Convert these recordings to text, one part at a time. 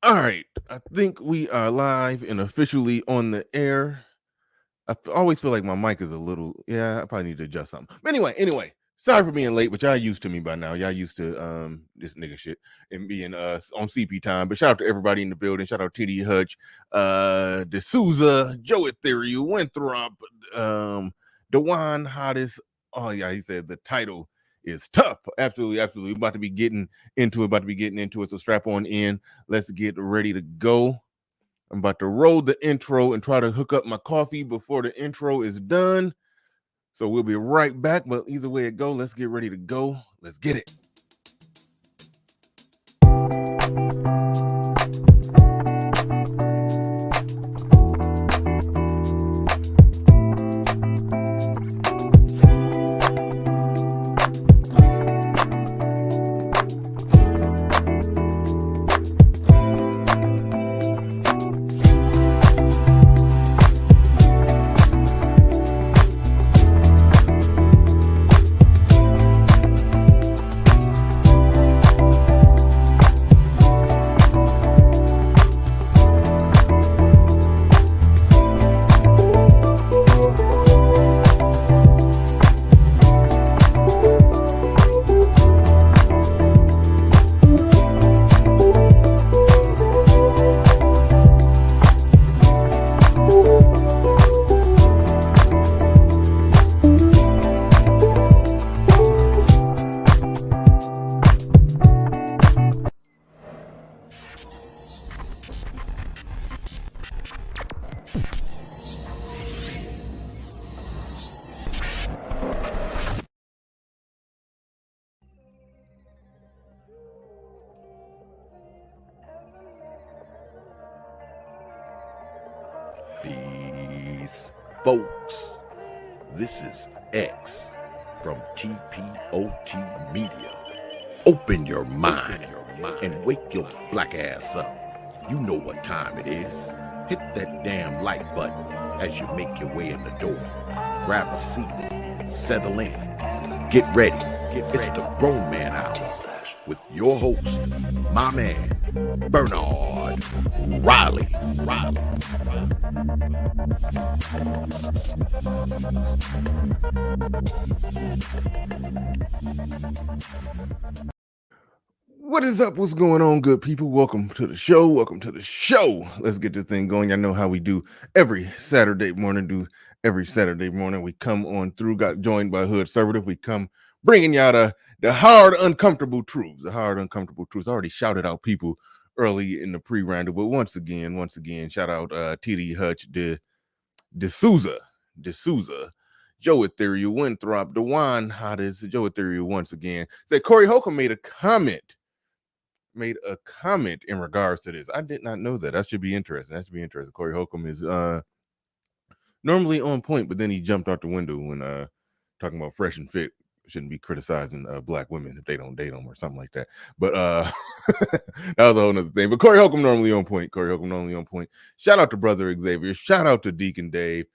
All right, I think we are live and officially on the air. Always feel like my mic is a little, yeah, I probably need to adjust something. But anyway, sorry for being late, but y'all used to me by now. Y'all used to this nigga shit and being on CP time. But shout out to everybody in the building. Shout out TD Hutch, D'Souza, Joe Ethereal, Winthrop, Dewan Hottest. Oh yeah, he said the title is tough. Absolutely. About to be getting into it. So strap on in. Let's get ready to go. I'm about to roll the intro and try to hook up my coffee before the intro is done. So we'll be right back. But either way it go, let's get ready to go. Let's get it. Peace, folks. This is X from TPOT Media. Open your mind and wake your black ass up. You know what time it is. Hit that damn like button as you make your way in the door. Grab a seat, settle in, get ready. It's the Grown Man Hour with your host, my man, Bernard Riley. What is up? What's going on, good people? Welcome to the show. Let's get this thing going. Y'all know how we do every Saturday morning. We come on through, got joined by Hood Conservative. We come bringing y'all the hard, uncomfortable truths. I already shouted out people early in the pre-round, but once again, shout out TD Hutch, D'Souza, Joe Ethereal, Winthrop, Dewan Hottest, Joe Ethereal once again. Said Corey Holcomb made a comment in regards to this. I did not know that. That should be interesting. Corey Holcomb is normally on point, but then he jumped out the window when talking about fresh and fit. Shouldn't be criticizing black women if they don't date them or something like that. But that was a whole nother thing. But Corey Holcomb normally on point. Shout out to Brother Xavier. Shout out to Deacon Dave.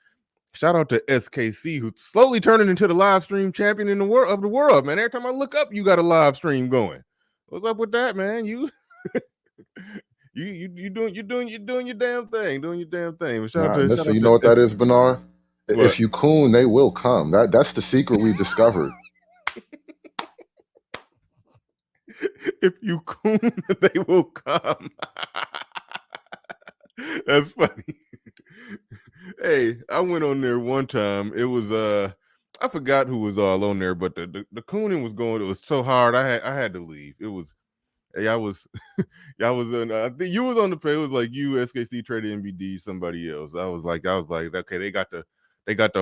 Shout out to SKC, who's slowly turning into the live stream champion of the world, man. Every time I look up, you got a live stream going. What's up with that, man? You doing your damn thing. Listen, you know what that is, Bernard? What? If you coon, they will come. That's the secret we discovered. If you coon, they will come. That's funny. Hey, I went on there one time. It was I forgot who was all on there, but the cooning was going. It was so hard. I had to leave. It was. Hey, y'all was on. I think you was on the page. It was like you, SKC, Trader, MBD, somebody else. I was like, okay, they got the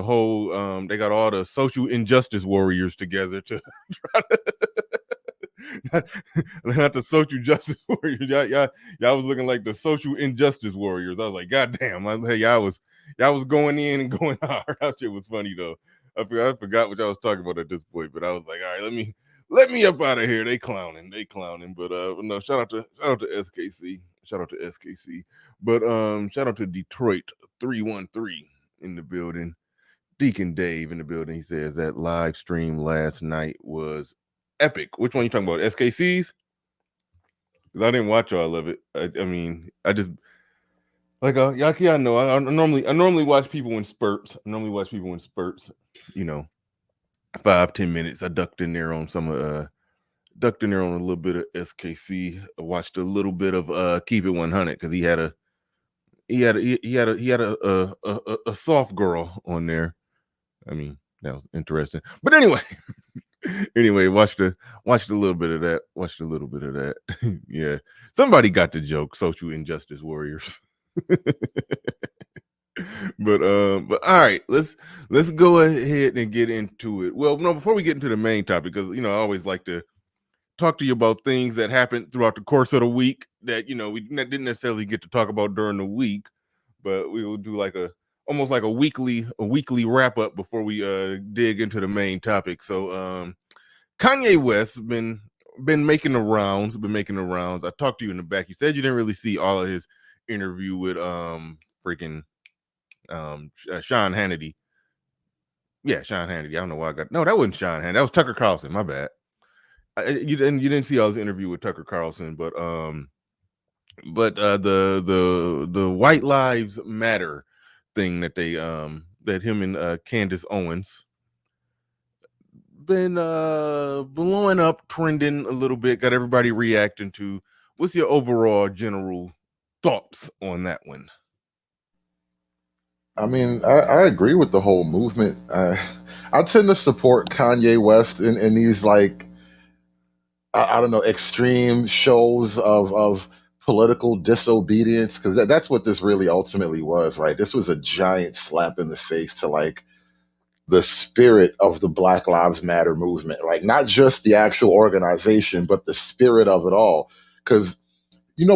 whole. They got all the social injustice warriors together to try to. Not the social justice warriors. Y'all was looking like the social injustice warriors. I was like, God damn. Hey, y'all was going in and going hard. That shit was funny though. I forgot what y'all was talking about at this point, but I was like, all right, let me up out of here. They clowning. But no, shout out to SKC. But shout out to Detroit 313 in the building. Deacon Dave in the building. He says that live stream last night was epic. Which one you talking about? SKC's? 'Cause I didn't watch all of it. I mean, I just like I know I normally watch people in spurts. I normally watch people in spurts. You know, 5-10 minutes. I ducked in there on ducked in there on a little bit of SKC. I watched a little bit of Keep It 100 because he had a soft girl on there. I mean, that was interesting. But anyway, anyway, watched a little bit of that. Watched a little bit of that. Yeah, somebody got the joke. Social injustice warriors. But all right, let's go ahead and get into it. Well, no, before we get into the main topic, because I always like to talk to you about things that happened throughout the course of the week that we didn't necessarily get to talk about during the week, but we will do like almost like a weekly wrap up before we dig into the main topic. So Kanye West been making the rounds. I talked to you in the back. You said you didn't really see all of his interview with freaking Sean Hannity. Yeah, Sean Hannity. I don't know why I got that wasn't Sean Hannity. That was Tucker Carlson. My bad. You didn't see all his interview with Tucker Carlson, but the White Lives Matter thing that they that him and Candace Owens been blowing up, trending a little bit, got everybody reacting to. What's your overall general thoughts on that one? I mean, I agree with the whole movement. I tend to support Kanye West in these like I don't know extreme shows of political disobedience because that's what this really ultimately was, right? This was a giant slap in the face to like the spirit of the Black Lives Matter movement, like not just the actual organization, but the spirit of it all. Because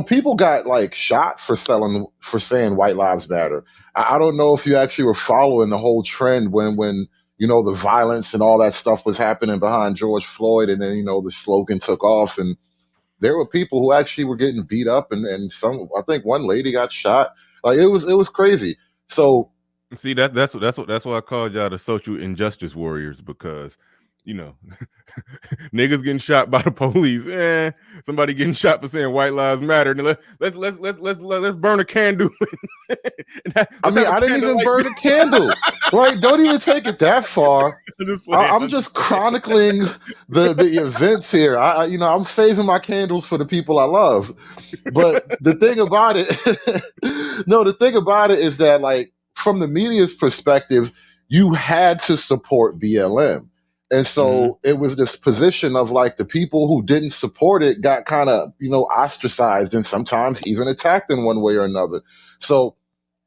people got like shot for saying White Lives Matter. I don't know if you actually were following the whole trend when the violence and all that stuff was happening behind George Floyd, and then the slogan took off, and there were people who actually were getting beat up, and some I think one lady got shot. Like it was crazy. So See that's why I called y'all the social injustice warriors because niggas getting shot by the police. Somebody getting shot for saying White Lives Matter. And let's burn a candle. I mean, I didn't even burn a candle. Right? Don't even take it that far. I'm just chronicling the events here. I'm saving my candles for the people I love. But the thing about it, no, the thing about it is that like from the media's perspective, you had to support BLM. And so it was this position of like the people who didn't support it got kind of, ostracized and sometimes even attacked in one way or another. So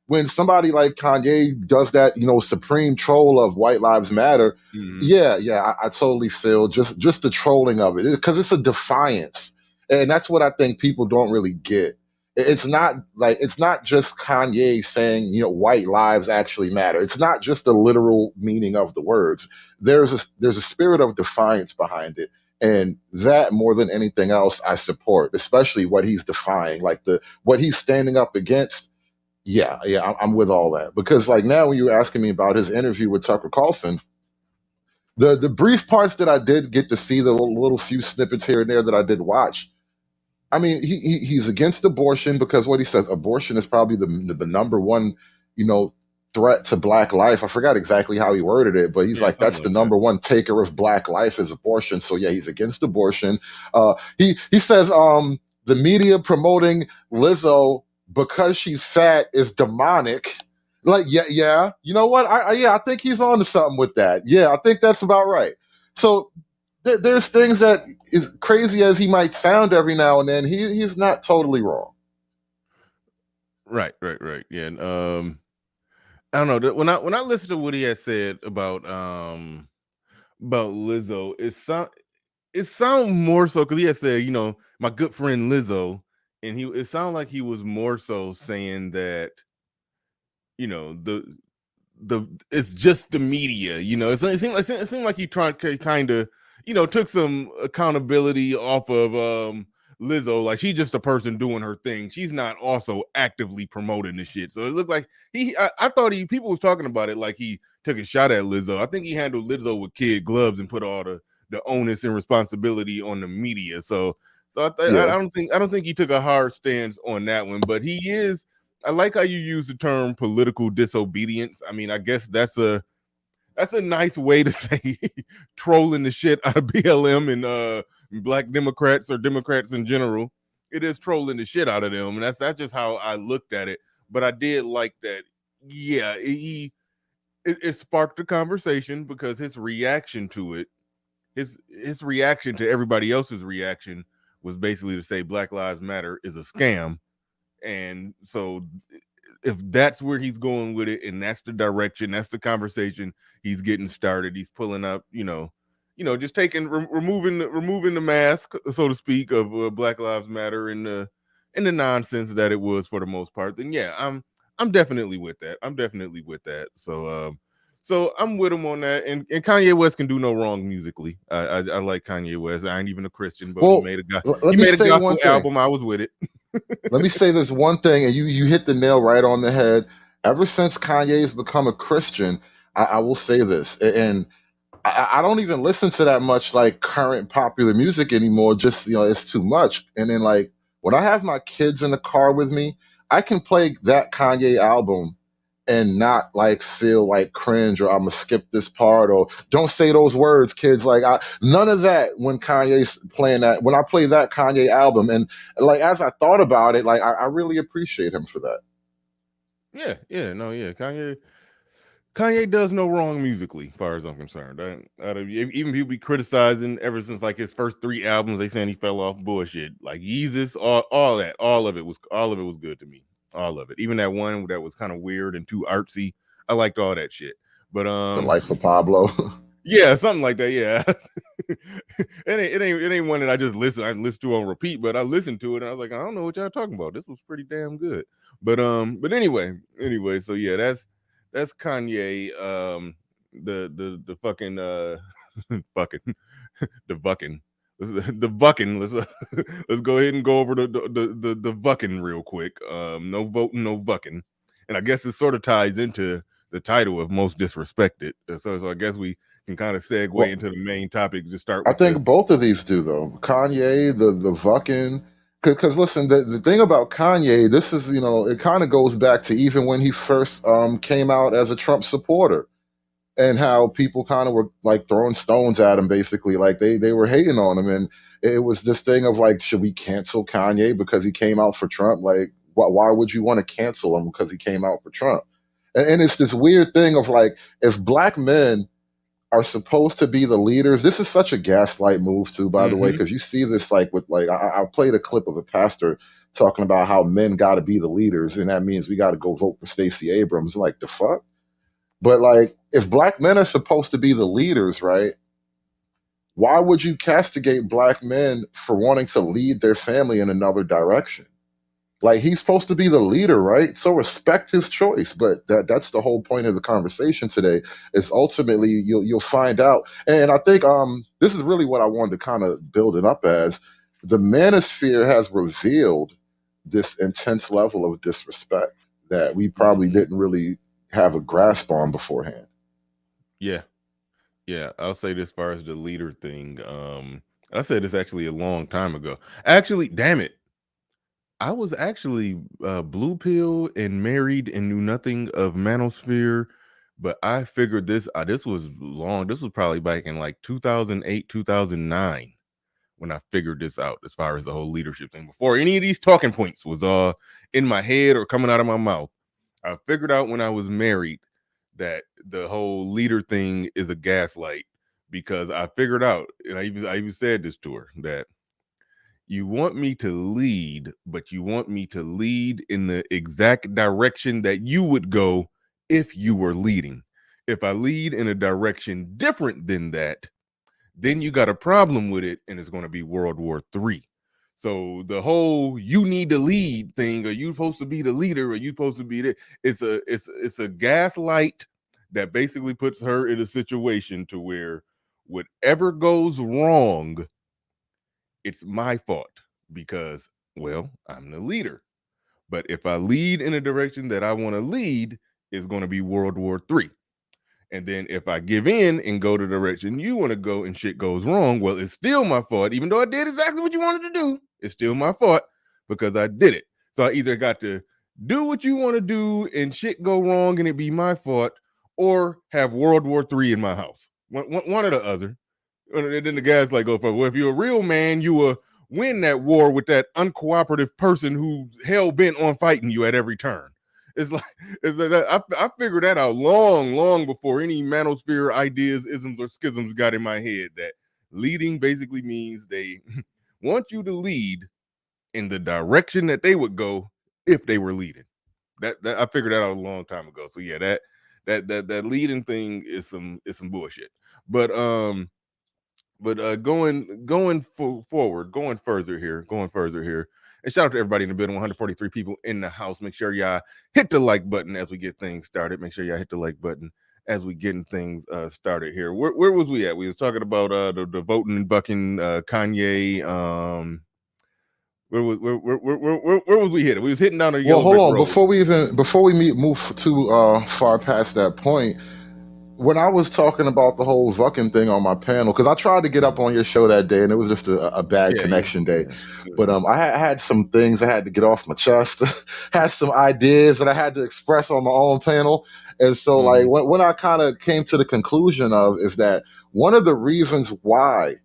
when somebody like Kanye does that, supreme troll of White Lives Matter, I totally feel just the trolling of it because it's a defiance, and that's what I think people don't really get. It's not just Kanye saying white lives actually matter. It's not just the literal meaning of the words. There's a spirit of defiance behind it. And that more than anything else, I support, especially what he's defying, like what he's standing up against. Yeah, I'm with all that because like now when you were asking me about his interview with Tucker Carlson, the brief parts that I did get to see, the little few snippets here and there that I did watch. I mean, he's against abortion because what he says, abortion is probably the number one, threat to black life. I forgot exactly how he worded it, but he's like, that's the number one taker of black life is abortion. So yeah, he's against abortion. He says the media promoting Lizzo because she's fat is demonic. Like, yeah. You know what? I think he's on to something with that. Yeah, I think that's about right. So there's things that, as crazy as he might sound every now and then, he's not totally wrong. Right. Yeah. And, I don't know. When I listened to what he had said about Lizzo, it sound more so because he had said, my good friend Lizzo, and it sounded like he was more so saying that, the it's just the media, it seemed like he tried to kind of, took some accountability off of Lizzo, like she's just a person doing her thing. She's not also actively promoting the shit. So it looked like I thought people was talking about it like he took a shot at Lizzo. I think he handled Lizzo with kid gloves and put all the onus and responsibility on the media. So So I Yeah. don't think he took a hard stance on that one, but he is. I like how you use the term political disobedience. I mean, I guess that's a nice way to say trolling the shit out of BLM and black Democrats or Democrats in general. It is trolling the shit out of them, and that's just how I looked at it. But I did like that. Yeah, it sparked a conversation because his reaction to it, his reaction to everybody else's reaction was basically to say Black Lives Matter is a scam. And so if that's where he's going with it and that's the direction, that's the conversation he's getting started, he's pulling up, just taking removing the mask, so to speak, of Black Lives Matter and the nonsense that it was for the most part, then yeah, I'm definitely with that. So I'm with him on that. And Kanye West can do no wrong musically. I like Kanye West. I ain't even a Christian, but Well, let he me made a say gospel one thing. album. I was with it. Let me say this one thing, and you hit the nail right on the head. Ever since Kanye's become a Christian, I will say this, and I don't even listen to that much like current popular music anymore. Just it's too much. And then like when I have my kids in the car with me, I can play that Kanye album and not like feel like cringe or I'm gonna skip this part or don't say those words, kids. Like none of that when Kanye's playing that. When I play that Kanye album, and like as I thought about it, like I really appreciate him for that. Yeah. Kanye does no wrong musically, as far as I'm concerned. Even people be criticizing ever since like his first 3 albums, they saying he fell off bullshit. Like Yeezus, all of it was good to me. All of it, even that one that was kind of weird and too artsy. I liked all that shit. But The Life of Pablo. yeah, something like that. Yeah, it ain't one that I listen to on repeat. But I listened to it and I was like, I don't know what y'all talking about. This was pretty damn good. But anyway. So yeah, that's Kanye. The fucking fucking the fucking the fucking. Let's go ahead and go over the fucking real quick. No voting, no fucking, and I guess it sort of ties into the title of most disrespected. So I guess we can kind of segue Well, into the main topic. Just start I with the think both of these do though. Kanye, the Vuckin. Because listen, the thing about Kanye, this is it kind of goes back to even when he first came out as a Trump supporter, and how people kind of were like throwing stones at him, basically, like they were hating on him, and it was this thing of like, should we cancel Kanye because he came out for Trump? Like, why would you want to cancel him because he came out for Trump? And it's this weird thing of like, if black men are supposed to be the leaders. This is such a gaslight move, too, by the way, mm-hmm. because you see this like with like I played a clip of a pastor talking about how men got to be the leaders, and that means we got to go vote for Stacey Abrams. Like the fuck. But like, if black men are supposed to be the leaders, right? Why would you castigate black men for wanting to lead their family in another direction? Like he's supposed to be the leader, right? So respect his choice. But that's the whole point of the conversation today. Is ultimately you'll find out. And I think this is really what I wanted to kind of build it up as. The manosphere has revealed this intense level of disrespect that we probably Mm-hmm. didn't really have a grasp on beforehand. Yeah, I'll say this, as far as the leader thing. I said this actually a long time ago. Actually, damn it, I was actually blue pill and married and knew nothing of Manosphere, but I figured this. This was long. This was probably back in like 2008, 2009 when I figured this out, as far as the whole leadership thing. Before any of these talking points was in my head or coming out of my mouth, I figured out when I was married that the whole leader thing is a gaslight, because I figured out, and I even said this to her, that you want me to lead, but you want me to lead in the exact direction that you would go if you were leading. If I lead in a direction different than that, then you got a problem with it, and it's going to be World War III. So the whole "you need to lead" thing, or you supposed to be the leader, or you supposed to be the, it's a gaslight that basically puts her in a situation to where whatever goes wrong, it's my fault, because, well, I'm the leader. But if I lead in a direction that I want to lead, it's going to be World War III. And then if I give in and go the direction you want to go and shit goes wrong, well, it's still my fault. Even though I did exactly what you wanted to do, it's still my fault because I did it. So I either got to do what you want to do and shit go wrong and it be my fault, or have World War III in my house. One or the other. And then the guy's like, oh, well, if you're a real man, you will win that war with that uncooperative person who's hell-bent on fighting you at every turn. It's like I figured that out long before any manosphere ideas, isms, or schisms got in my head. That leading basically means they want you to lead in the direction that they would go if they were leading. That I figured that out a long time ago. So yeah, that leading thing is some bullshit. But going forward, going further here. And shout out to everybody in the building, 143 people in the house. Make sure y'all hit the like button as we get things started. Make sure y'all hit the like button as we getting things started here. Where was we at? We was talking about the voting and bucking Kanye. Where was we hitting? We was hitting down a yellow brick road. Before we move too far past that point. When I was talking about the whole Vuckin thing on my panel, because I tried to get up on your show that day and it was just a bad connection day. But I had some things I had to get off my chest, had some ideas that I had to express on my own panel. And so like when I kind of came to the conclusion of is that one of the reasons why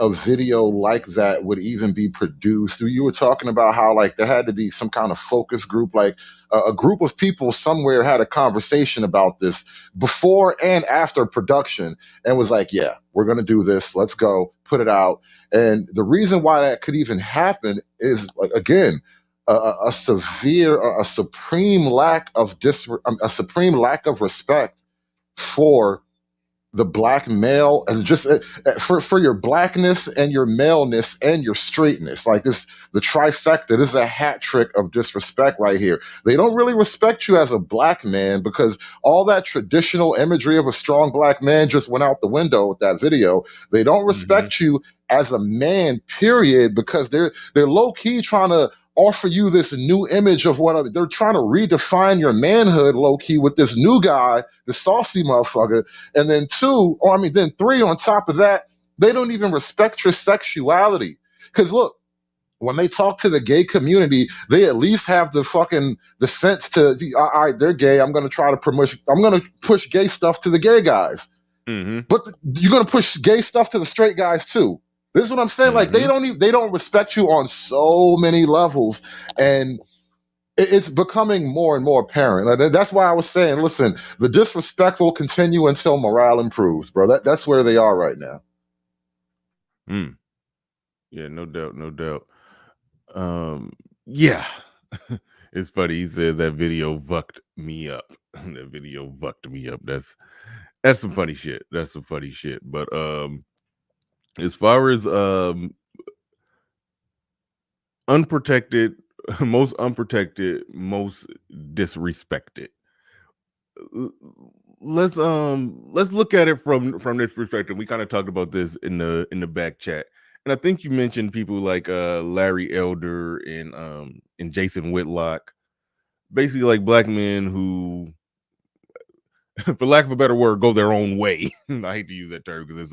a video like that would even be produced. You were talking about how like there had to be some kind of focus group, like a group of people somewhere had a conversation about this before and after production and was like, yeah, we're going to do this. Let's go put it out. And the reason why that could even happen is like, again, a supreme lack of respect for the black male and just for your blackness and your maleness and your straightness. Like this, the trifecta, this is a hat trick of disrespect right here. They don't really respect you as a black man because all that traditional imagery of a strong black man just went out the window with that video. They don't respect you as a man, period, because they're low key trying to offer you this new image of what they're trying to redefine your manhood low key with this new guy, the saucy motherfucker. And then then three, on top of that, they don't even respect your sexuality. Because look, when they talk to the gay community, they at least have the sense to, all right, they're gay. I'm going to push gay stuff to the gay guys. But you're going to push gay stuff to the straight guys too. This is what I'm saying. Like they don't respect you on so many levels, and it's becoming more and more apparent. Like, that's why I was saying, listen, the disrespect will continue until morale improves, bro. That's where they are right now. Yeah, no doubt. Yeah, it's funny. He said that video fucked me up. That video fucked me up. That's some funny shit. But as far as unprotected, most most disrespected. Let's look at it from this perspective. We kind of talked about this in the back chat, and I think you mentioned people like Larry Elder and Jason Whitlock, basically like black men who, for lack of a better word, go their own way. I hate to use that term because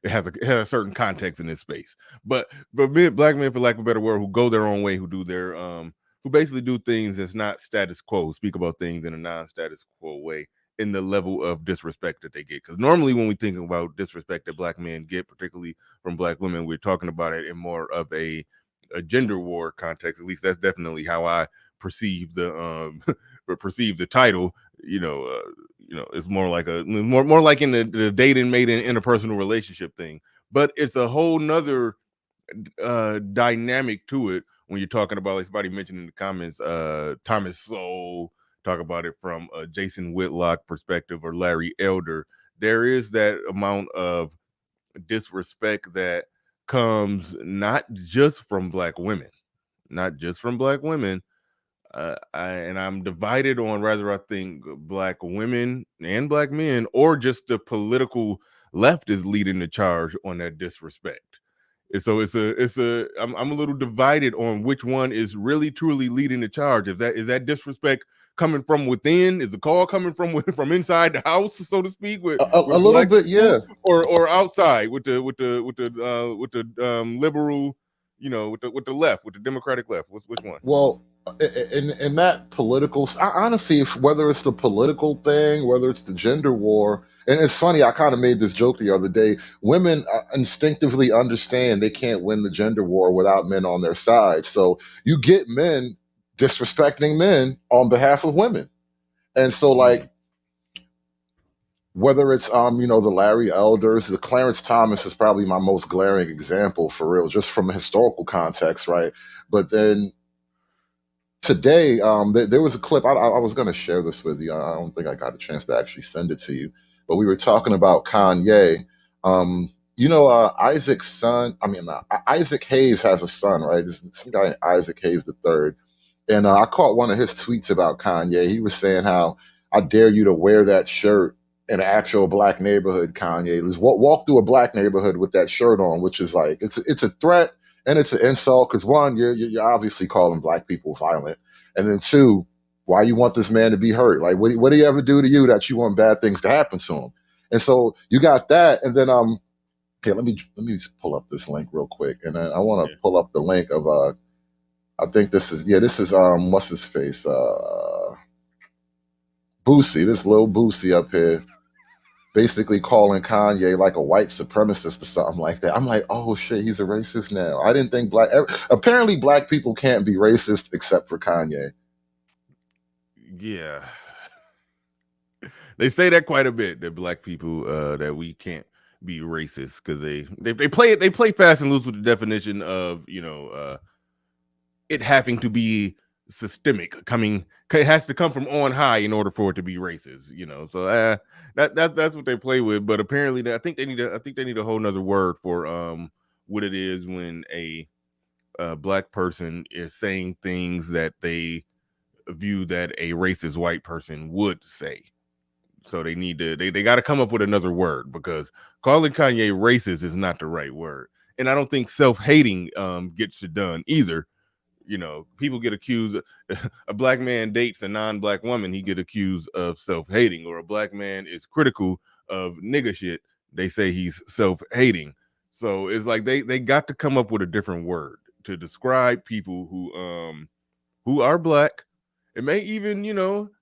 it has a certain context in this space, but black men, for lack of a better word, who go their own way, who do their who basically do things that's not status quo, speak about things in a non-status quo way, in the level of disrespect that they get. Because normally when we think about disrespect that black men get, particularly from black women, we're talking about it in more of a gender war context. At least that's definitely how I perceive the title. It's more like more like in the dating, mating, interpersonal relationship thing. But it's a whole nother dynamic to it when you're talking about, like somebody mentioned in the comments, Thomas Sowell, talk about it from a Jason Whitlock perspective, or Larry Elder. There is that amount of disrespect that comes not just from black women. I'm divided on whether I think black women and black men, or just the political left, is leading the charge on that disrespect. So I'm a little divided on which one is really truly leading the charge. Is that disrespect coming from within? Is the call coming from inside the house, so to speak, with a little black bit, people, yeah. or outside with the liberal, with the left, with the Democratic left? Which one? Well, in that political, honestly, whether it's the political thing, whether it's the gender war, and it's funny, I kind of made this joke the other day. Women instinctively understand they can't win the gender war without men on their side. So you get men disrespecting men on behalf of women. And so, like, whether it's the Larry Elders, the Clarence Thomas is probably my most glaring example for real, just from a historical context, right? But then today, there was a clip. I was going to share this with you. I don't think I got a chance to actually send it to you, but we were talking about Kanye. Isaac's son. I mean, Isaac Hayes has a son, right? There's some guy Isaac Hayes the third, and I caught one of his tweets about Kanye. He was saying how I dare you to wear that shirt in an actual black neighborhood. Kanye, let's walk through a black neighborhood with that shirt on, which is like it's a threat. And it's an insult because one, you're obviously calling black people violent, and then two, why you want this man to be hurt? Like, what do you ever do to you that you want bad things to happen to him? And so you got that, and then okay, let me just pull up this link real quick, and then I want to pull up the link of I think this is what's his face Boosie, this little Boosie up here, basically calling Kanye like a white supremacist or something like that. I'm like, oh shit, he's a racist now. I didn't think apparently black people can't be racist except for Kanye. Yeah. They say that quite a bit, that black people, that we can't be racist because they play fast and loose with the definition of, it having to be systemic, it has to come from on high in order for it to be racist, so that's what they play with. But apparently I think they need a whole nother word for what it is when a black person is saying things that they view that a racist white person would say. So they got to come up with another word, because calling Kanye racist is not the right word. And I don't think self-hating gets it done either. People get accused. A black man dates a non-black woman, he get accused of self-hating. Or a black man is critical of nigga shit, they say he's self-hating. So it's like they got to come up with a different word to describe people who are black. It may even,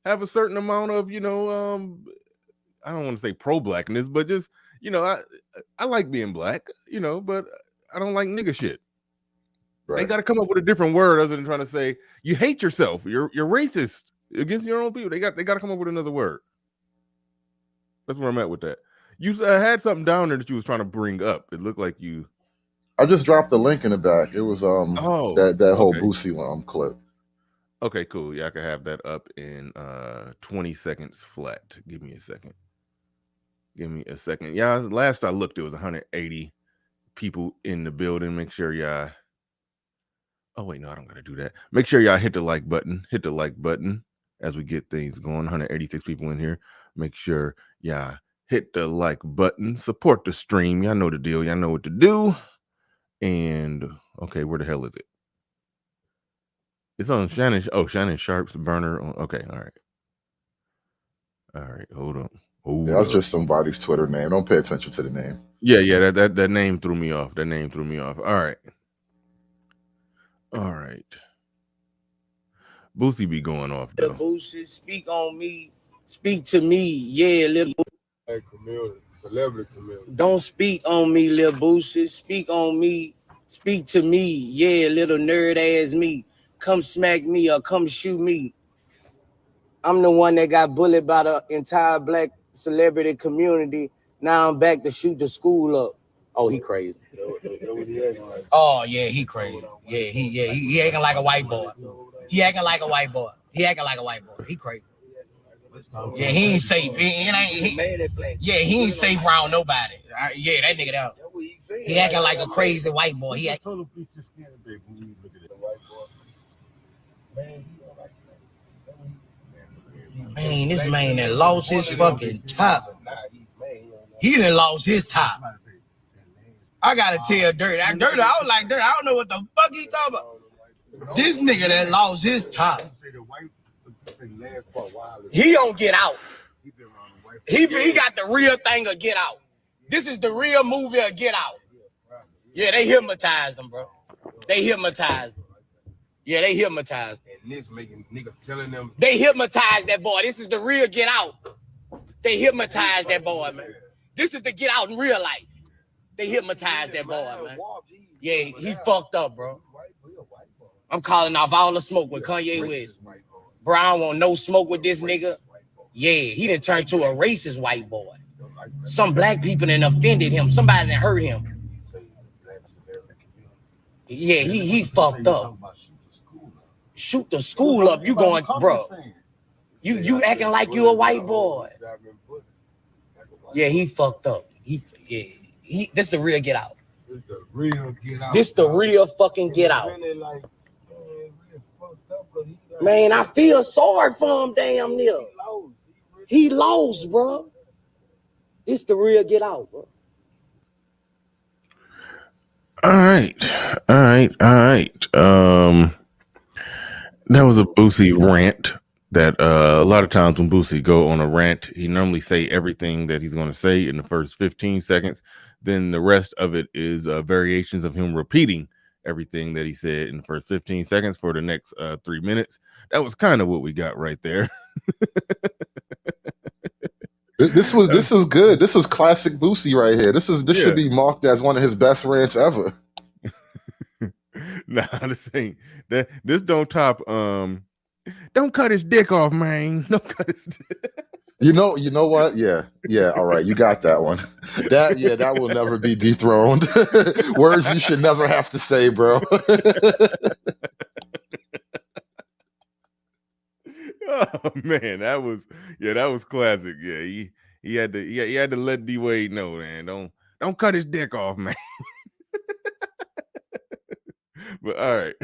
have a certain amount of, I don't want to say pro-blackness, but just, I like being black, but I don't like nigga shit. Right. They got to come up with a different word other than trying to say you hate yourself. You're racist against your own people. They got to come up with another word. That's where I'm at with that. You had something down there that you was trying to bring up. It looked like you. I just dropped the link in the back. It was that whole Boosie clip. Okay, cool. Yeah, I can have that up in 20 seconds flat. Give me a second. Yeah, last I looked, it was 180 people in the building. Make sure y'all. Oh, wait, no, I don't got to do that. Make sure y'all hit the like button. Hit the like button as we get things going. 186 people in here. Make sure y'all hit the like button. Support the stream. Y'all know the deal. Y'all know what to do. And, okay, where the hell is it? It's on Shannon Sharp's burner. Okay, all right. Hold on. That's just somebody's Twitter name. Don't pay attention to the name. Yeah. That name threw me off. All right. Boosie be going off though. Boosie, speak on me. Speak to me. Yeah, little celebrity community. Don't speak on me, little Boosie. Speak on me. Speak to me. Yeah, little nerd ass me. Come smack me or come shoot me. I'm the one that got bullied by the entire black celebrity community. Now I'm back to shoot the school up. Oh, he crazy. Oh, yeah, he crazy. Yeah, he acting like a white boy. He crazy. Yeah, he ain't safe. He ain't safe around nobody. Yeah, that nigga out. He acting like a crazy white boy. Man, this man that lost his fucking top. He done lost his top. I gotta tell Dirty. I was like, Dirty, I don't know what the fuck he talking about. This nigga that lost his top. He don't get out. He got the real thing of Get Out. This is the real movie of Get Out. Yeah, they hypnotized him, bro. They hypnotized him. Yeah, they hypnotized him. And this making niggas telling them. They hypnotized that boy. This is the real Get Out. They hypnotized that boy, man. This is the Get Out in real life. They hypnotized that boy, man. Yeah, he fucked up, bro. I'm calling off all the smoke with Kanye West. Bro, I don't want no smoke with this nigga. Yeah, he done turned to a racist white boy. Some black people done offended him. Somebody done hurt him. Yeah, he fucked up. Shoot the school up. You going, bro. You acting like you a white boy. Yeah, he fucked up. This the real Get Out. This the real Get Out. This the real fucking Get Out. Man, I feel sorry for him, damn near. He lost, bro. This the real Get Out, bro. All right. That was a Boosie rant. That a lot of times when Boosie go on a rant, he normally say everything that he's going to say in the first 15 seconds. Then the rest of it is variations of him repeating everything that he said in the first 15 seconds for the next 3 minutes. That was kind of what we got right there. This was good. This was classic Boosie right here. This should be marked as one of his best rants ever. Nah, this don't top don't cut his dick off, man. Don't cut his dick. You know what? Yeah. All right, you got that one. That will never be dethroned. Words you should never have to say, bro. Oh man, that was classic. Yeah, he had to let D Wade know, man. Don't cut his dick off, man. But all right.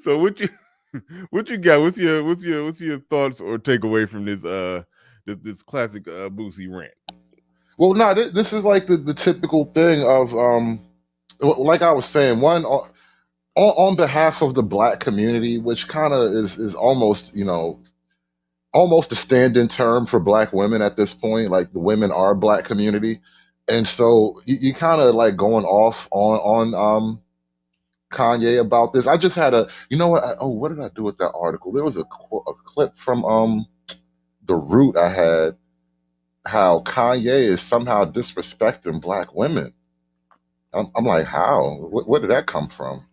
So what you got? What's your thoughts or takeaway from this classic Boosie rant? Well, no, this is like the typical thing of like I was saying, one on behalf of the black community, which kind of is almost almost a stand-in term for black women at this point. Like the women are black community, and so you kind of like going off on Kanye about this. I just had what did I do with that article? There was a clip from The Root I had, how Kanye is somehow disrespecting black women. I'm like, how? Where did that come from?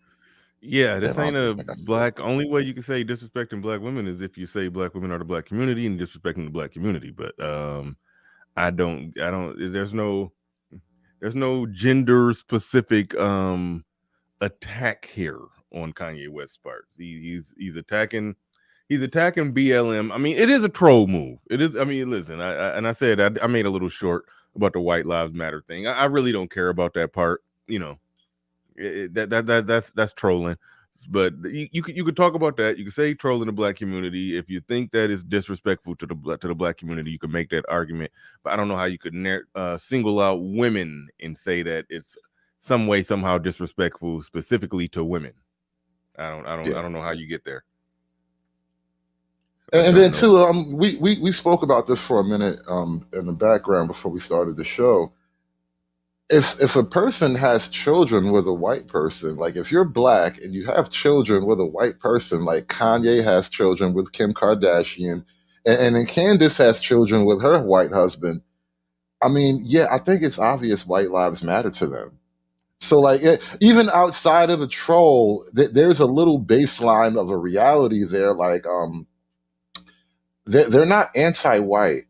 Yeah, this ain't a black. Only way you can say disrespecting black women is if you say black women are the black community and disrespecting the black community. But I don't. There's no gender specific attack here on Kanye West's part. He's attacking BLM. I mean, it is a troll move. It is. I mean, listen. I said I made a little short about the White Lives Matter thing. I really don't care about that part. That's trolling. But you could talk about that. You could say trolling the black community. If you think that is disrespectful to the black community, you can make that argument. But I don't know how you could single out women and say that it's some way somehow disrespectful specifically to women. I don't know how you get there. And then too, we spoke about this for a minute in the background before we started the show. If a person has children with a white person, like if you're black and you have children with a white person, like Kanye has children with Kim Kardashian, and then Candace has children with her white husband. I mean, yeah, I think it's obvious white lives matter to them. So like even outside of the troll, there's a little baseline of a reality there. Like they're not anti-white.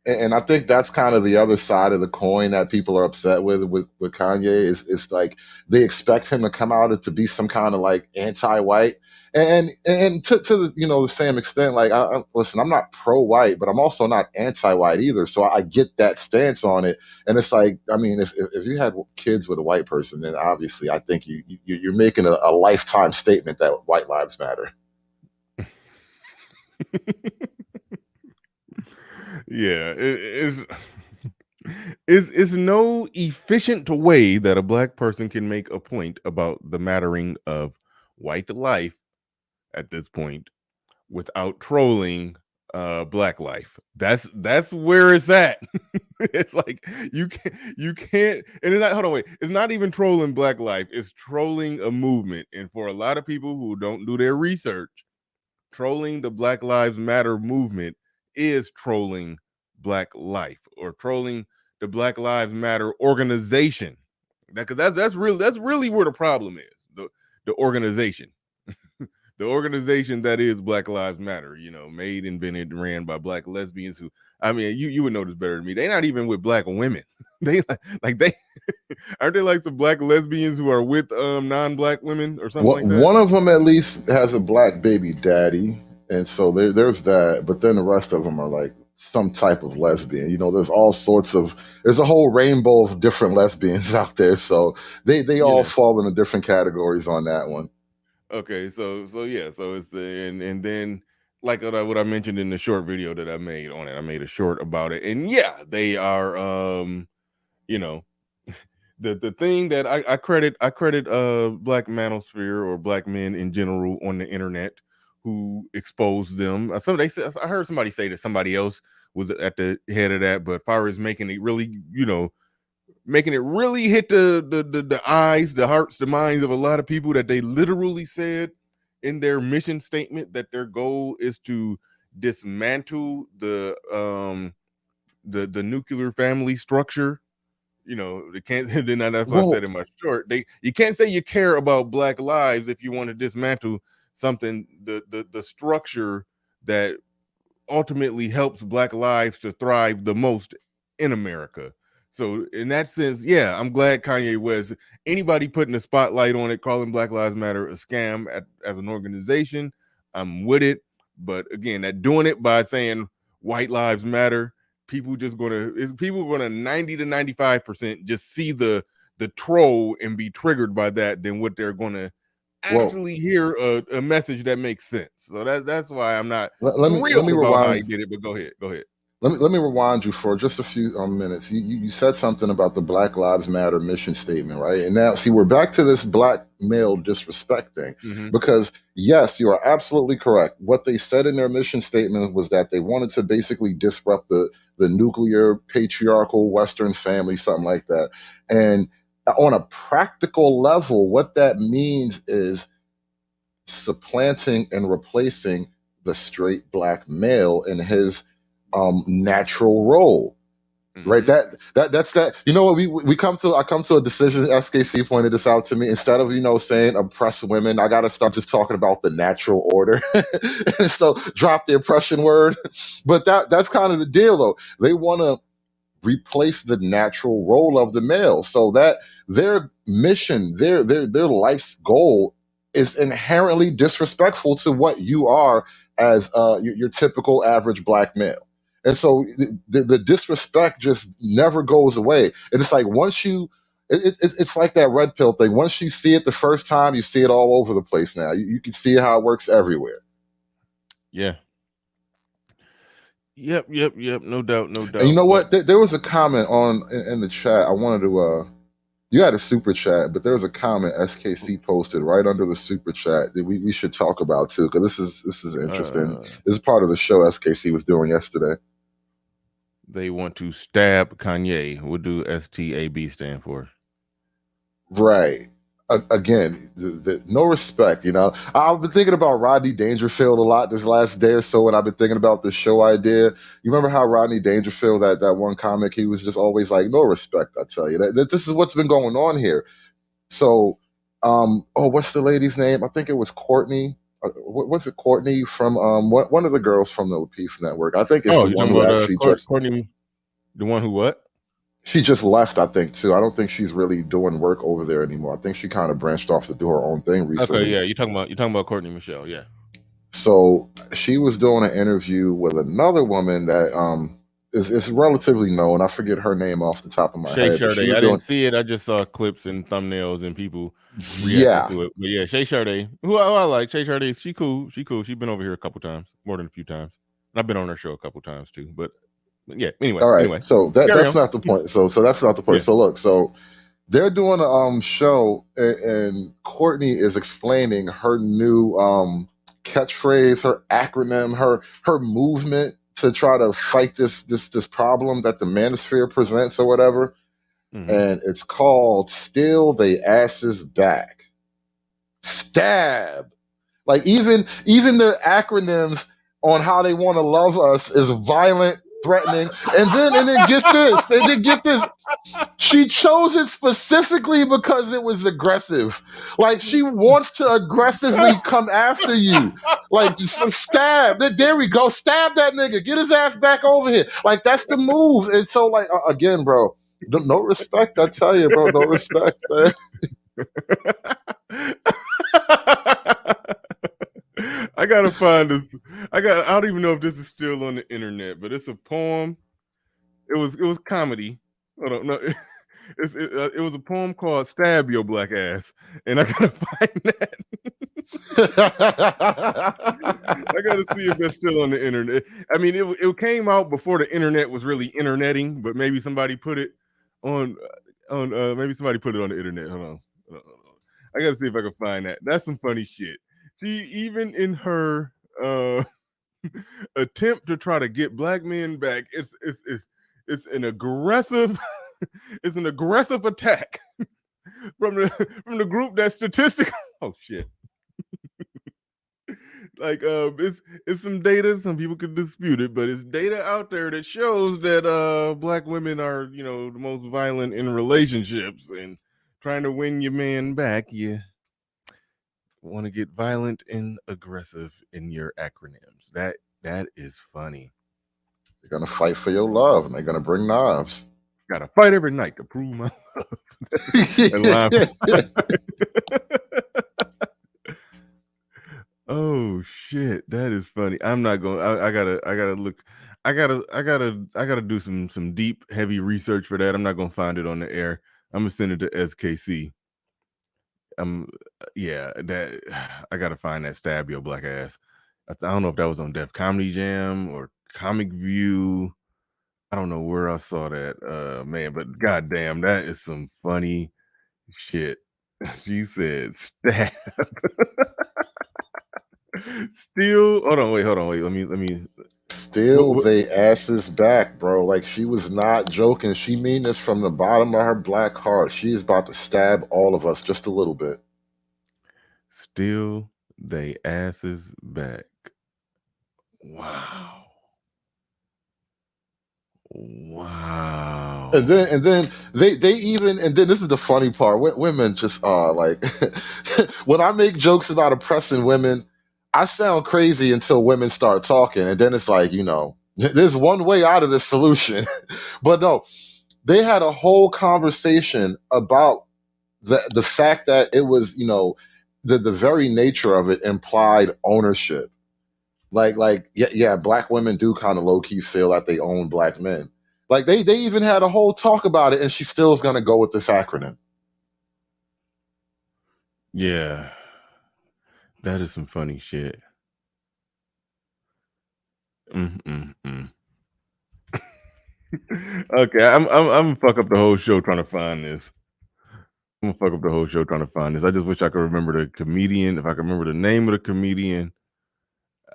And I think that's kind of the other side of the coin that people are upset with Kanye is like they expect him to come out to be some kind of like anti-white, and to the same extent, like listen, I'm not pro-white, but I'm also not anti-white either. So I get that stance on it, and it's like, I mean, if you had kids with a white person, then obviously I think you're making a lifetime statement that white lives matter. Yeah, Is no efficient way that a black person can make a point about the mattering of white life at this point without trolling black life. That's where it's at. It's like you can't and it's not, hold on, wait, it's not even trolling black life, it's trolling a movement. And for a lot of people who don't do their research, trolling the Black Lives Matter movement is trolling black life or trolling the Black Lives Matter organization. Because that's really where the problem is. The organization. The organization that is Black Lives Matter, made, invented, ran by black lesbians who, I mean, you would know this better than me. They're not even with black women. They they aren't they like some black lesbians who are with non-black women or something like that? One of them at least has a black baby daddy, and so there's that. But then the rest of them are like some type of lesbian. There's all sorts of there's a whole rainbow of different lesbians out there. So they all fall into different categories on that one. Okay, so yeah, so it's and then like what I mentioned in the short video that I made on it, I made a short about it, and yeah, they are the thing that I credit black manosphere or black men in general on the internet who exposed them. I heard somebody say that somebody else was at the head of that, but far as making it really hit the eyes, the hearts, the minds of a lot of people, that they literally said in their mission statement that their goal is to dismantle the nuclear family structure. They can't. Then that's what I said in my short. You can't say you care about black lives if you want to dismantle something, the structure that ultimately helps black lives to thrive the most in America. So in that sense, yeah, I'm glad Kanye West, anybody putting a spotlight on it, calling Black Lives Matter a scam as an organization, I'm with it. But again, that doing it by saying white lives matter, people gonna 90 to 95% just see the troll and be triggered by that than what they're gonna actually hear a message that makes sense. So that's why I'm not thrilled about how he did it. But go ahead. Let me rewind you for just a few minutes. You said something about the Black Lives Matter mission statement, right? And now, see, we're back to this black male disrespecting, because yes, you are absolutely correct. What they said in their mission statement was that they wanted to basically disrupt the nuclear patriarchal Western family, something like that. And on a practical level, what that means is supplanting and replacing the straight black male in his natural role, right? That's that. You know what? I come to a decision. SKC pointed this out to me. Instead of saying oppress women, I got to start just talking about the natural order. So drop the oppression word. But that's kind of the deal, though. They want to replace the natural role of the male, so that their mission, their life's goal, is inherently disrespectful to what you are as your typical average black male. And so the disrespect just never goes away. And it's like once it's like that red pill thing. Once you see it the first time, you see it all over the place now. You can see how it works everywhere. Yeah. Yep. No doubt. And you know what? There was a comment in the chat. I wanted to. You had a super chat, but there was a comment SKC posted right under the super chat that we should talk about too, because this is interesting. This is part of the show SKC was doing yesterday. They want to stab Kanye. What do STAB stand for? Right. Again, no respect. I've been thinking about Rodney Dangerfield a lot this last day or so, when I've been thinking about the show idea. You remember how Rodney Dangerfield, that one comic, he was just always like, no respect. I tell you that this is what's been going on here. So, what's the lady's name? I think it was Courtney. What's it, Courtney from one of the girls from the Lapeef Network? I think it's the one who actually Courtney, the one who what? She just left, I think, too. I don't think she's really doing work over there anymore. I think she kind of branched off to do her own thing recently. Okay, yeah, you're talking about Courtney Michelle, yeah. So she was doing an interview with another woman that is relatively known. I forget her name off the top of my head. Sade. I didn't see it. I just saw clips and thumbnils and people reacting to it. But yeah, Sade, who I like. Sade, she cool. She's been over here a couple times, more than a few times. And I've been on her show a couple times too. But Yeah. Anyway. All right. Anyway. So Carry that's on. not the point. So that's not the point. Yeah. So look. So they're doing a show, and Courtney is explaining her new catchphrase, her acronym, her movement to try to fight this problem that the Manosphere presents or whatever. Mm-hmm. And it's called "Still They Asses Back." Stab. Like even their acronyms on how they want to love us is violent, threatening, and then get this, and then get this. She chose it specifically because it was aggressive. Like she wants to aggressively come after you. Like stab. There we go. Stab that nigga. Get his ass back over here. Like that's the move. And so like again, bro, no respect. I tell you, bro, no respect, man. I gotta find this. I don't even know if this is still on the internet, but it's a poem. It was comedy. Hold on, no, it was a poem called "Stab Your Black Ass," and I gotta find that. I gotta see if that's still on the internet. I mean, it came out before the internet was really interneting, but maybe somebody put it on maybe somebody put it on the internet. Hold on. I gotta see if I can find that. That's some funny shit. She even in her attempt to try to get black men back, it's an aggressive it's an aggressive attack from the group that's statistical. Oh shit. Like it's some data, some people could dispute it, but it's data out there that shows that black women are, you know, the most violent in relationships, and trying to win your man back, you want to get violent and aggressive in your acronyms. That is funny. They're gonna fight for your love, and they're gonna bring knives. Gotta fight every night to prove my love. Oh shit, that is funny. I'm not going. I gotta look. I gotta do some deep, heavy research for that. I'm not gonna find it on the air. I'm gonna send it to SKC. Yeah, that I gotta find that "Stab Your Black Ass." I don't know if that was on Def Comedy Jam or Comic View. I don't know where I saw that, man, but goddamn, that is some funny shit. She said, "Stab." Still, hold on, wait. Let me. Still they asses back, bro. Like she was not joking. She mean this from the bottom of her black heart. She is about to stab all of us just a little bit. Still they asses back. Wow. And then they even, and then this is the funny part. Women just are like when I make jokes about oppressing women, I sound crazy until women start talking, and then it's like, you know, there's one way out of this solution. But no, they had a whole conversation about the fact that it was, you know, the very nature of it implied ownership. Like yeah, black women do kind of low key feel that they own black men. Like they even had a whole talk about it, and she still is gonna go with this acronym. Yeah, that is some funny shit. Okay, I'm gonna fuck up the whole show trying to find this. I'm gonna fuck up the whole show trying to find this. I just wish I could remember the comedian. If I could remember the name of the comedian,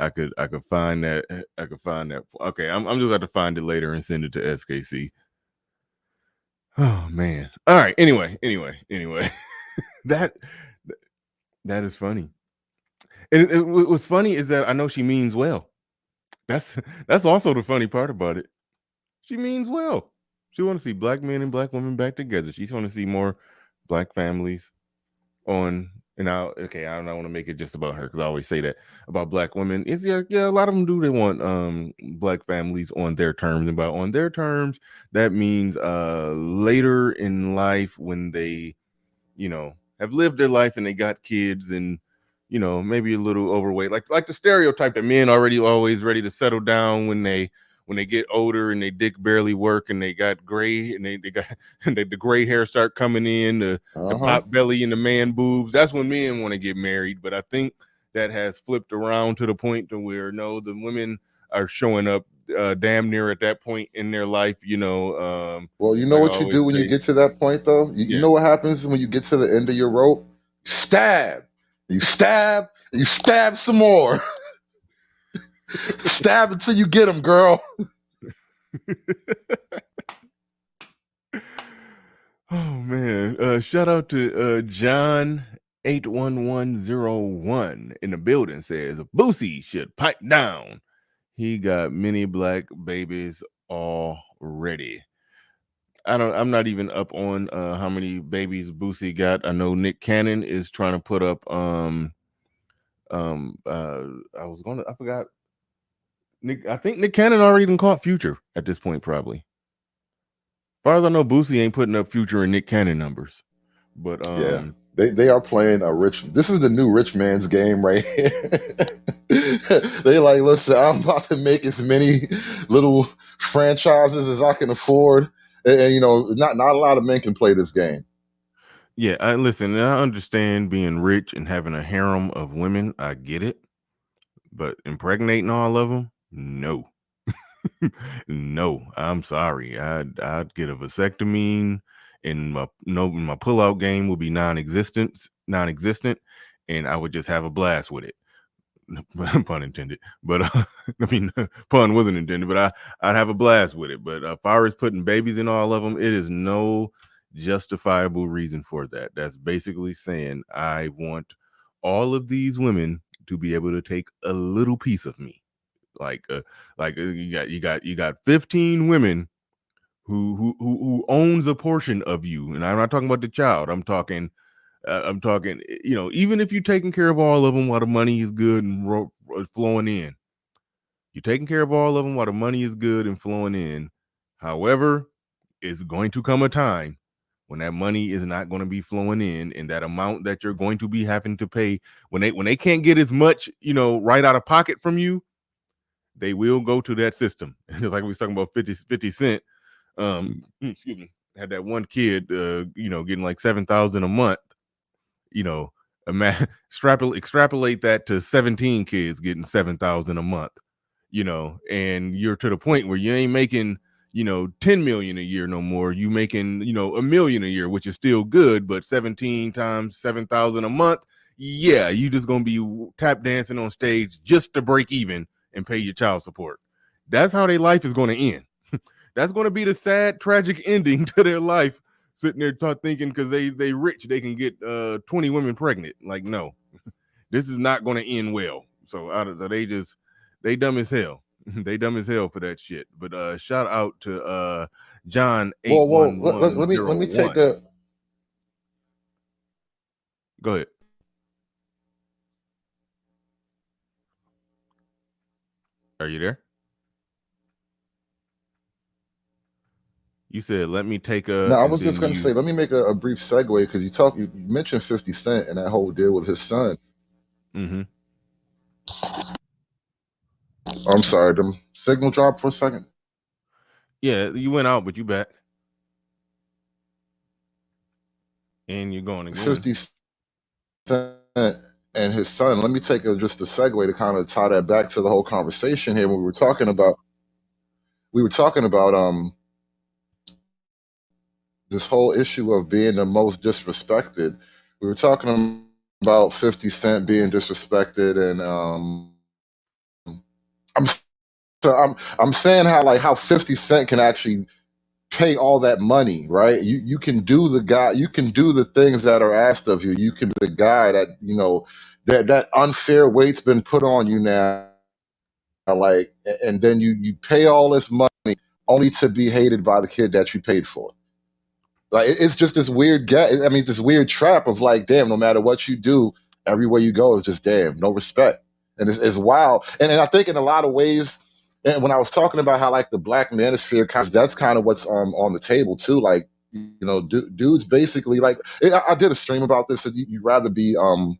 I could find that. I could find that. Okay, I'm just going to find it later and send it to SKC. Oh man. All right. Anyway. that is funny. And what's funny is that I know she means well. That's also the funny part about it. She means well. She want to see black men and black women back together. She's want to see more black families on. And I don't want to make it just about her, because I always say that about black women. Is yeah, a lot of them do. They want black families on their terms, and by on their terms, that means later in life when they, you know, have lived their life and they got kids and, you know, maybe a little overweight, like the stereotype that men already always ready to settle down when they get older and they dick barely work and they got gray and they got and the gray hair start coming in, the pop belly and the man boobs. That's when men want to get married. But I think that has flipped around to the point to where no, the women are showing up damn near at that point in their life, Well, you know like I what you always do when you say. get to that point, though? You Yeah. know what happens when you get to the end of your rope? Stab. You stab. You stab some more. Stab until you get them, girl. Oh man! Shout out to John 81101 in the building. Says Boosie should pipe down. He got many black babies already. I'm not even up on how many babies Boosie got. I know Nick Cannon is trying to put up I forgot Nick. I think Nick Cannon already even caught Future at this point, probably. As far as I know, Boosie ain't putting up Future and Nick Cannon numbers. But Yeah, they are playing a rich. This is the new rich man's game right here. They like, listen, I'm about to make as many little franchises as I can afford, and not a lot of men can play this game. yeah, I understand being rich and having a harem of women. I get it, but impregnating all of them, no. No, I'm sorry. I'd get a vasectomy, and my pullout game will be non-existent, and I would just have a blast with it. Pun intended, but I mean, pun wasn't intended. But I'd have a blast with it. But as far as putting babies in all of them, it is no justifiable reason for that. That's basically saying I want all of these women to be able to take a little piece of me. You got 15 women who owns a portion of you, and I'm not talking about the child. I'm talking, even if you're taking care of all of them while the money is good and flowing in, you're taking care of all of them while the money is good and flowing in. However, it's going to come a time when that money is not going to be flowing in, and that amount that you're going to be having to pay when they can't get as much, right out of pocket from you, they will go to that system. Just like we was talking about 50 Cent. Excuse me, had that one kid, getting like 7,000 a month. Extrapolate that to 17 kids getting 7,000 a month. And you're to the point where you ain't making 10 million a year no more. You making $1 million a year, which is still good, but 17 times 7,000 a month. Yeah, you just gonna be tap dancing on stage just to break even and pay your child support. That's how their life is going to end. That's going to be the sad, tragic ending to their life. Sitting there thinking because they rich, they can get 20 women pregnant. Like, no, this is not going to end well. So they dumb as hell. They dumb as hell for that shit. But shout out to John Well, 81101. let me take a. Go ahead. Are you there? You said, let me take No, I and was just then going to say, let me make a brief segue because you mentioned 50 Cent and that whole deal with his son. Mm-hmm. I'm sorry, the signal dropped for a second. Yeah, you went out, but you back. And you're going again. 50 Cent and his son. Let me take just a segue to kind of tie that back to the whole conversation here. When we were talking about this whole issue of being the most disrespected. We were talking about 50 Cent being disrespected, and I'm saying how 50 Cent can actually pay all that money, right? You can do the things that are asked of you. You can be the guy that that unfair weight's been put on you now, like, and then you pay all this money only to be hated by the kid that you paid for. Like it's just this weird this weird trap of like, damn, no matter what you do, everywhere you go is just damn, no respect, and it's wild. And I think in a lot of ways, and when I was talking about how like the black manosphere, that's kind of what's on the table too. Like dudes basically like I did a stream about this. That you'd rather be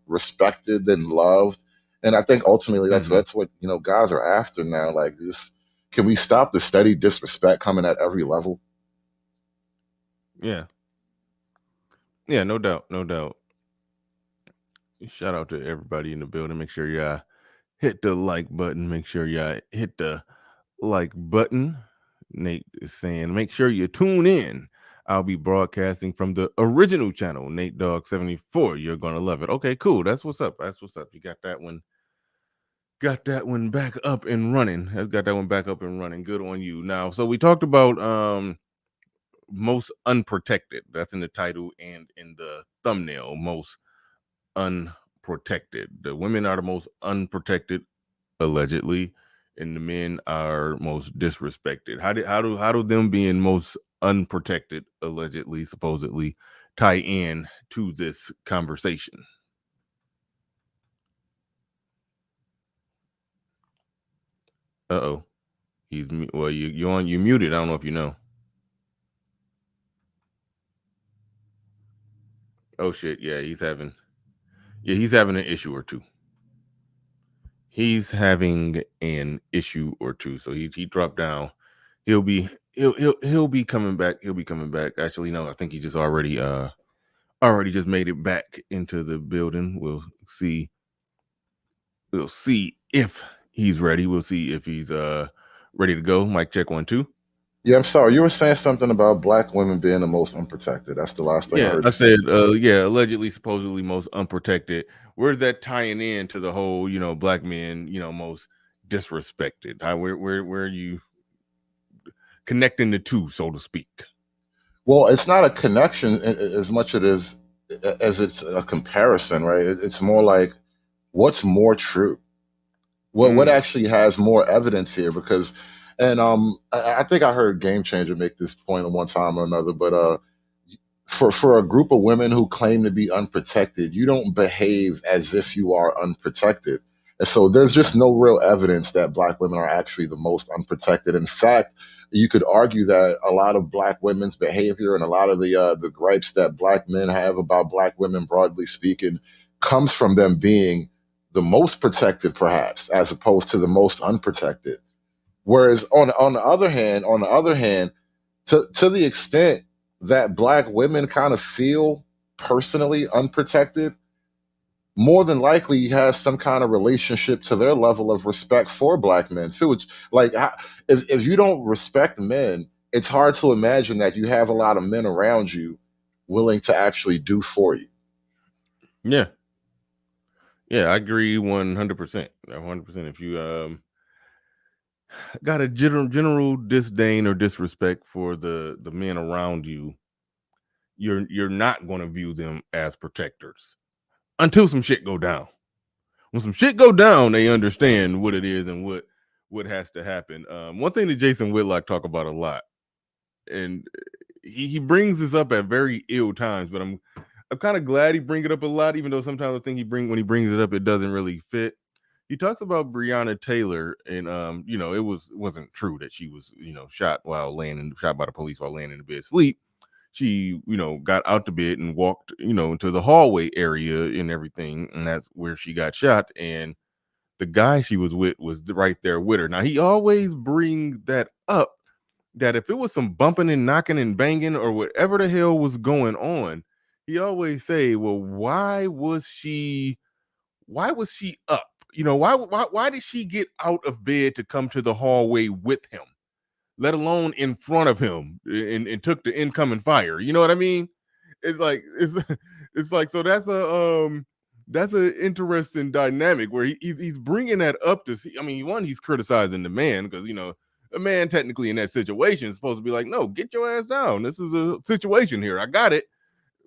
respected than loved, and I think ultimately that's what guys are after now. Like, can we stop the steady disrespect coming at every level? Yeah. Yeah, no doubt. No doubt. Shout out to everybody in the building. Make sure y'all hit the like button. Make sure y'all hit the like button. Nate is saying, make sure you tune in. I'll be broadcasting from the original channel, Nate Dogg 74. You're gonna love it. Okay, cool. That's what's up. That's what's up. You got that one. Got that one back up and running. Got that one back up and running. Good on you. Now, so we talked about most unprotected. That's in the title and in the thumbnail. Most unprotected. The women are the most unprotected, allegedly, and the men are most disrespected. How do them being most unprotected, allegedly, supposedly, tie in to this conversation? Uh-oh. You muted. I don't know if you know. Oh shit, yeah, he's having an issue or two. He's having an issue or two. So he dropped down. He'll be coming back. He'll be coming back. Actually, no, I think he just already just made it back into the building. We'll see if he's ready. We'll see if he's ready to go. Mic check 1 2. Yeah, I'm sorry. You were saying something about black women being the most unprotected. That's the last thing I heard. I said, allegedly, supposedly most unprotected. Where's that tying in to the whole, black men, most disrespected? Where are you connecting the two, so to speak? Well, it's not a connection as much as it's a comparison, right? It's more like what's more true. What actually has more evidence here? Because, and I think I heard Game Changer make this point at one time or another, but for a group of women who claim to be unprotected, you don't behave as if you are unprotected. And so there's just no real evidence that black women are actually the most unprotected. In fact, you could argue that a lot of black women's behavior and a lot of the gripes that black men have about black women, broadly speaking, comes from them being the most protected, perhaps, as opposed to the most unprotected. Whereas on the other hand, to the extent that black women kind of feel personally unprotected, more than likely has some kind of relationship to their level of respect for black men too. Which, like, if you don't respect men, it's hard to imagine that you have a lot of men around you willing to actually do for you. Yeah, I agree 100%. 100%. If you got a general disdain or disrespect for the men around you, you're not going to view them as protectors until some shit go down. When some shit go down, they understand what it is and what has to happen. One thing that Jason Whitlock talk about a lot, and he brings this up at very ill times, but I'm kind of glad he bring it up a lot, even though sometimes I think when he brings it up, it doesn't really fit. He talks about Breonna Taylor, and it wasn't true that she was shot by the police while laying in the bed sleep. She got out the bed and walked into the hallway area and everything, and that's where she got shot. And the guy she was with was right there with her. Now he always brings that up, that if it was some bumping and knocking and banging or whatever the hell was going on, he always say, well, why was she up? Why did she get out of bed to come to the hallway with him, let alone in front of him, and took the incoming fire? You know what I mean? It's like it's like, so that's an interesting dynamic where he's bringing that up to see. I mean, one, he's criticizing the man because a man technically in that situation is supposed to be like, no, get your ass down. This is a situation here. I got it.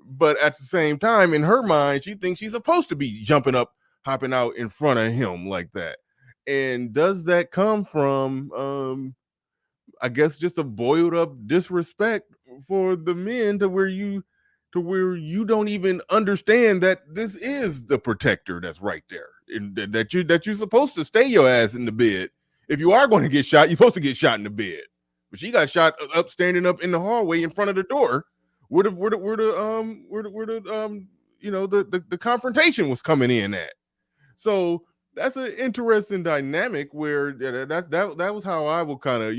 But at the same time, in her mind, she thinks she's supposed to be jumping up, hopping out in front of him like that. And does that come from I guess just a boiled up disrespect for the men to where you don't even understand that this is the protector that's right there, and that you're supposed to stay your ass in the bed. If you are going to get shot, you're supposed to get shot in the bed. But she got shot standing up in the hallway in front of the door where the confrontation was coming in at. So that's an interesting dynamic where that was how I will kind of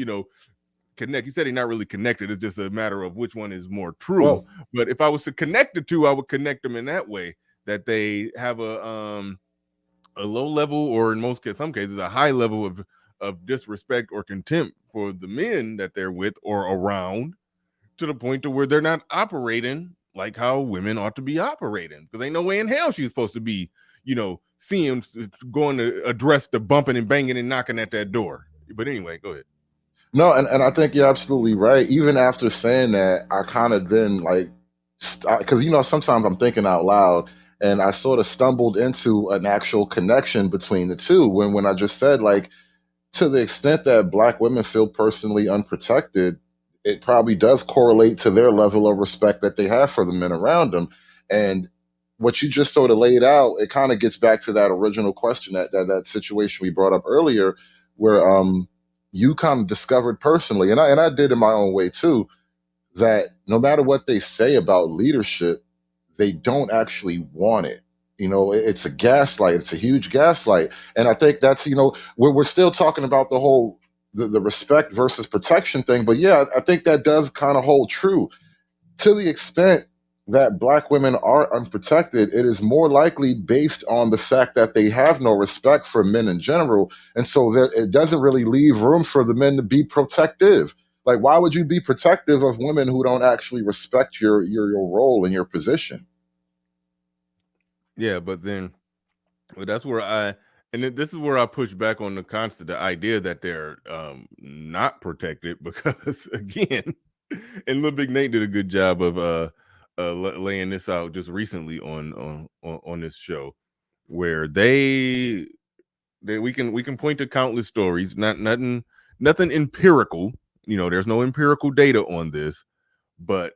connect. You said he's not really connected. It's just a matter of which one is more true. Well, but if I was to connect the two, I would connect them in that way, that they have a low level, or in some cases a high level of disrespect or contempt for the men that they're with or around, to the point to where they're not operating like how women ought to be operating, because ain't no way in hell she's supposed to be, seeing going to address the bumping and banging and knocking at that door. But anyway, go ahead. No, and I think you're absolutely right. Even after saying that, I kind of then like, because sometimes I'm thinking out loud, and I sort of stumbled into an actual connection between the two when I just said, like, to the extent that Black women feel personally unprotected, it probably does correlate to their level of respect that they have for the men around them. And what you just sort of laid out, it kind of gets back to that original question, that situation we brought up earlier, where you kind of discovered personally, and I did in my own way too, that no matter what they say about leadership, they don't actually want it. It's a gaslight. It's a huge gaslight. And I think that's, we're still talking about the whole, the respect versus protection thing. But yeah, I think that does kind of hold true. To the extent that Black women are unprotected, it is more likely based on the fact that they have no respect for men in general. And so that it doesn't really leave room for the men to be protective. Like, why would you be protective of women who don't actually respect your role and your position? Yeah, but that's where this is where I push back on the idea that they're not protected, because again, and Lil Big Nate did a good job of laying this out just recently on this show, where we can point to countless stories, nothing empirical. There's no empirical data on this, but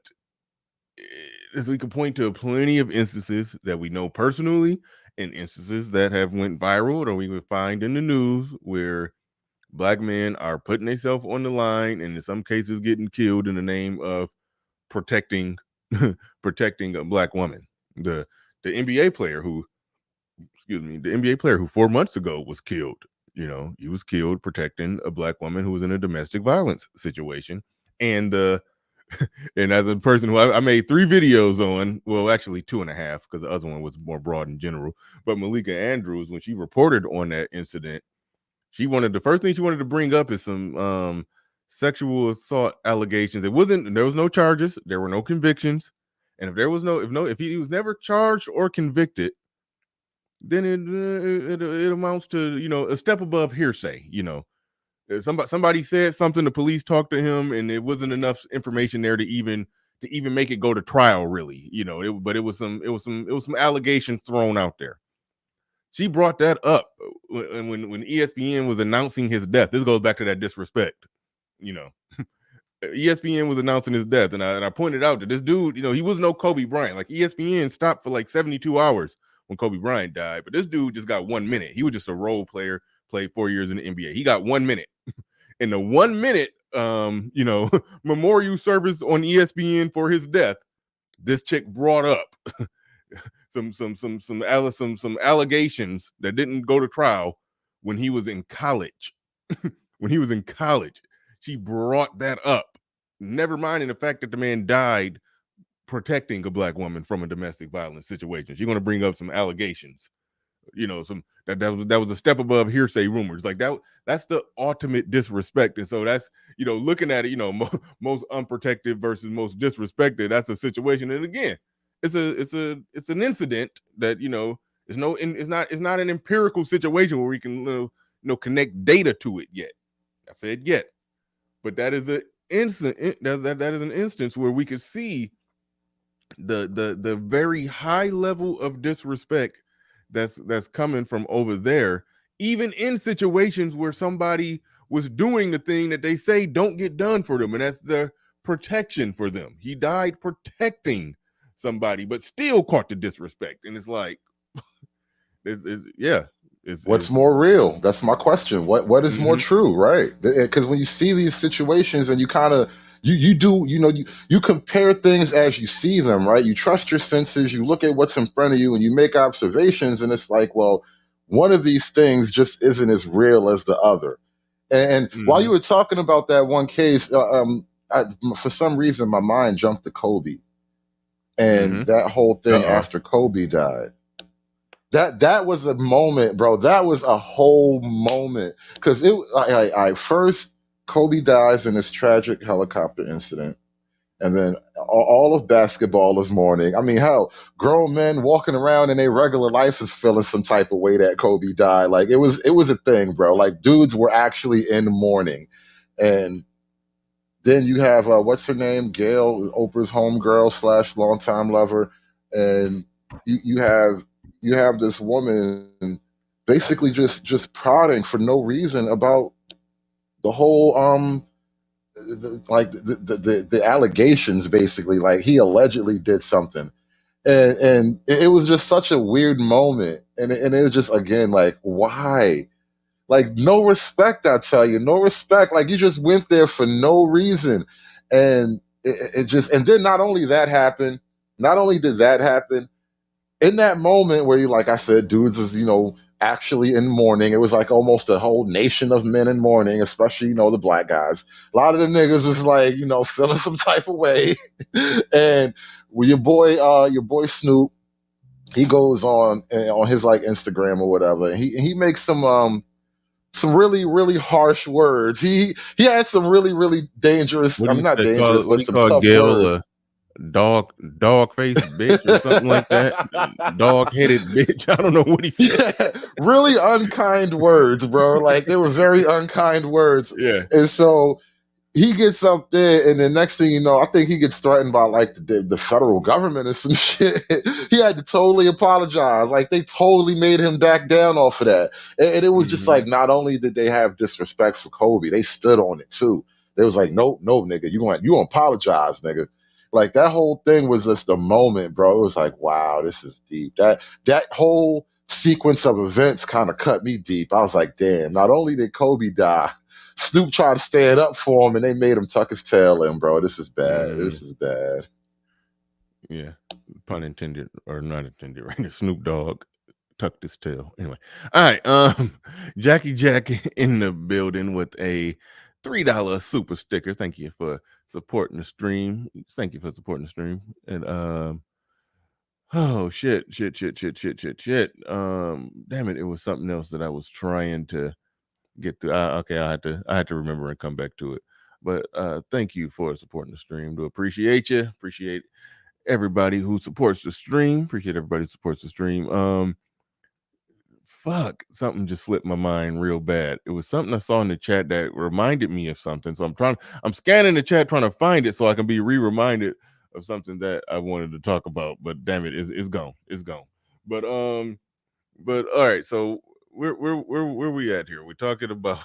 we can point to plenty of instances that we know personally, and instances that have went viral or we would find in the news, where Black men are putting themselves on the line, and in some cases getting killed in the name of protecting a Black woman. The NBA player who 4 months ago was killed. He was killed protecting a Black woman who was in a domestic violence situation. And and as a person who I made 3 videos on, well, actually 2.5, because the other one was more broad in general. But Malika Andrews, when she reported on that incident, the first thing she wanted to bring up is some sexual assault allegations. There was no charges, there were no convictions, and if he was never charged or convicted, then it amounts to a step above hearsay. Somebody said something, the police talked to him, and it wasn't enough information there to even make it go to trial, really. But it was some allegations thrown out there. She brought that up when ESPN was announcing his death. This goes back to that disrespect. ESPN was announcing his death, and I pointed out that this dude, he was no Kobe Bryant. Like, ESPN stopped for like 72 hours when Kobe Bryant died, but this dude just got 1 minute. He was just a role player, played 4 years in the NBA. He got 1 minute. In the 1 minute, memorial service on ESPN for his death, this chick brought up some allegations that didn't go to trial when he was in college. When he was in college, she brought that up. Never minding the fact that the man died protecting a Black woman from a domestic violence situation. She's going to bring up some allegations. That was a step above hearsay rumors. Like that's the ultimate disrespect. And so that's, looking at it, most unprotected versus most disrespected. That's a situation. And again, it's an incident that, it's not an empirical situation where we can, connect data to it yet. I said yet, but that is an instance where we could see the very high level of disrespect that's coming from over there, even in situations where somebody was doing the thing that they say don't get done for them, and that's the protection for them. He died protecting somebody, but still caught the disrespect. And it's like, what's more real? That's my question. What is more true, right? Because when you see these situations and you kind of you compare things as you see them, right? You trust your senses, you look at what's in front of you, and you make observations, and it's like, well, one of these things just isn't as real as the other. And while you were talking about that one case, for some reason my mind jumped to Kobe and that whole thing after Kobe died. That was a moment, bro. That was a whole moment because I first Kobe dies in this tragic helicopter incident, and then all of basketball is mourning. I mean, hell, grown men walking around in their regular life is feeling some type of way that Kobe died. Like it was a thing, bro. Like dudes were actually in mourning, and then you have what's her name, Gail, Oprah's homegirl slash longtime lover, and you have this woman basically just prodding for no reason about the whole the allegations, basically like he allegedly did something, and it was just such a weird moment, and it was just again like why. Like no respect, I tell you, no respect. Like you just went there for no reason, and it just and then not only did that happen, in that moment where you like I said, dudes is actually in mourning. It was like almost a whole nation of men in mourning, especially the black guys. A lot of the niggas was like feeling some type of way, and with your boy Snoop, he goes on his like Instagram or whatever, and he makes some really really harsh words. He had some really really dangerous. What do I'm you not say? dangerous, What but do you some call tough Gail? words. Dog face bitch or something like that. Dog headed bitch. I don't know what he said. Yeah, really unkind words, bro. Like they were very unkind words, Yeah. and so he gets up there, and the next thing you know, I think he gets threatened by like the federal government or some shit. He had to totally apologize. Like they totally made him back down off of that. And it was just Hmm. like not only did they have disrespect for Kobe, they stood on it too. They was like, no, no, nigga, you gonna apologize, nigga. Like that whole thing was just a moment, bro. It was like, wow, this is deep. That whole sequence of events kind of cut me deep. I was like, damn, not only did Kobe die, Snoop tried to stand up for him, and they made him tuck his tail in, bro. This is bad. This is bad. Yeah. Pun intended or not intended, right? Snoop Dogg tucked his tail. Anyway. All right. Jackie Jack in the building with a $3 super sticker. Thank you for supporting the stream. Thank you for supporting the stream. And oh shit. Damn it, it was something else that I was trying to get through. Okay, I had to remember and come back to it. But thank you for supporting the stream. Do appreciate you. Appreciate everybody who supports the stream. Appreciate everybody who supports the stream. Fuck, something just slipped my mind real bad. It was something I saw in the chat that reminded me of something. So I'm scanning the chat trying to find it so I can be reminded of something that I wanted to talk about. But damn it, it's gone. It's gone. But all right. So where we at here? We're talking about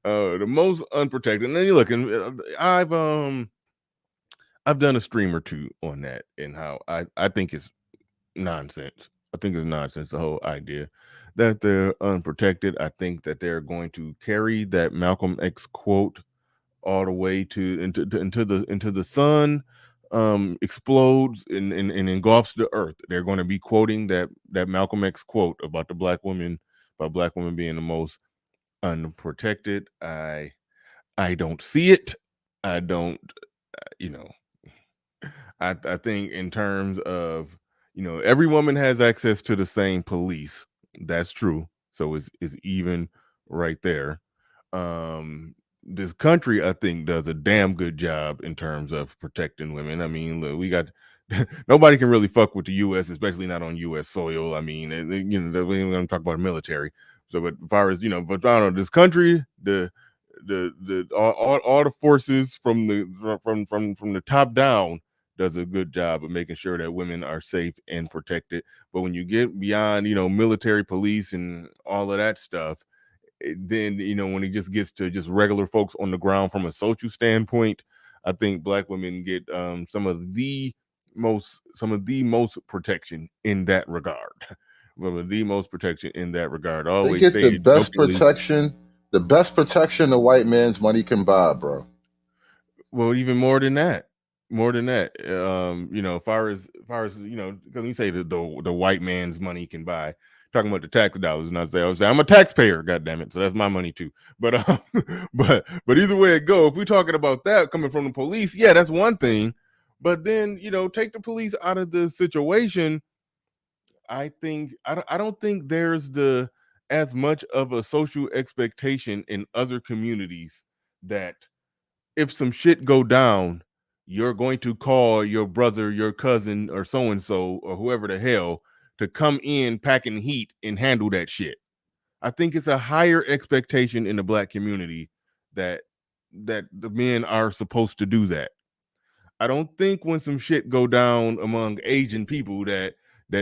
the most unprotected. And then you look, and I've done a stream or two on that and how I think it's nonsense. I think it's nonsense, the whole idea that they're unprotected. I think that they're going to carry that Malcolm X quote all the way to into the sun, explodes and engulfs the earth. They're going to be quoting that Malcolm X quote about black women being the most unprotected. I don't see it. I don't, you know, I think in terms of, every woman has access to the same police. That's true. So it's even right there. This country, I think, does a damn good job in terms of protecting women. I mean, look, we got nobody can really fuck with the U.S., especially not on U.S. soil. I mean, we ain't gonna talk about military. So, but as far as but I don't know, this country, all the forces from the top down does a good job of making sure that women are safe and protected. But when you get beyond, military, police, and all of that stuff, then when it just gets to just regular folks on the ground from a social standpoint, I think black women get some of the most protection in that regard. Some of the most protection in that regard. I They always get the say best jokingly, protection, the best protection a white man's money can buy, bro. well, even more than that. As far as because when you say the white man's money can buy, talking about the tax dollars, and I was saying I'm a taxpayer, god damn it, so that's my money too. But but either way it go, if we're talking about that coming from the police, yeah, that's one thing. But then take the police out of the situation. I don't think there's as much of a social expectation in other communities that if some shit go down, you're going to call your brother, your cousin, or so and so, or whoever the hell to come in packing heat and handle that shit. I think it's a higher expectation in the Black community that the men are supposed to do that. I don't think when some shit go down among Asian people that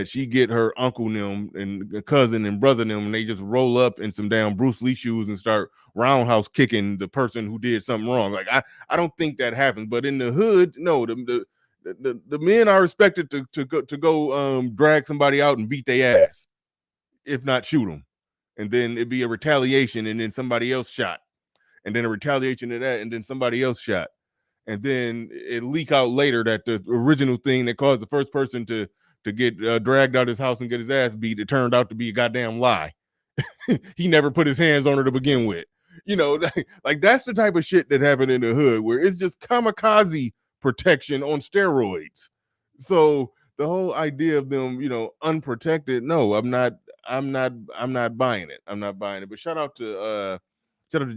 she get her uncle them and cousin and brother them and they just roll up in some damn Bruce Lee shoes and start roundhouse kicking the person who did something wrong. Like I don't think that happens. But in the hood, no, the men are expected to go drag somebody out and beat their ass, if not shoot them, and then it'd be a retaliation, and then somebody else shot, and then a retaliation to that, and then somebody else shot. And then it leak out later that the original thing that caused the first person to get dragged out of his house and get his ass beat, it turned out to be a goddamn lie. He never put his hands on her to begin with. You know, like that's the type of shit that happened in the hood where it's just kamikaze protection on steroids. So the whole idea of them, you know, unprotected, no, I'm not buying it. I'm not buying it. But shout out to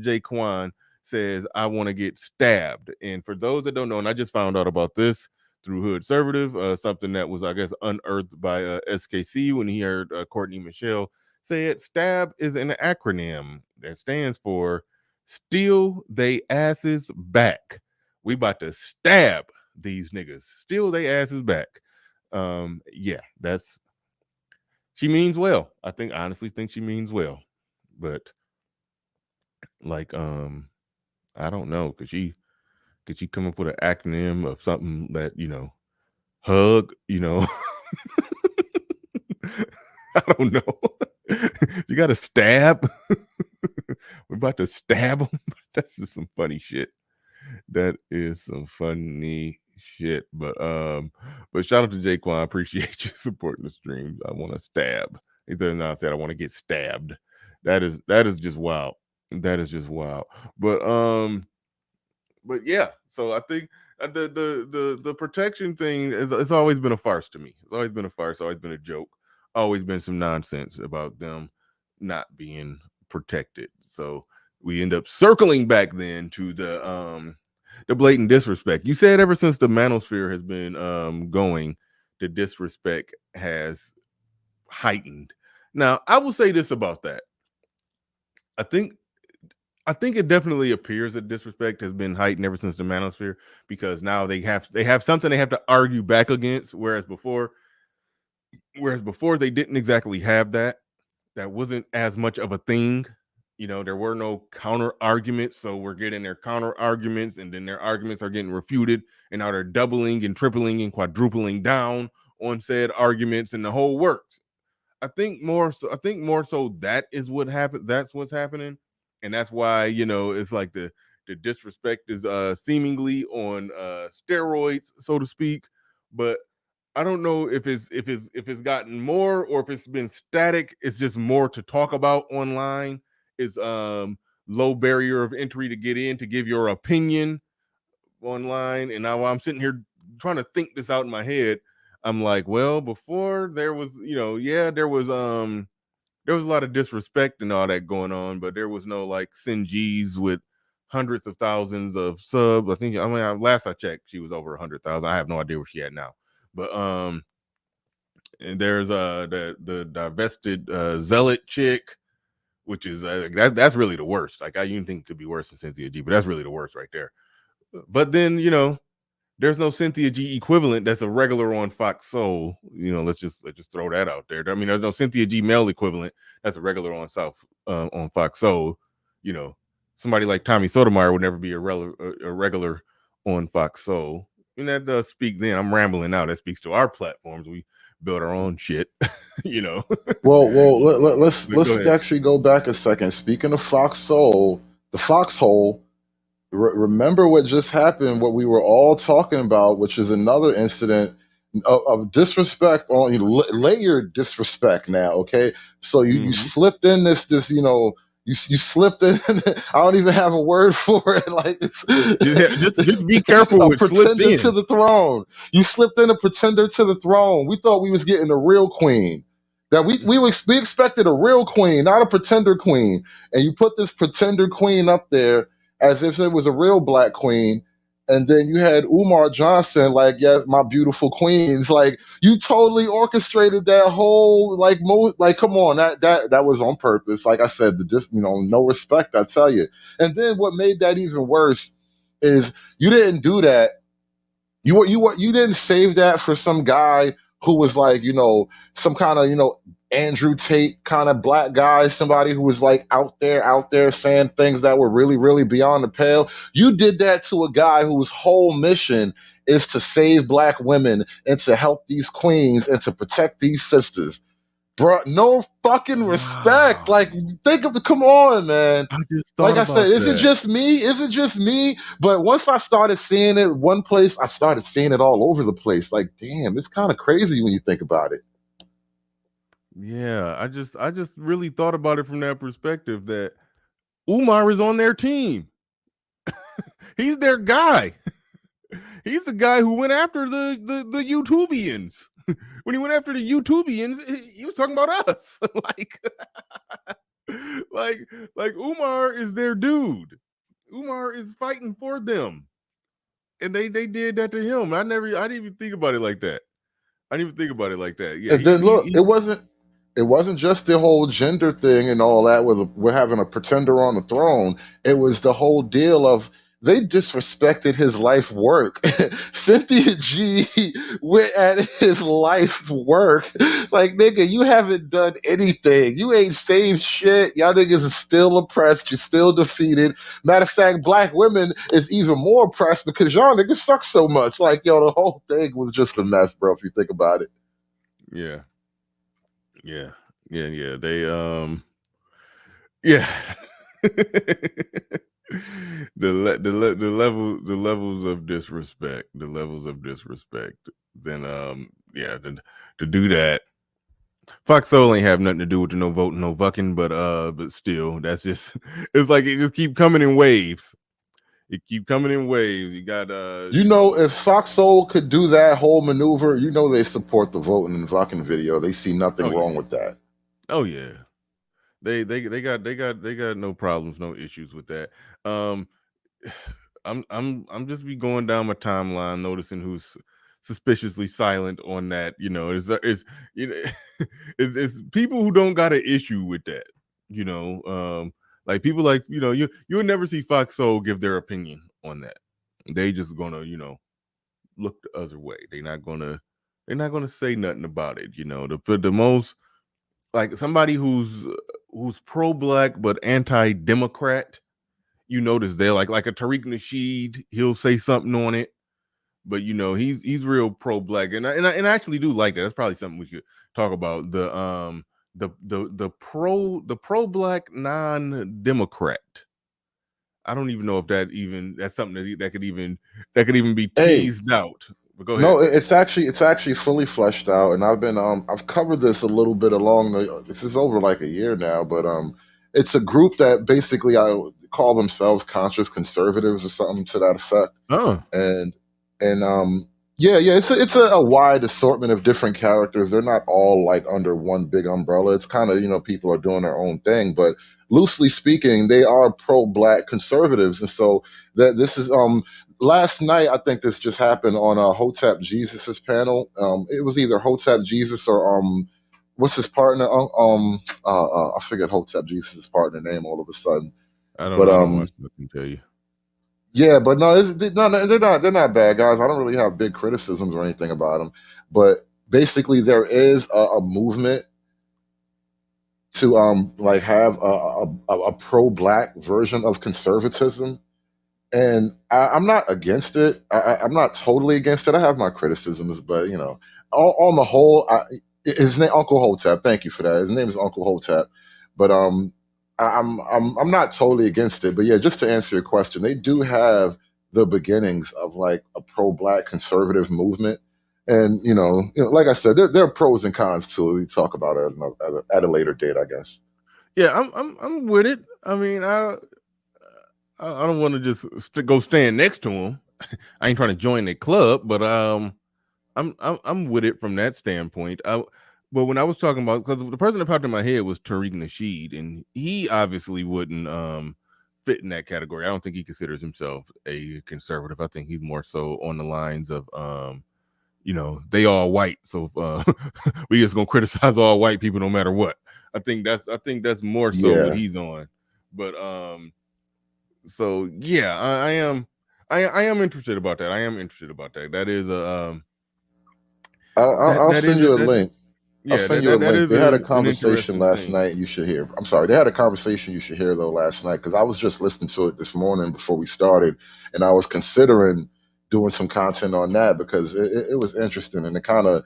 Jay Kwan says, I want to get stabbed. And for those that don't know, and I just found out about this through Hood Conservative, something that was, I guess, unearthed by SKC when he heard Courtney Michelle say it. STAB is an acronym that stands for Steal They Asses Back. We about to stab these niggas. Steal they asses back. Yeah, she means well. I honestly think she means well. But like, I don't know. Could she come up with an acronym of something that, you know, hug, you know? I don't know. You got to stab. We're about to stab them. That's just some funny shit. That is some funny shit. But shout out to Jaquan. I appreciate you supporting the streams. I want to stab. He said, "No, I said I want to get stabbed." That is just wild. That is just wild. But yeah. So I think the protection thing it's always been a farce to me. It's always been a farce. Always been a joke. Always been some nonsense about them not being protected. So we end up circling back then to the blatant disrespect. You said ever since the Manosphere has been going, the disrespect has heightened. Now, I will say this about that. I think it definitely appears that disrespect has been heightened ever since the Manosphere, because now they have something they have to argue back against, whereas before they didn't exactly have that. That wasn't as much of a thing. You know, there were no counter arguments, so we're getting their counter arguments, and then their arguments are getting refuted, and now they're doubling and tripling and quadrupling down on said arguments, and the whole works. I think more so that is what happened. That's what's happening, and that's why, you know, it's like the disrespect is seemingly on steroids, so to speak. But I don't know if it's gotten more or if it's been static. It's just more to talk about online. It's low barrier of entry to get in to give your opinion online. And now I'm sitting here trying to think this out in my head. I'm like, well, before there was, you know, yeah, there was a lot of disrespect and all that going on, but there was no like Singees with hundreds of thousands of subs. I mean, last I checked, she was over 100,000. I have no idea where she at now. But and there's the divested zealot chick, which is that's really the worst. Like, I even think it could be worse than Cynthia G, but that's really the worst right there. But then, you know, there's no Cynthia G equivalent that's a regular on Fox Soul. You know, let's just throw that out there. I mean, there's no Cynthia G male equivalent that's a regular on on Fox Soul. You know, somebody like Tommy Sotomayor would never be a regular on Fox Soul. And that does speak then. I'm rambling now. That speaks to our platforms. We build our own shit, you know. Well, let's actually go back a second. Speaking of Fox Soul, the Foxhole, remember what just happened, what we were all talking about, which is another incident of disrespect on layered disrespect now, okay? So you slipped in this, you know, you slipped in. I don't even have a word for it. Like, just be careful with slipped in to the throne. You slipped in a pretender to the throne. We thought we was getting a real queen. That we expected a real queen, not a pretender queen. And you put this pretender queen up there as if it was a real black queen. And then you had Umar Johnson, like, yes, my beautiful queens. Like, you totally orchestrated that whole, like, come on, that was on purpose. Like I said, just, no respect, I tell you. And then what made that even worse is you didn't do that. You didn't save that for some guy who was like, some kind of, Andrew Tate kind of black guy, somebody who was like out there saying things that were really, really beyond the pale. You did that to a guy whose whole mission is to save black women and to help these queens and to protect these sisters. Bro, no fucking respect. Wow. Like, think of it. Come on, man. I just Like thought I said, about is it that. just me? Is it just me? But once I started seeing it one place, I started seeing it all over the place. Like, damn, it's kind of crazy when you think about it. Yeah, I just really thought about it from that perspective that Umar is on their team. He's their guy. He's the guy who went after the YouTubians. When he went after the YouTubians, he was talking about us. like Umar is their dude. Umar is fighting for them. And they did that to him. I didn't even think about it like that. Yeah. And then look, it wasn't just the whole gender thing and all that with we're having a pretender on the throne. It was the whole deal of they disrespected his life work. Cynthia G went at his life work. Like, nigga, you haven't done anything. You ain't saved shit. Y'all niggas are still oppressed. You're still defeated. Matter of fact, black women is even more oppressed because y'all niggas suck so much. Like, yo, the whole thing was just a mess, bro, if you think about it. Yeah. They yeah. the levels of disrespect. Then to do that. Fox Soul ain't have nothing to do with the no voting, no fucking, but still, that's just it's like it just keep coming in waves. You got if Fox Soul could do that whole maneuver, they support the voting and fucking video. They see nothing wrong with that. Oh yeah. They got no problems, no issues with that. I'm just be going down my timeline, noticing who's suspiciously silent on that. It's people who don't got an issue with that. Like people like you would never see Fox Soul give their opinion on that. They just gonna look the other way. They're not gonna say nothing about it. The most like somebody who's pro-black but anti-democrat, notice they're like a Tariq Nasheed, he'll say something on it, but he's real pro-black, and I actually do like that. That's probably something we could talk about, the pro-black non-democrat. I don't even know if that's something that could even be teased out. But go ahead. No, it's actually fully fleshed out, and I've covered this a little bit this is over like a year now, but it's a group that basically I call themselves conscious conservatives or something to that effect. Oh. And it's a wide assortment of different characters. They're not all like under one big umbrella. It's kind of people are doing their own thing, but loosely speaking, they are pro-black conservatives, and so this is last night, I think this just happened on Hotep Jesus's panel. It was either Hotep Jesus or what's his partner? I forget Hotep Jesus's partner name all of a sudden. I don't know. I can tell you. Yeah, but no, they're not bad guys. I don't really have big criticisms or anything about them. But basically, there is a movement to like have a pro-black version of conservatism. And I'm not against it. I'm not totally against it. I have my criticisms, but on the whole, his name Uncle Hotep. Thank you for that. His name is Uncle Hotep. But I'm not totally against it. But yeah, just to answer your question, they do have the beginnings of like a pro-black conservative movement. And like I said, there are pros and cons to it. We talk about it at a later date, I guess. Yeah, I'm with it. I mean, I don't want to just go stand next to him. I ain't trying to join the club, but I'm with it from that standpoint. But when I was talking about, because the person that popped in my head was Tariq Nasheed, and he obviously wouldn't fit in that category. I don't think he considers himself a conservative. I think he's more so on the lines of they all white, so we just gonna criticize all white people no matter what. I think that's more so what he's on. But so yeah, I am interested about that. I am interested about that. That is a I'll send you a link. Yeah, I'll send you a link. They had a conversation last thing. night. You should hear. I'm sorry. They had a conversation you should hear though last night, because I was just listening to it this morning before we started, and I was considering doing some content on that because it was interesting, and it kind of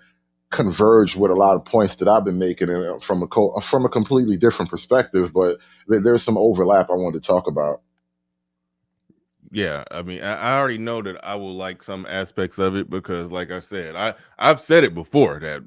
converged with a lot of points that I've been making from a completely different perspective. But there's some overlap I wanted to talk about. Yeah, I mean, I already know that I will like some aspects of it because, like I said, I've said it before that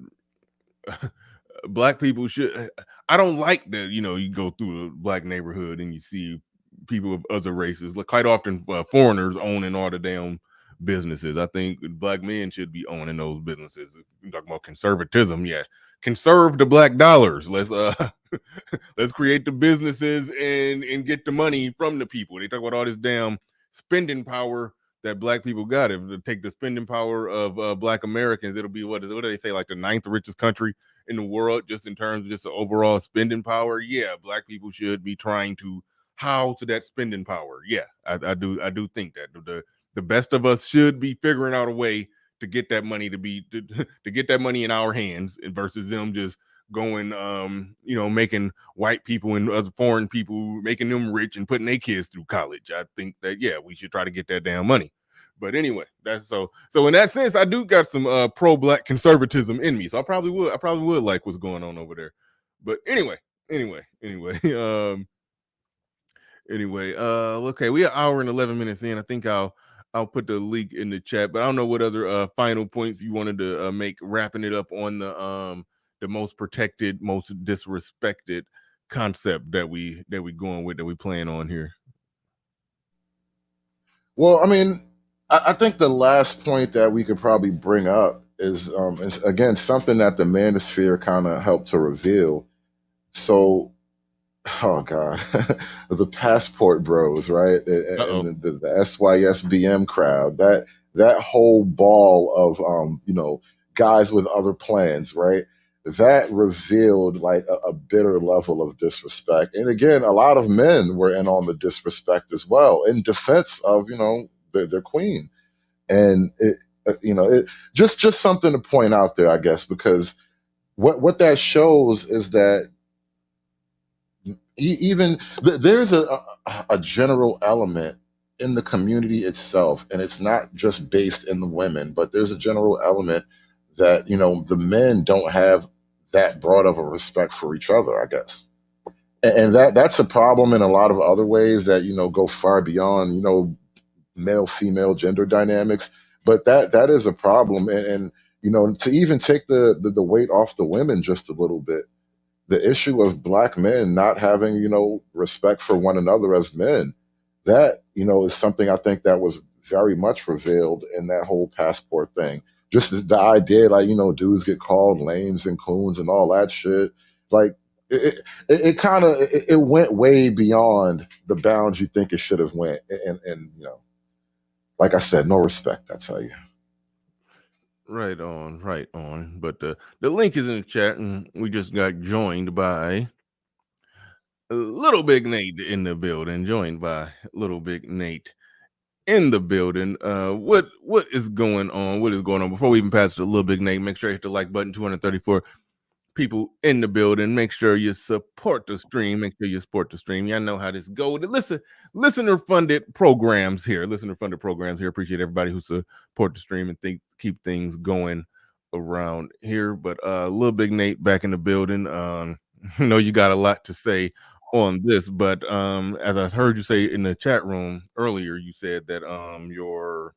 black people should. I don't like that. You go through a black neighborhood and you see people of other races, like quite often foreigners owning all the damn businesses. I think black men should be owning those businesses. You're talking about conservatism, yeah. Conserve the black dollars. Let's let's create the businesses and get the money from the people. They talk about all this damn spending power that black people got. If they take the spending power of black Americans, it'll be what do they say, like the 9th richest country in the world, just in terms of just the overall spending power. Yeah, black people should be trying to house that spending power. Yeah, I do think that the best of us should be figuring out a way to get that money to get that money in our hands, and versus them just going making white people and other foreign people, making them rich and putting their kids through college. I think that we should try to get that damn money. But anyway, that's so in that sense, I do got some pro-black conservatism in me. So I probably would like what's going on over there. But anyway, okay, we are an hour and 11 minutes in. I think I'll put the link in the chat, but I don't know what other final points you wanted to make, wrapping it up on the most protected, most disrespected concept that we going with, that we plan on here. Well, I mean, I think the last point that we could probably bring up is again something that the Manosphere kind of helped to reveal. So, oh God, the passport bros, right, and the SYSBM crowd, that whole ball of guys with other plans, right? That revealed like a bitter level of disrespect. And again, a lot of men were in on the disrespect as well, in defense of their queen. And it just something to point out there, I guess, because what that shows is that even there's a general element in the community itself, and it's not just based in the women, but there's a general element that the men don't have that broad of a respect for each other, I guess. And that's a problem in a lot of other ways that go far beyond male female gender dynamics. But that is a problem. And to even take the weight off the women just a little bit, the issue of black men not having respect for one another as men, that is something I think that was very much revealed in that whole passport thing. Just the idea, like dudes get called lames and coons and all that shit. Like it kind of it went way beyond the bounds you think it should have went. And like I said, no respect, I tell you. Right on. But the link is in the chat, and we just got joined by Little Big Nate in the building. Joined by Little Big Nate in the building. What is going on? What is going on? Before we even pass to Little Big Nate, make sure you hit the like button. 234 people in the building. Make sure you support the stream. Y'all know how this goes. Listener funded programs here. Appreciate everybody who support the stream and keep things going around here. But Little Big Nate back in the building. I know you got a lot to say on this, but as I heard you say in the chat room earlier, you said that your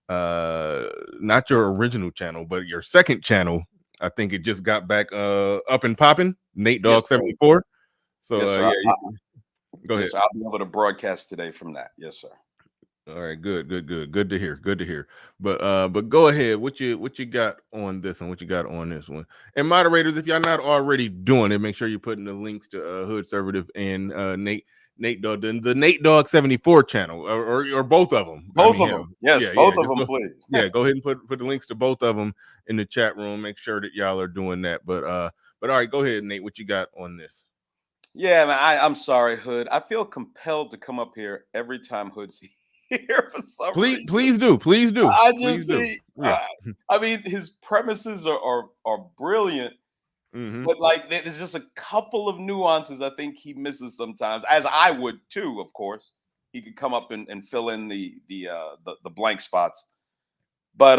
not your original channel, but your second channel, I think it just got back up and popping. Nate Dogg 74. So yes, go ahead. Yes, I'll be able to broadcast today from that. Yes, sir. All right, good to hear. But go ahead. What you got on this one? What you got on this one? And moderators, if y'all not already doing it, make sure you're putting the links to Hood Conservative and Nate Dogg, the Nate Dogg 74 channel, or both of them. Both of them, yes, both of them, please. Yeah, go ahead and put the links to both of them in the chat room. Make sure that y'all are doing that. But all right, go ahead, Nate. What you got on this? Yeah, man, I'm sorry, Hood. I feel compelled to come up here every time Hood's here for some reason. Please do. I just see. Yeah. I mean, his premises are brilliant, but like there's just a couple of nuances I think he misses sometimes, as I would too. Of course, he could come up and fill in the blank spots. But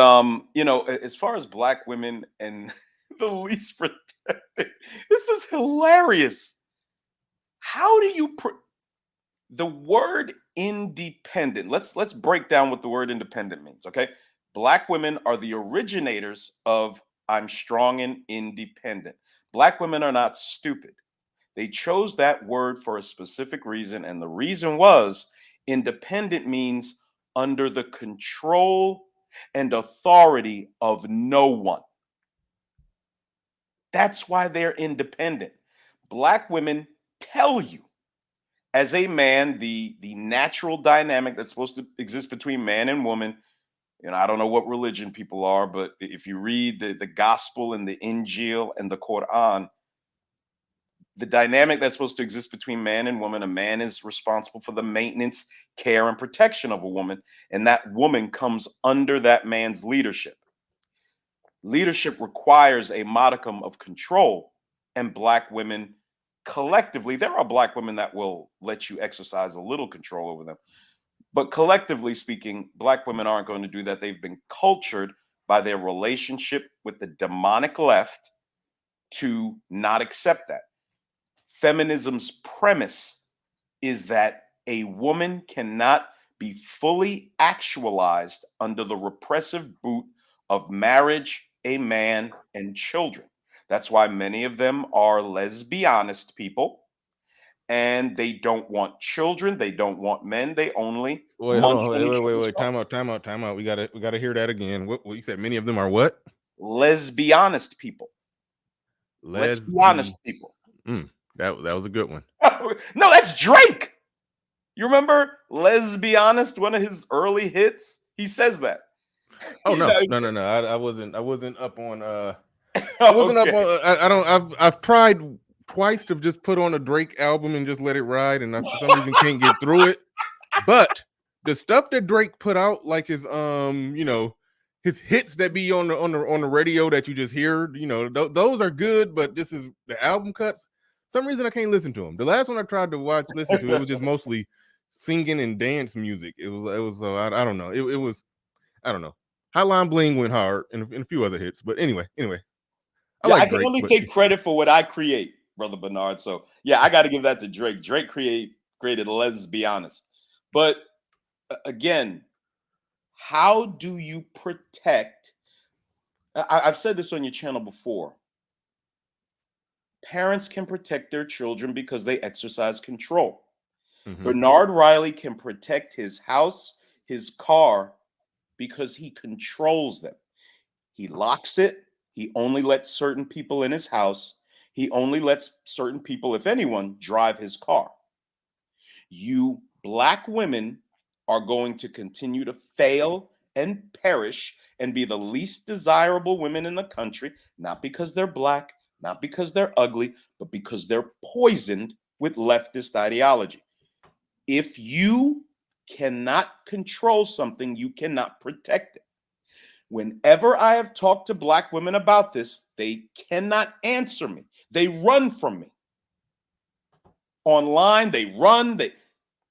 you know, as far as black women and the least protected, this is hilarious. How do you the word independent? Let's break down what the word independent means. Okay, black women are the originators of I'm strong and independent. Black women are not stupid. They chose that word for a specific reason, and the reason was independent means under the control and authority of no one. That's why they're independent. Black women tell you, as a man, the natural dynamic that's supposed to exist between man and woman. You know, I don't know what religion people are, but if you read the gospel and the Injil and the Quran, the dynamic that's supposed to exist between man and woman, a man is responsible for the maintenance, care, and protection of a woman, and that woman comes under that man's leadership. Leadership requires a modicum of control, and black women collectively, there are black women that will let you exercise a little control over them. But collectively speaking, black women aren't going to do that. They've been cultured by their relationship with the demonic left to not accept that. Feminism's premise is that a woman cannot be fully actualized under the repressive boot of marriage, a man, and children. That's why many of them are lesbianist people, and they don't want children. They don't want men. They only wait. Time out. We gotta hear that again. What you said? Many of them are what? Lesbianist people. Lesbianist people. That was a good one. No, that's Drake. You remember Lesbianist, one of his early hits? He says that. Oh no. I wasn't up on I wasn't up on I've tried twice to just put on a Drake album and just let it ride, and I for some reason can't get through it. But the stuff that Drake put out, like his his hits that be on the radio that you just hear, those are good, but this is the album cuts. Some reason I can't listen to them. The last one I tried to listen to, it was just mostly singing and dance music. It was I don't know. It was, I don't know. Hotline Bling went hard and a few other hits, but anyway. I can only take credit for what I create, Brother Bernard. So yeah, I got to give that to Drake. Drake created Lesbianist. But again, how do you protect? I've said this on your channel before. Parents can protect their children because they exercise control. Bernard Riley can protect his house, his car, because he controls them. He locks it. He only lets certain people in his house. He only lets certain people, if anyone, drive his car. You black women are going to continue to fail and perish and be the least desirable women in the country, not because they're black, not because they're ugly, but because they're poisoned with leftist ideology. If you cannot control something, you cannot protect it. Whenever I have talked to black women about this, they cannot answer me. They run from me. Online, they run.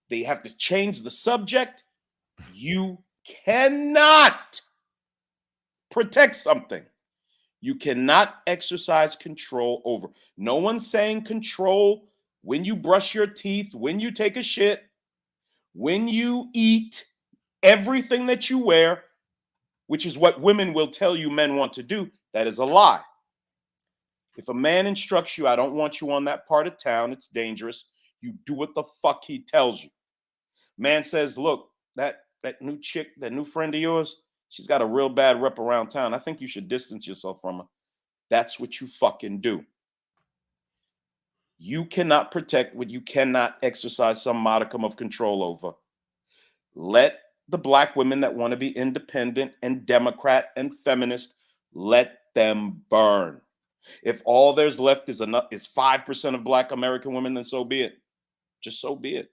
They have to change the subject. You cannot protect something you cannot exercise control over. No one's saying control when you brush your teeth, when you take a shit, when you eat, everything that you wear, which is what women will tell you men want to do. That is a lie. If a man instructs you, I don't want you on that part of town, it's dangerous, you do what the fuck he tells you. Man says, look, that new chick, that new friend of yours, she's got a real bad rep around town. I think you should distance yourself from her. That's what you fucking do. You cannot protect what you cannot exercise some modicum of control over. Let the black women that want to be independent and Democrat and feminist, let them burn. If all there's left is 5% of black American women, then so be it. Just so be it.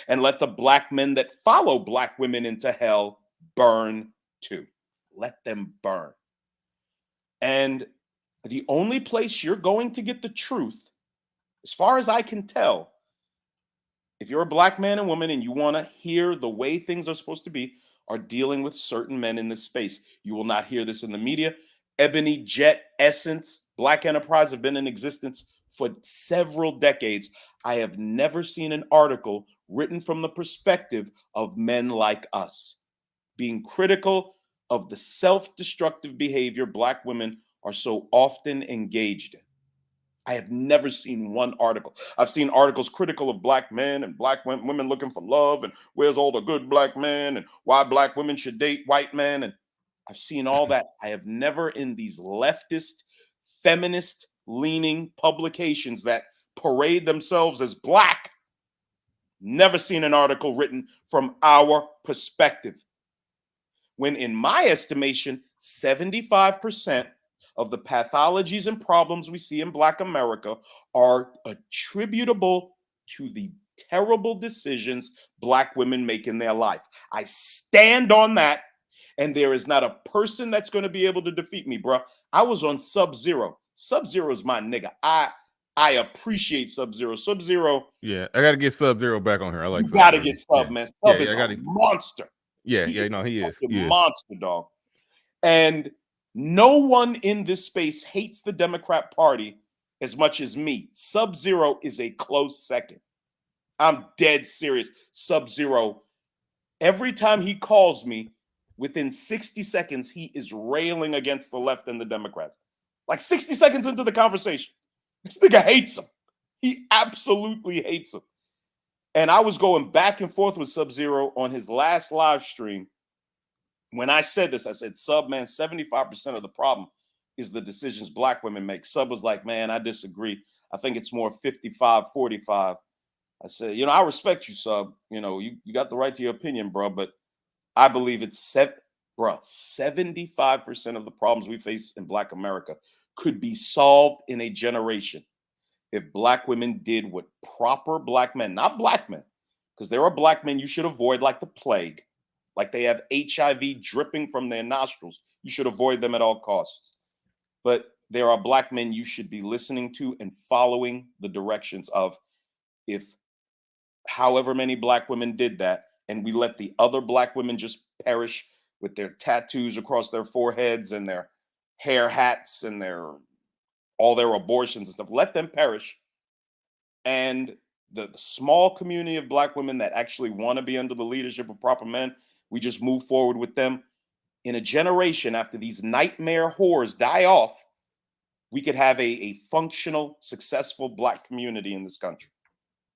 And let the black men that follow black women into hell burn too. Let them burn. And the only place you're going to get the truth, as far as I can tell, if you're a black man and woman and you want to hear the way things are supposed to be, are dealing with certain men in this space. You will not hear this in the media. Ebony, Jet, Essence, Black Enterprise have been in existence for several decades. I have never seen an article written from the perspective of men like us, being critical of the self-destructive behavior black women are so often engaged in. I have never seen one article. I've seen articles critical of black men and black women looking for love and where's all the good black men and why black women should date white men. And I've seen all that. I have never, in these leftist, feminist leaning publications that parade themselves as black, never seen an article written from our perspective. When in my estimation, 75% of the pathologies and problems we see in Black America are attributable to the terrible decisions Black women make in their life. I stand on that, and there is not a person that's going to be able to defeat me, bro. I was on Sub-Zero. Sub-Zero is my nigga. I appreciate Sub-Zero. Sub-Zero. Yeah, I got to get Sub-Zero back on here. I like you got to get Sub, man. Sub is a monster. Yeah, he is a monster, dog. And no one in this space hates the Democrat Party as much as me. Sub-Zero is a close second. I'm dead serious. Sub-Zero, every time he calls me, within 60 seconds, he is railing against the left and the Democrats. Like 60 seconds into the conversation. This nigga hates him. He absolutely hates him. And I was going back and forth with Sub-Zero on his last live stream. When I said this, I said, Sub, man, 75% of the problem is the decisions black women make. Sub was like, man, I disagree. I think it's more 55-45. I said, I respect you, Sub. You got the right to your opinion, bro. But I believe it's 75% of the problems we face in Black America could be solved in a generation if black women did what proper black men, not black men, because there are black men you should avoid like the plague. Like they have HIV dripping from their nostrils. You should avoid them at all costs. But there are black men you should be listening to and following the directions of. If however many black women did that, and we let the other black women just perish with their tattoos across their foreheads and their hair hats and all their abortions and stuff, let them perish. And the small community of black women that actually want to be under the leadership of proper men, we just move forward with them. In a generation after these nightmare whores die off, we could have a functional, successful black community in this country.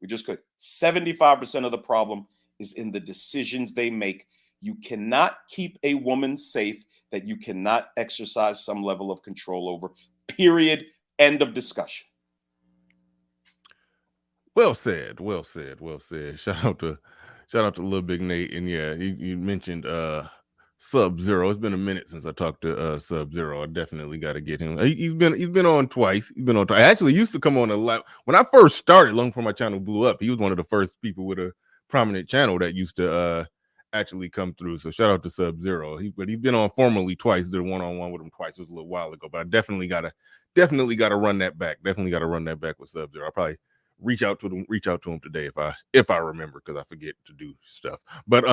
We just could. 75% of the problem is in the decisions they make. You cannot keep a woman safe that you cannot exercise some level of control over. Period. End of discussion. Well said. Well said. Well said. Shout out to Lil Big Nate. And yeah, you mentioned Sub-Zero. It's been a minute since I talked to Sub-Zero. I definitely got to get him. He's been on twice. I actually used to come on a lot when I first started, long before my channel blew up. He was one of the first people with a prominent channel that used to actually come through. So shout out to Sub-Zero. But he's been on formally twice. Did a one-on-one with him twice. It was a little while ago. But I definitely gotta run that back. Definitely gotta run that back with Sub-Zero. I'll probably reach out to him today if I remember, because I forget to do stuff. But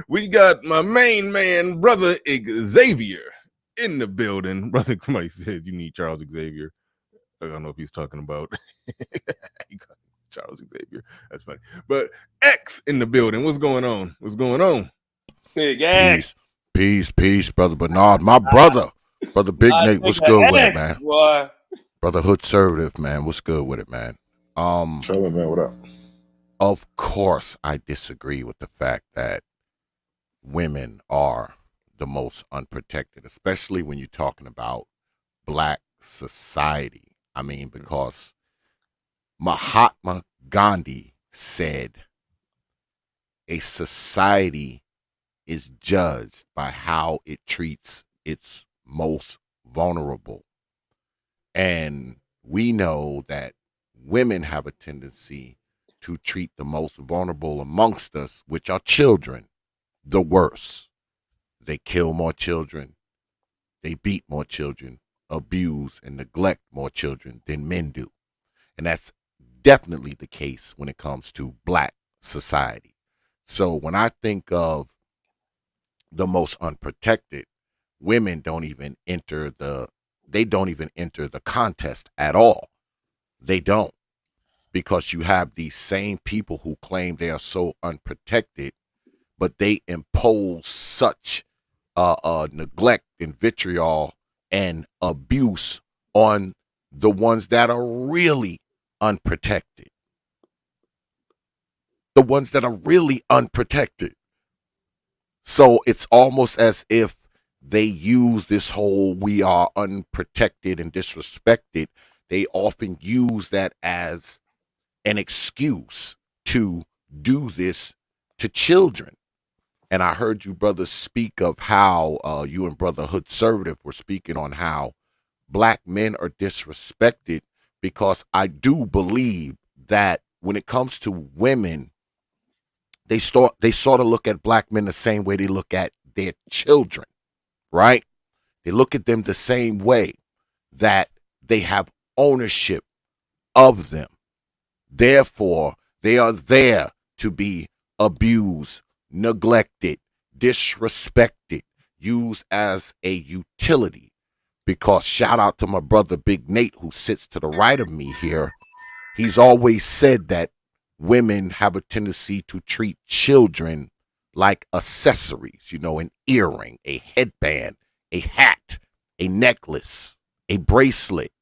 we got my main man, brother Xavier, in the building. Brother, somebody says you need Charles Xavier. I don't know if he's talking about Charles Xavier. That's funny. But X in the building. What's going on? Big X. Peace, brother Bernard. My brother Big Nate. What's good with it, man? Boy. Brother Hoodservative, man. What's good with it, man? Chillin', man. What up? Of course, I disagree with the fact that women are the most unprotected, especially when you're talking about Black society. I mean, because Mahatma Gandhi said a society is judged by how it treats its most vulnerable. And we know that women have a tendency to treat the most vulnerable amongst us, which are children, the worst. They kill more children, they beat more children, abuse and neglect more children than men do. And that's definitely the case when it comes to Black society. So when I think of the most unprotected, women don't even enter the contest at all. They don't, because you have these same people who claim they are so unprotected, but they impose such neglect and vitriol and abuse on the ones that are really unprotected. The ones that are really unprotected. So it's almost as if they use this whole "we are unprotected and disrespected." They often use that as an excuse to do this to children. And I heard you brothers speak of how you and Brother Conservative were speaking on how Black men are disrespected, because I do believe that when it comes to women, they sort of look at Black men the same way they look at their children, right? They look at them the same way, that they have ownership of them. Therefore, they are there to be abused, neglected, disrespected, used as a utility. Because shout out to my brother Big Nate, who sits to the right of me here. He's always said that women have a tendency to treat children like accessories, an earring, a headband, a hat, a necklace, a bracelet.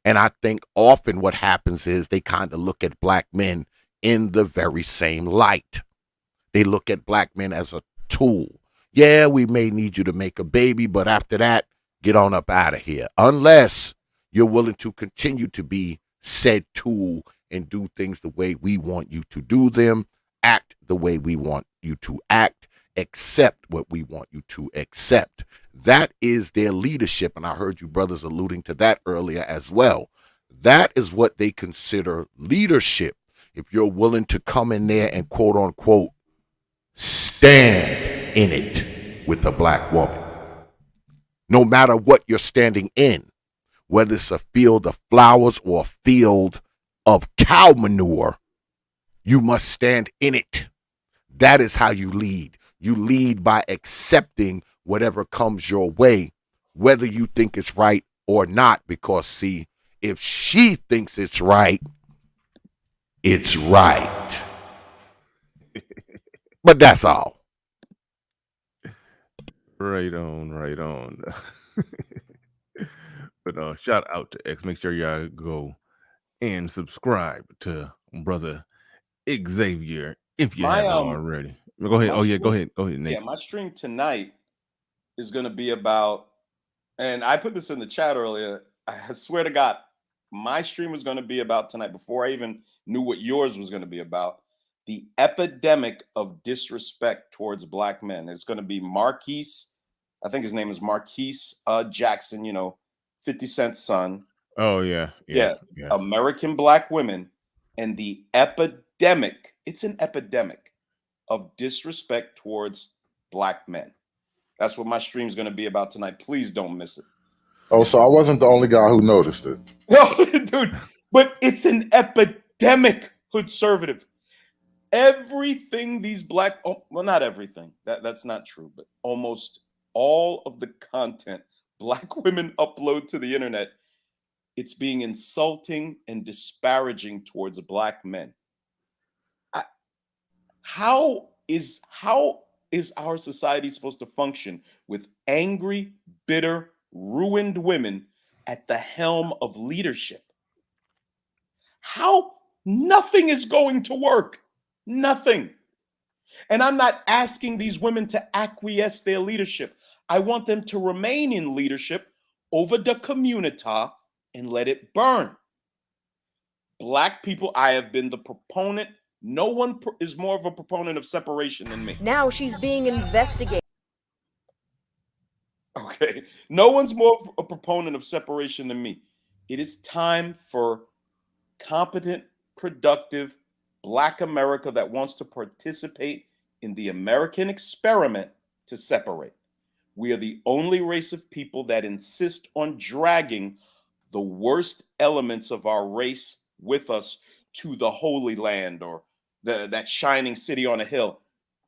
And I think often what happens is they kind of look at Black men in the very same light. They look at Black men as a tool. Yeah, we may need you to make a baby, but after that, get on up out of here. Unless you're willing to continue to be said tool and do things the way we want you to do them, act the way we want you to act, accept what we want you to accept. That is their leadership. And I heard you brothers alluding to that earlier as well. That is what they consider leadership. If you're willing to come in there and quote unquote stand in it with a Black woman, no matter what you're standing in, whether it's a field of flowers or a field of cow manure, you must stand in it. That is how you lead. You lead by accepting whatever comes your way, whether you think it's right or not. Because, see, if she thinks it's right, it's right. But that's all. Right on, right on. But shout out to X. Make sure y'all go and subscribe to Brother Xavier if you My haven't already. Go ahead. my Oh yeah, go stream, ahead, Nate. yeah, my stream tonight is going to be about, and I put this in the chat earlier. I swear to God, my stream was going to be about tonight, before I even knew what yours was going to be about, the epidemic of disrespect towards Black men. It's going to be Marquise, I think his name is Marquise Jackson, 50 Cent's son. Oh yeah. Yeah, American Black women, and the epidemic, it's an epidemic of disrespect towards Black men. That's what my stream is going to be about tonight. Please don't miss it. Oh, so I wasn't the only guy who noticed it. No, dude, but it's an epidemic, conservative. Everything these Black, well, not everything. That's not true, but almost all of the content Black women upload to the internet, it's being insulting and disparaging towards Black men. How is our society supposed to function with angry, bitter, ruined women at the helm of leadership? How? Nothing is going to work. Nothing. And I'm not asking these women to acquiesce their leadership. I want them to remain in leadership over the community and let it burn. Black people, I have been the proponent. No one is more of a proponent of separation than me. Now she's being investigated. Okay. No one's more of a proponent of separation than me. It is time for competent, productive Black America that wants to participate in the American experiment to separate. We are the only race of people that insist on dragging the worst elements of our race with us to the Holy Land or that shining city on a hill.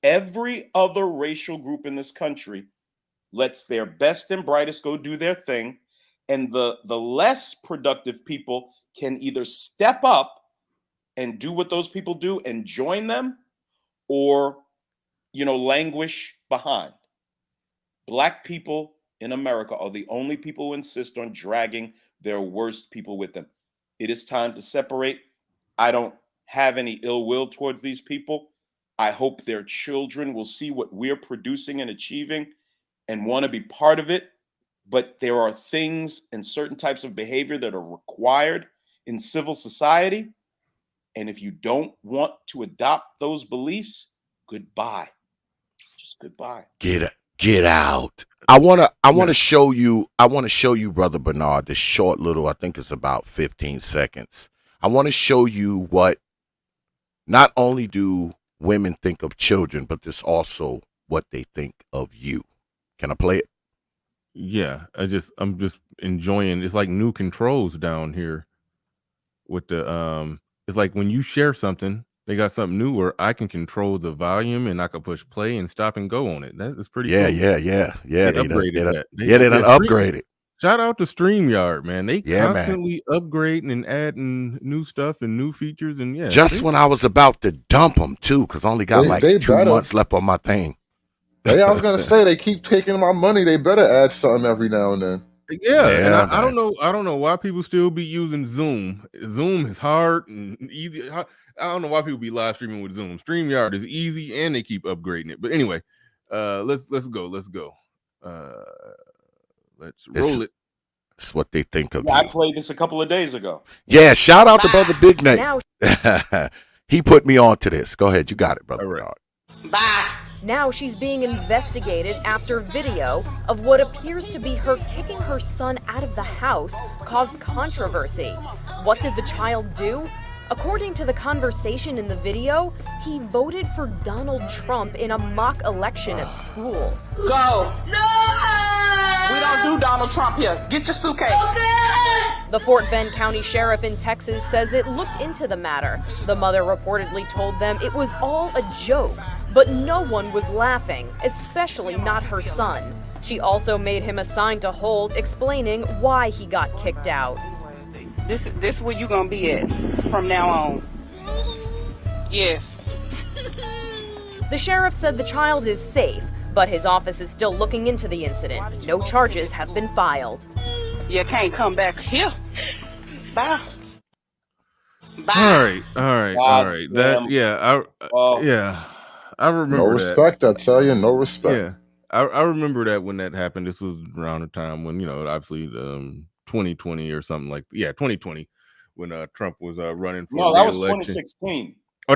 Every other racial group in this country lets their best and brightest go do their thing, and the less productive people can either step up and do what those people do and join them, or languish behind. Black people in America are the only people who insist on dragging their worst people with them. It is time to separate. I don't have any ill will towards these people. I hope their children will see what we're producing and achieving and want to be part of it. But there are things and certain types of behavior that are required in civil society. And if you don't want to adopt those beliefs, goodbye. Just goodbye. Get out. I wanna show you, Brother Bernard, this short little, I think it's about 15 seconds. I want to show you what not only do women think of children, but there's also what they think of you. Can I play it? Yeah, I'm just enjoying. It's like new controls down here with the it's like when you share something, they got something new where I can control the volume and I can push play and stop and go on it. That's pretty cool. Yeah. They upgraded that. They done upgraded. Shout out to StreamYard, man. They constantly upgrading and adding new stuff and new features, and Just when I was about to dump them too, because I only got like 2 months left on my thing. I was gonna say they keep taking my money. They better add something every now and then. Yeah, and I don't know why people still be using Zoom. Zoom is hard and easy. I don't know why people be live streaming with Zoom. StreamYard is easy, and they keep upgrading it. But anyway, let's go. Let's roll it. That's what they think of you. I played this a couple of days ago. Yeah, shout out to Brother Big Name. He put me on to this. Go ahead, you got it, Brother Bernard. Bye. Now she's being investigated after video of what appears to be her kicking her son out of the house caused controversy. What did the child do? According to the conversation in the video, he voted for Donald Trump in a mock election at school. Go. No! We don't do Donald Trump here. Get your suitcase. The Fort Bend County Sheriff in Texas says it looked into the matter. The mother reportedly told them it was all a joke, but no one was laughing, especially not her son. She also made him a sign to hold, explaining why he got kicked out. This where you gonna be at from now on. Yes. The sheriff said the child is safe, but his office is still looking into the incident. No charges have been filed. You can't come back here. Bye. Bye. All right. I remember no respect, that. I tell you, no respect. Yeah, I remember that when that happened. This was around the time when obviously 2020 or something 2020 when Trump was running for that was re-election. 2016. Oh,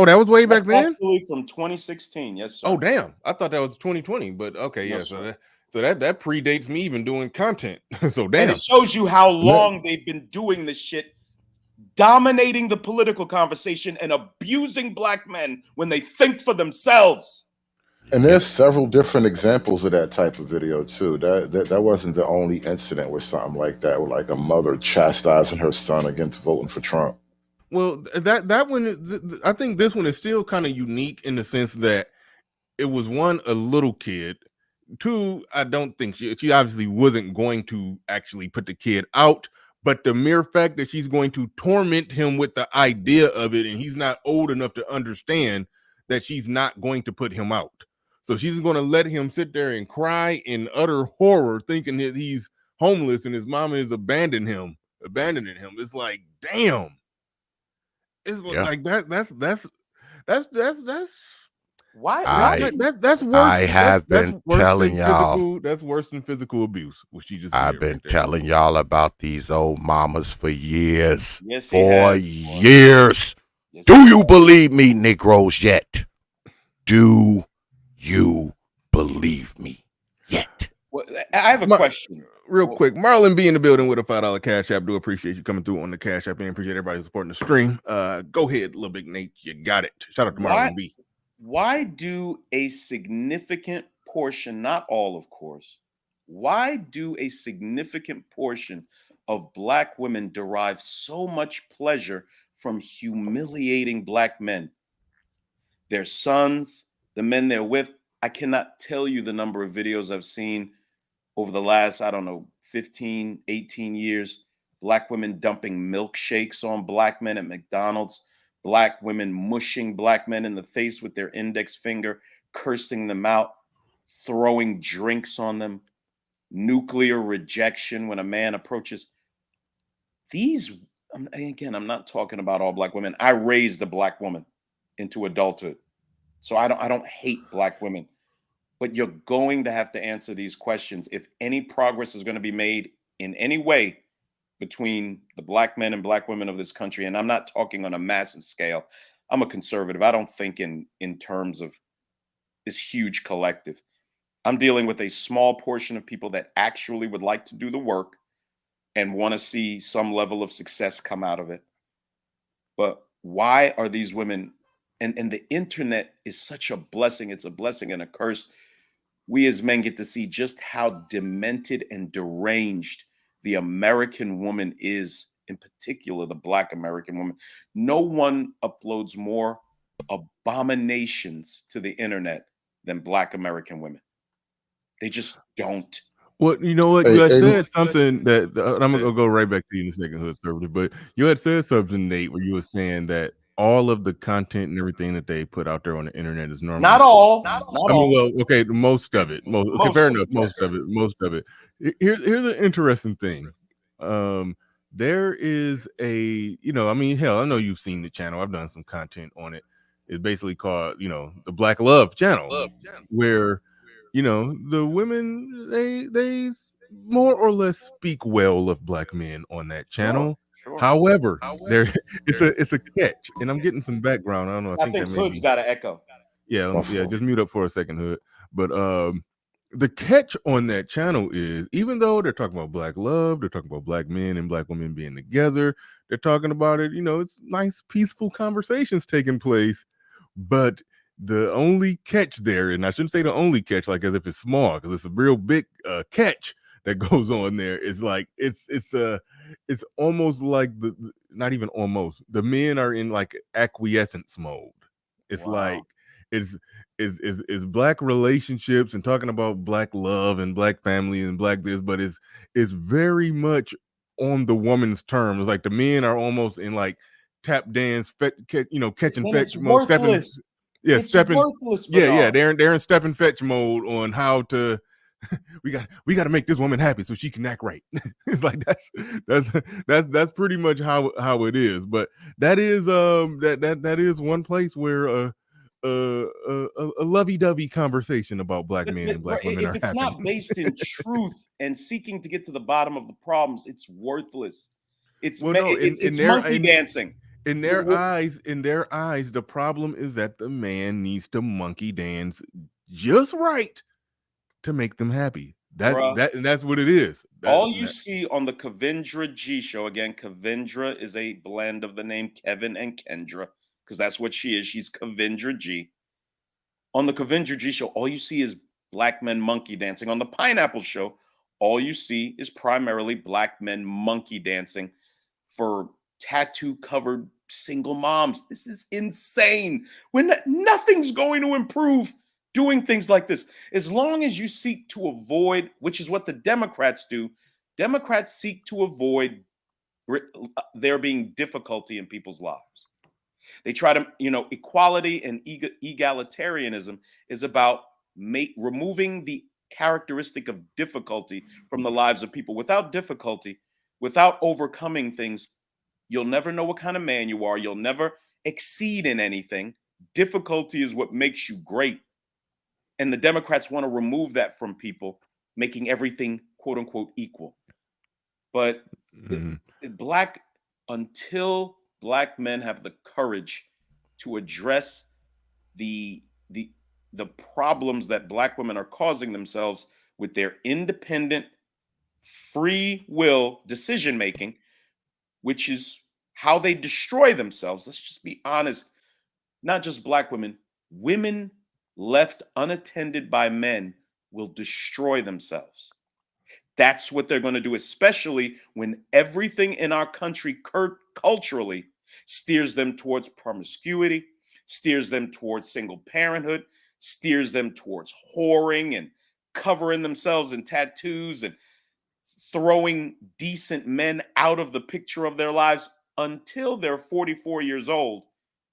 that was way back then. Actually from 2016. Yes, sir. Oh, damn! I thought that was 2020, but okay, No, yeah. sir. So that predates me even doing content. So damn. And it shows you how long they've been doing this shit, dominating the political conversation and abusing Black men when they think for themselves. And there's several different examples of that type of video too. That wasn't the only incident with something like that, with like a mother chastising her son against voting for Trump. Well, that one, I think this one is still kind of unique in the sense that it was one, a little kid. Two, I don't think she obviously wasn't going to actually put the kid out, but the mere fact that she's going to torment him with the idea of it, and he's not old enough to understand that she's not going to put him out. So she's going to let him sit there and cry in utter horror, thinking that he's homeless and his mama is abandoning him. It's like, damn. It's like that. Why? That's worse. I have that's been worse telling than y'all. physical. That's worse than physical abuse. What she just I've did been right there. telling y'all about these old mamas for years. Yes, he for has. years. Yes, Do he you has. believe me, Negroes, yet? Do you believe me yet? Well, I have a question. Real quick, Marlon B in the building with a $5 cash app. Do appreciate you coming through on the cash app and appreciate everybody supporting the stream. Go ahead, little big Nate. You got it. Shout out to Marlon B. Why do a significant portion, not all, of course, why do a significant portion of Black women derive so much pleasure from humiliating Black men? Their sons, the men they're with. I cannot tell you the number of videos I've seen over the last, 15, 18 years. Black women dumping milkshakes on Black men at McDonald's. Black women mushing Black men in the face with their index finger, cursing them out, throwing drinks on them, nuclear rejection when a man approaches. These, again, I'm not talking about all Black women. I raised a Black woman into adulthood. So I don't hate Black women, but you're going to have to answer these questions if any progress is going to be made in any way between the Black men and Black women of this country. And I'm not talking on a massive scale. I'm a conservative. I don't think in terms of this huge collective. I'm dealing with a small portion of people that actually would like to do the work and want to see some level of success come out of it. But why are these women, and the internet is such a blessing. It's a blessing and a curse. We as men get to see just how demented and deranged the American woman is, in particular, the Black American woman. No one uploads more abominations to the internet than Black American women. They just don't. Well, you know what? You had said something that I'm gonna go right back to you in a second, Hood Conservative. But you had said something, Nate, where you were saying that all of the content and everything that they put out there on the internet is normal. Not all. Well, okay, most of it. Okay, fair enough. Most of it. Here's an interesting thing. There is a, hell, I know you've seen the channel. I've done some content on it. It's basically called, the Black Love channel, where the women they more or less speak well of Black men on that channel. Sure. However, there it's a catch, and I'm getting some background. I don't know. I think Hood's got an echo. Yeah, just mute up for a second, Hood. But the catch on that channel is, even though they're talking about Black love, they're talking about Black men and Black women being together, they're talking about it, it's nice, peaceful conversations taking place. But the only catch there, and I shouldn't say the only catch, like as if it's small, because it's a real big catch that goes on there. It's like it's almost like not even almost, the men are in like acquiescence mode. It's like it's Black relationships and talking about Black love and Black family and Black this, but it's very much on the woman's terms. Like the men are almost in like tap dance, catching fetch mode, stepping. Yeah, it's stepping. Worthless, they're in step and fetch mode on how to. we got to make this woman happy so she can act right. It's like that's pretty much how it is. But that is that is one place where a lovey-dovey conversation about Black men and Black women if it's happening. not based in truth and seeking to get to the bottom of the problems, it's worthless. It's monkey dancing. In their eyes, the problem is that the man needs to monkey dance just right to make them happy. That's what it is. All you see on the Kavindra G show, again, Kavindra is a blend of the name Kevin and Kendra, because that's what she is. She's Kavindra G. On the Kavindra G show, all you see is Black men monkey dancing. On the Pineapple show, all you see is primarily Black men monkey dancing for tattoo-covered single moms. This is insane. When nothing's going to improve doing things like this. As long as you seek to avoid, which is what the Democrats do, Democrats seek to avoid there being difficulty in people's lives. They try to, equality and egalitarianism is about removing the characteristic of difficulty from the lives of people. Without difficulty, without overcoming things, you'll never know what kind of man you are. You'll never exceed in anything. difficulty is what makes you great. And the Democrats want to remove that from people, making everything quote unquote equal. But until Black men have the courage to address the problems that Black women are causing themselves with their independent, free will decision making, which is how they destroy themselves. Let's just be honest. Not just Black women, women left unattended by men will destroy themselves. That's what they're going to do, especially when everything in our country culturally steers them towards promiscuity, steers them towards single parenthood, steers them towards whoring and covering themselves in tattoos and throwing decent men out of the picture of their lives until they're 44 years old,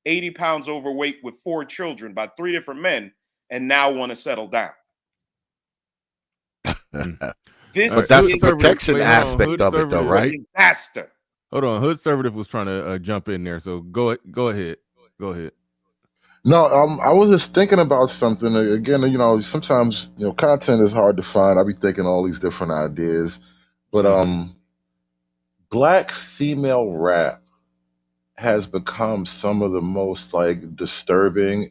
80 pounds overweight with 4 children by 3 different men, and now want to settle down. But that's the protection aspect of it, though, right? Disaster. Hold on, Hood Conservative was trying to jump in there, so go ahead. No, I was just thinking about something. Again, sometimes content is hard to find. I be thinking all these different ideas, but Black female rap has become some of the most disturbing,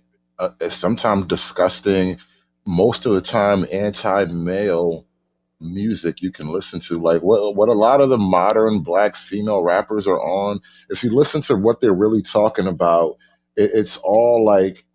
sometimes disgusting, most of the time anti-male music you can listen to. Like what a lot of the modern Black female rappers are on, if you listen to what they're really talking about, it's all like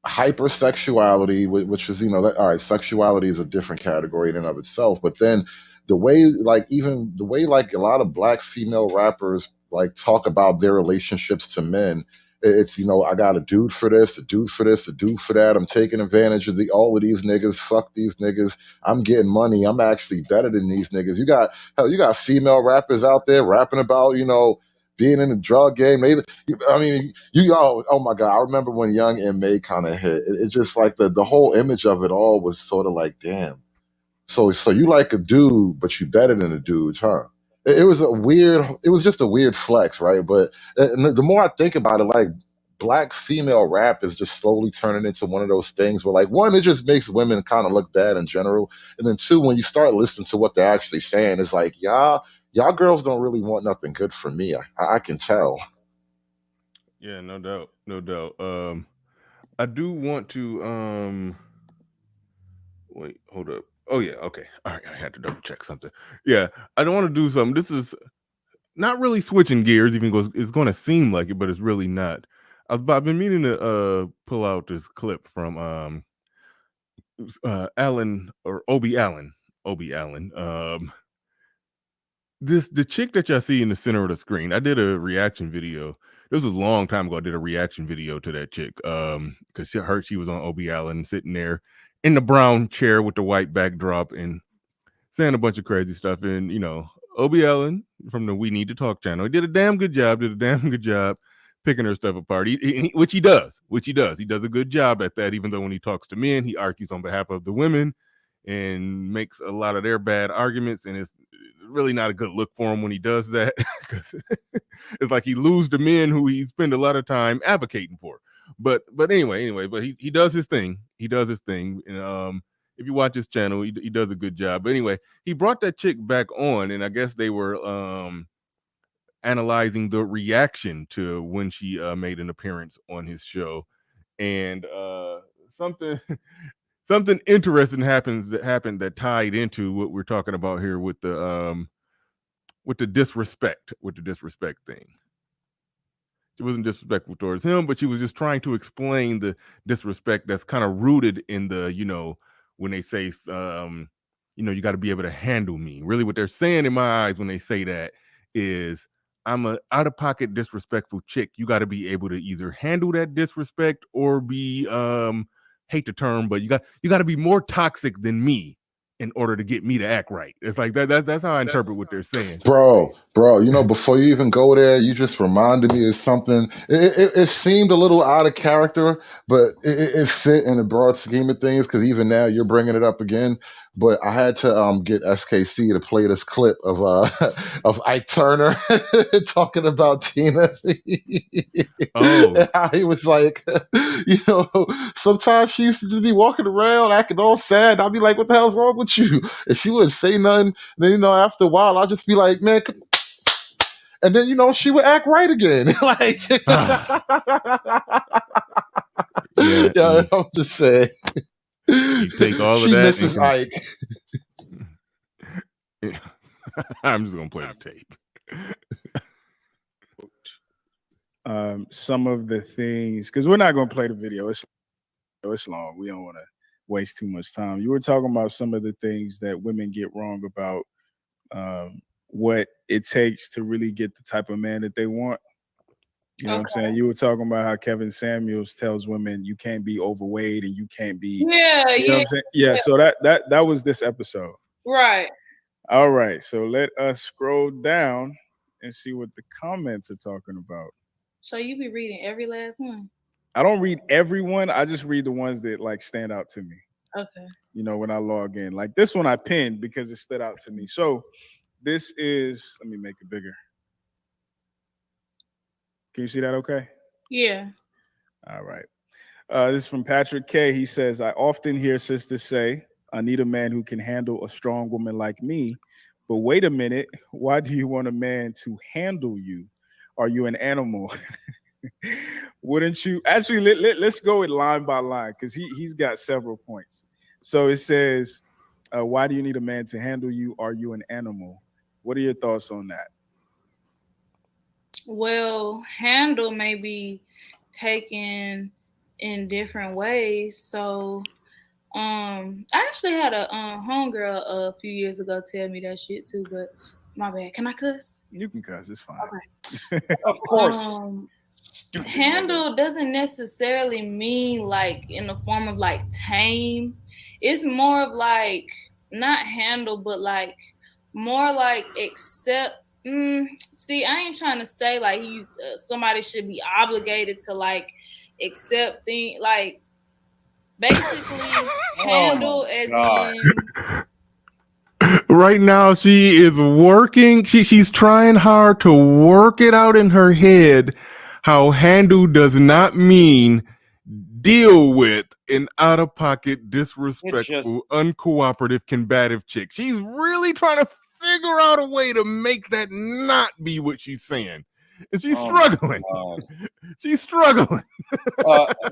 hypersexuality, which is, all right, sexuality is a different category in and of itself, but then the way a lot of Black female rappers talk about their relationships to men, it's, I got a dude for this, a dude for this, a dude for that. I'm taking advantage of all of these niggas. Fuck these niggas. I'm getting money. I'm actually better than these niggas. You got female rappers out there rapping about, being in the drug game. Oh my God. I remember when Young M.A. kind of hit. It's just like the whole image of it all was sort of like, damn. So you like a dude, but you better than the dudes, huh? It was just a weird flex, right? But the more I think about it, Black female rap is just slowly turning into one of those things where, one, it just makes women kind of look bad in general, and then two, when you start listening to what they're actually saying, it's like, y'all girls don't really want nothing good from me. I can tell. Yeah, no doubt. I do want to wait, hold up. Oh yeah, okay. All right, I had to double check something. Yeah, I don't want to do something. This is not really switching gears, even though it's going to seem like it, but it's really not. I've been meaning to pull out this clip from Allen or Obie Allen. The chick that y'all see in the center of the screen. I did a reaction video. This was a long time ago. I did a reaction video to that chick because she was on Obie Allen sitting there in the brown chair with the white backdrop and saying a bunch of crazy stuff. And, Obie Allen from the We Need to Talk channel, he did a damn good job picking her stuff apart, which he does. He does a good job at that, even though when he talks to men, he argues on behalf of the women and makes a lot of their bad arguments. And it's really not a good look for him when he does that, because it's like he loses the men who he spend a lot of time advocating for. But anyway, but he does his thing. And if you watch his channel, he does a good job. But anyway, he brought that chick back on, and I guess they were analyzing the reaction to when she made an appearance on his show, and something interesting happened that tied into what we're talking about here with the disrespect thing. She wasn't disrespectful towards him, but she was just trying to explain the disrespect that's kind of rooted in the, when they say, you got to be able to handle me. Really what they're saying in my eyes when they say that is, I'm a out-of-pocket disrespectful chick. You got to be able to either handle that disrespect or be, hate the term, but you got to be more toxic than me in order to get me to act right. It's like that's how I interpret what they're saying. Bro, before you even go there, you just reminded me of something. It seemed a little out of character, but it fit in the broad scheme of things, because even now you're bringing it up again. but I had to get SKC to play this clip of of Ike Turner talking about Tina. Oh, And how he was like, sometimes she used to just be walking around acting all sad. I'd be like, "What the hell's wrong with you?" And she wouldn't say nothing. And then after a while, I'd just be like, "Man," and then she would act right again. Like, yeah. yeah, I'm just saying. You take all of She that misses Ike. I'm just gonna play the tape. Some of the things, because we're not going to play the video. It's long. We don't want to waste too much time. You were talking about some of the things that women get wrong about what it takes to really get the type of man that they want. You know what I'm saying? You were talking about how Kevin Samuels tells women you can't be overweight and you can't be. Yeah, you know what I'm saying? Yeah. So that was this episode. Right. All right. So let us scroll down and see what the comments are talking about. So you be reading every last one? I don't read every one. I just read the ones that like stand out to me. Okay. When I log in. Like this one I pinned because it stood out to me. So this is, let me make it bigger. Can you see that okay? Yeah. All right. This is from Patrick K. He says, I often hear sisters say, I need a man who can handle a strong woman like me. But wait a minute. Why do you want a man to handle you? Are you an animal? Wouldn't you? Actually, let's go with line by line because he's got several points. So it says, why do you need a man to handle you? Are you an animal? What are your thoughts on that? Well, handle may be taken in different ways. So I actually had a homegirl a few years ago tell me that shit too, but my bad. Can I cuss? You can cuss, it's fine. Okay. Of course. Handle doesn't necessarily mean like in the form of like tame. It's more of like not handle, but like more like accept. See, I ain't trying to say like he's somebody should be obligated to like accept things. Like basically handle as in. Right now, she is working. She's trying hard to work it out in her head how handle does not mean deal with an out-of-pocket, disrespectful, uncooperative, combative chick. She's really trying to figure out a way to make that not be what she's saying. And she's struggling. She's struggling.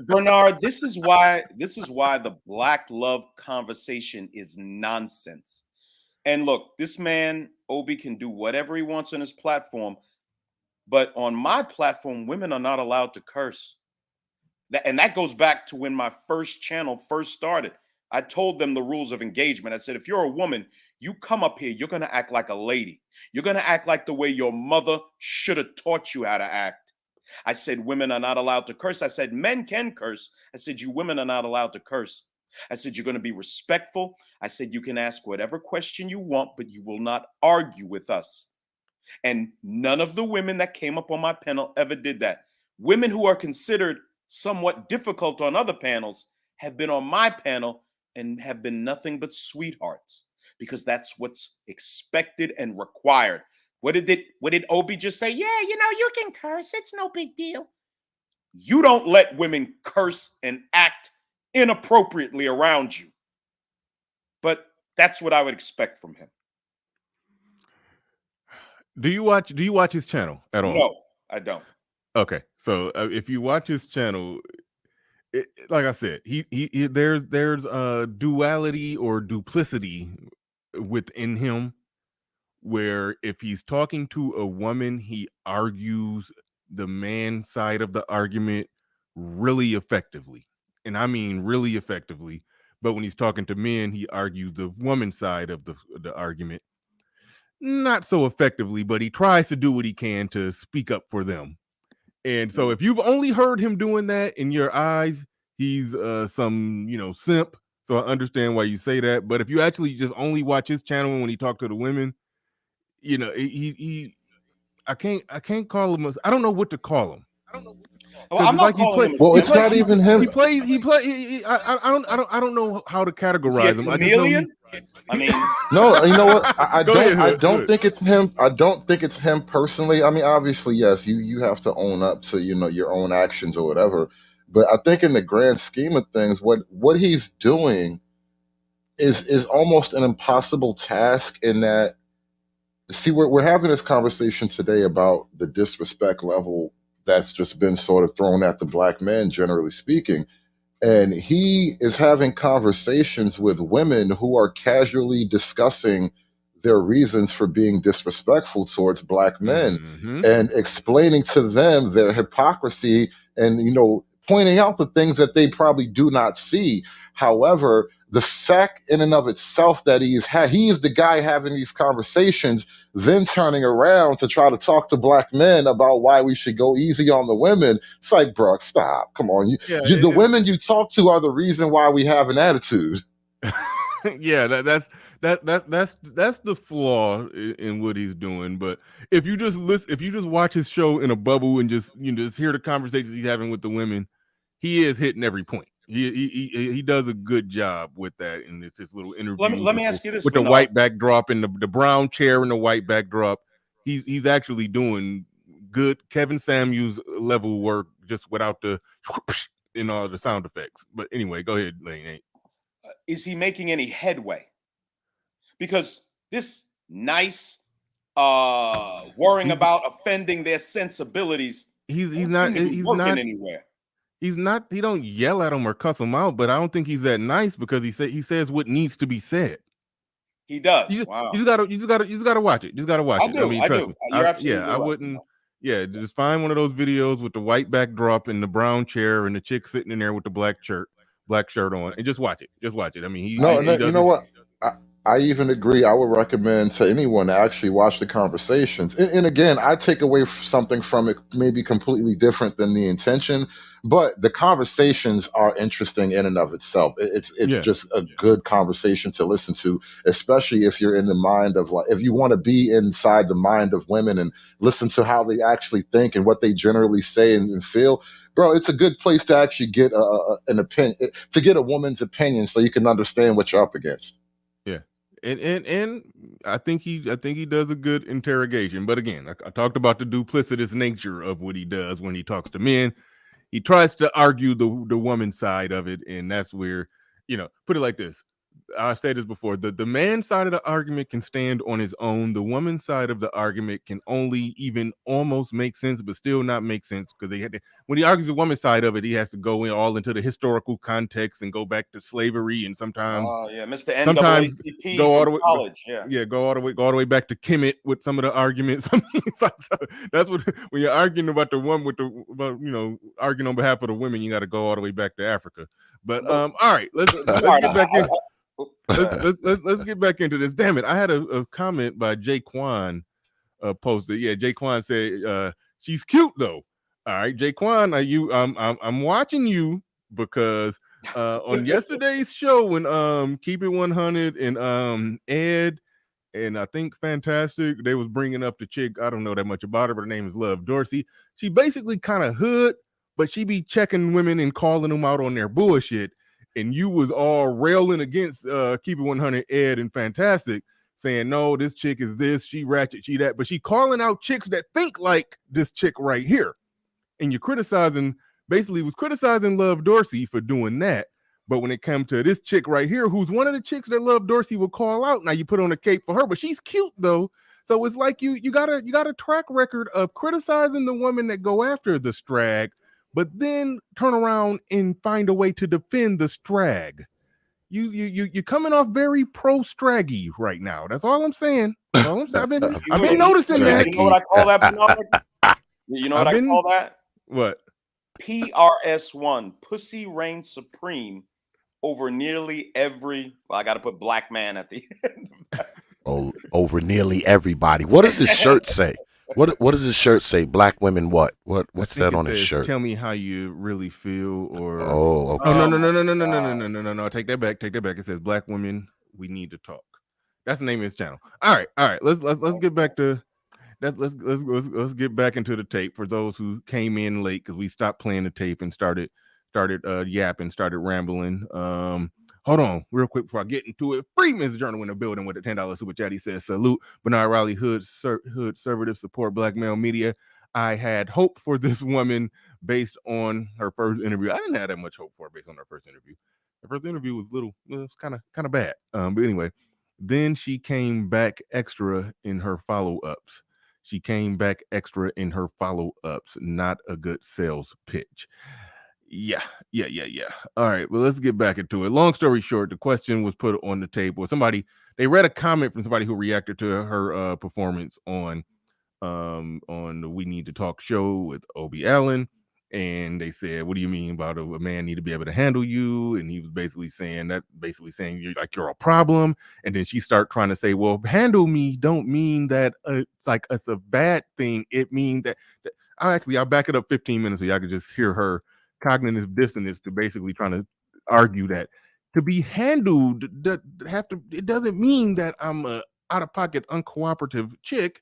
Bernard, this is why the black love conversation is nonsense. And look, this man, Obi, can do whatever he wants on his platform. But on my platform, women are not allowed to curse. And that goes back to when my first channel first started. I told them the rules of engagement. I said, if you're a woman, you come up here, you're going to act like a lady. You're going to act like the way your mother should have taught you how to act. I said, women are not allowed to curse. I said, men can curse. I said, you women are not allowed to curse. I said, you're going to be respectful. I said, you can ask whatever question you want, but you will not argue with us. And none of the women that came up on my panel ever did that. Women who are considered somewhat difficult on other panels have been on my panel and have been nothing but sweethearts because that's what's expected and required. What did Obi just say? Yeah, you can curse. It's no big deal. You don't let women curse and act inappropriately around you. But that's what I would expect from him. Do you watch his channel at all? No, I don't. Okay, so if you watch his channel, like I said, there's duality or duplicity within him, where if he's talking to a woman, he argues the man side of the argument really effectively, and I mean really effectively. But when he's talking to men, he argues the woman side of the argument not so effectively, but he tries to do what he can to speak up for them. And so if you've only heard him doing that in your eyes, he's some simp. So I understand why you say that. But if you actually just only watch his channel when he talks to the women, I can't call him I don't know what to call him. Well, I'm not calling him a Well, serial it's not killer. even him. I don't know how to Is he a categorize him. chameleon? I mean, No, you know what? I Go don't. ahead, I Hood, don't Hood. think it's him. I don't think it's him personally. I mean, obviously, yes, you have to own up to your own actions or whatever. But I think in the grand scheme of things, what he's doing is almost an impossible task. In that, see, we're having this conversation today about the disrespect level that's just been sort of thrown at the black man, generally speaking. And he is having conversations with women who are casually discussing their reasons for being disrespectful towards black men Mm-hmm. and explaining to them their hypocrisy and, pointing out the things that they probably do not see. However, the fact in and of itself that he's the guy having these conversations, then turning around to try to talk to black men about why we should go easy on the women. It's like, bro, stop. Come on. Yeah, The women you talk to are the reason why we have an attitude. yeah, that's the flaw in what he's doing. But if you just watch his show in a bubble and just hear the conversations he's having with the women, he is hitting every point. He does a good job with that, and it's his little interview. Let me ask you this: with the white backdrop and the brown chair and the white backdrop, he's actually doing good Kevin Samuels level work, just without the all the sound effects. But anyway, go ahead, Lane. Is he making any headway? Because this nice worrying about offending their sensibilities, he's not working anywhere. He don't yell at him or cuss him out, but I don't think he's that nice, because he says what needs to be said. He does. You Wow. just gotta watch it. You just gotta watch it. I mean, trust me. You're absolutely right. I wouldn't. Yeah, just find one of those videos with the white backdrop and the brown chair and the chick sitting in there with the black shirt on, and just watch it. Just watch it. I mean, you know what? I even agree. I would recommend to anyone to actually watch the conversations. And again, I take away something from it maybe completely different than the intention, but the conversations are interesting in and of itself. It's just a good conversation to listen to, especially if you're in the mind of, like, if you want to be inside the mind of women and listen to how they actually think and what they generally say and feel. Bro, it's a good place to actually get an opinion, to get a woman's opinion, so you can understand what you're up against. Yeah. And I think he does a good interrogation. But again, I talked about the duplicitous nature of what he does when he talks to men. He tries to argue the woman side of it, and that's where, put it like this. I said this before. The man side of the argument can stand on his own. The woman side of the argument can only even almost make sense, but still not make sense, because when he argues the woman side of it, he has to go all into the historical context and go back to slavery, and sometimes Mr. NAACP sometimes go all the way college, go all the way back to Kemet with some of the arguments. I mean, that's what, when you're arguing about the one arguing on behalf of the women, you got to go all the way back to Africa. But all right, let's get back in. Let's get back into this. Damn it! I had a comment by Jaquan posted. Yeah, Jaquan said she's cute though. All right, Jaquan, I'm watching you, because on yesterday's show when Keep It 100 and Ed and I think Fantastic, they was bringing up the chick. I don't know that much about her, but her name is Love Dorsey. She basically kind of hood, but she be checking women and calling them out on their bullshit. And you was all railing against Keep It 100 Ed and Fantastic, saying, no, this chick is this, she ratchet, she that, but she calling out chicks that think like this chick right here. And you're criticizing Love Dorsey for doing that. But when it comes to this chick right here, who's one of the chicks that Love Dorsey will call out, now you put on a cape for her, but she's cute though. So it's like you got a track record of criticizing the women that go after the strag, but then turn around and find a way to defend the strag. You're coming off very pro-straggy right now. That's all I'm saying. I've been noticing that. You know what I call that, Bernard? You know what I call that? What? PRS1, pussy reigns supreme over nearly every. Well, I got to put black man at the end. Over nearly everybody. What does his shirt say? What does his shirt say? Black women what? What's that on his shirt? Tell me how you really feel, or okay. No. Take that back. It says black women, we need to talk. That's the name of his channel. All right. Let's get back to let's get back into the tape for those who came in late because we stopped playing the tape and started yapping, started rambling. Hold on, real quick before I get into it. Freeman's Journal in the building with a $10 super chat. He says, "Salute, Bernard Riley, hood conservative, support black male media. I had hope for this woman based on her first interview. I didn't have that much hope for her based on her first interview. Her first interview was kind of bad. But anyway, then she came back extra in her follow-ups. She came back extra in her follow-ups. Not a good sales pitch." Yeah. All right, well, let's get back into it. Long story short, the question was put on the table. They read a comment from somebody who reacted to her performance on the We Need to Talk show with Obie Allen, and they said, "What do you mean about a man need to be able to handle you?" And he was basically saying you're a problem. And then she started trying to say, "Well, handle me don't mean that it's a bad thing. It means that I'll back it up 15 minutes so y'all can just hear her cognitive dissonance to basically trying to argue that to be handled it doesn't mean that I'm a out-of-pocket uncooperative chick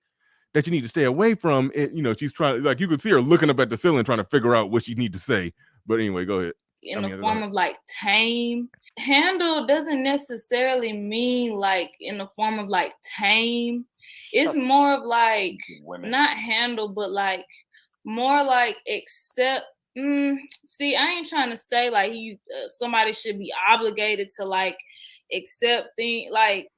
that you need to stay away from. It, she's trying, like, you could see her looking up at the ceiling trying to figure out what she need to say. But anyway, go ahead. In the form of like tame. Handle doesn't necessarily mean like in the form of like tame. It's more of like not handle, but like more like accept. See, I ain't trying to say like he's somebody should be obligated to like accept things, like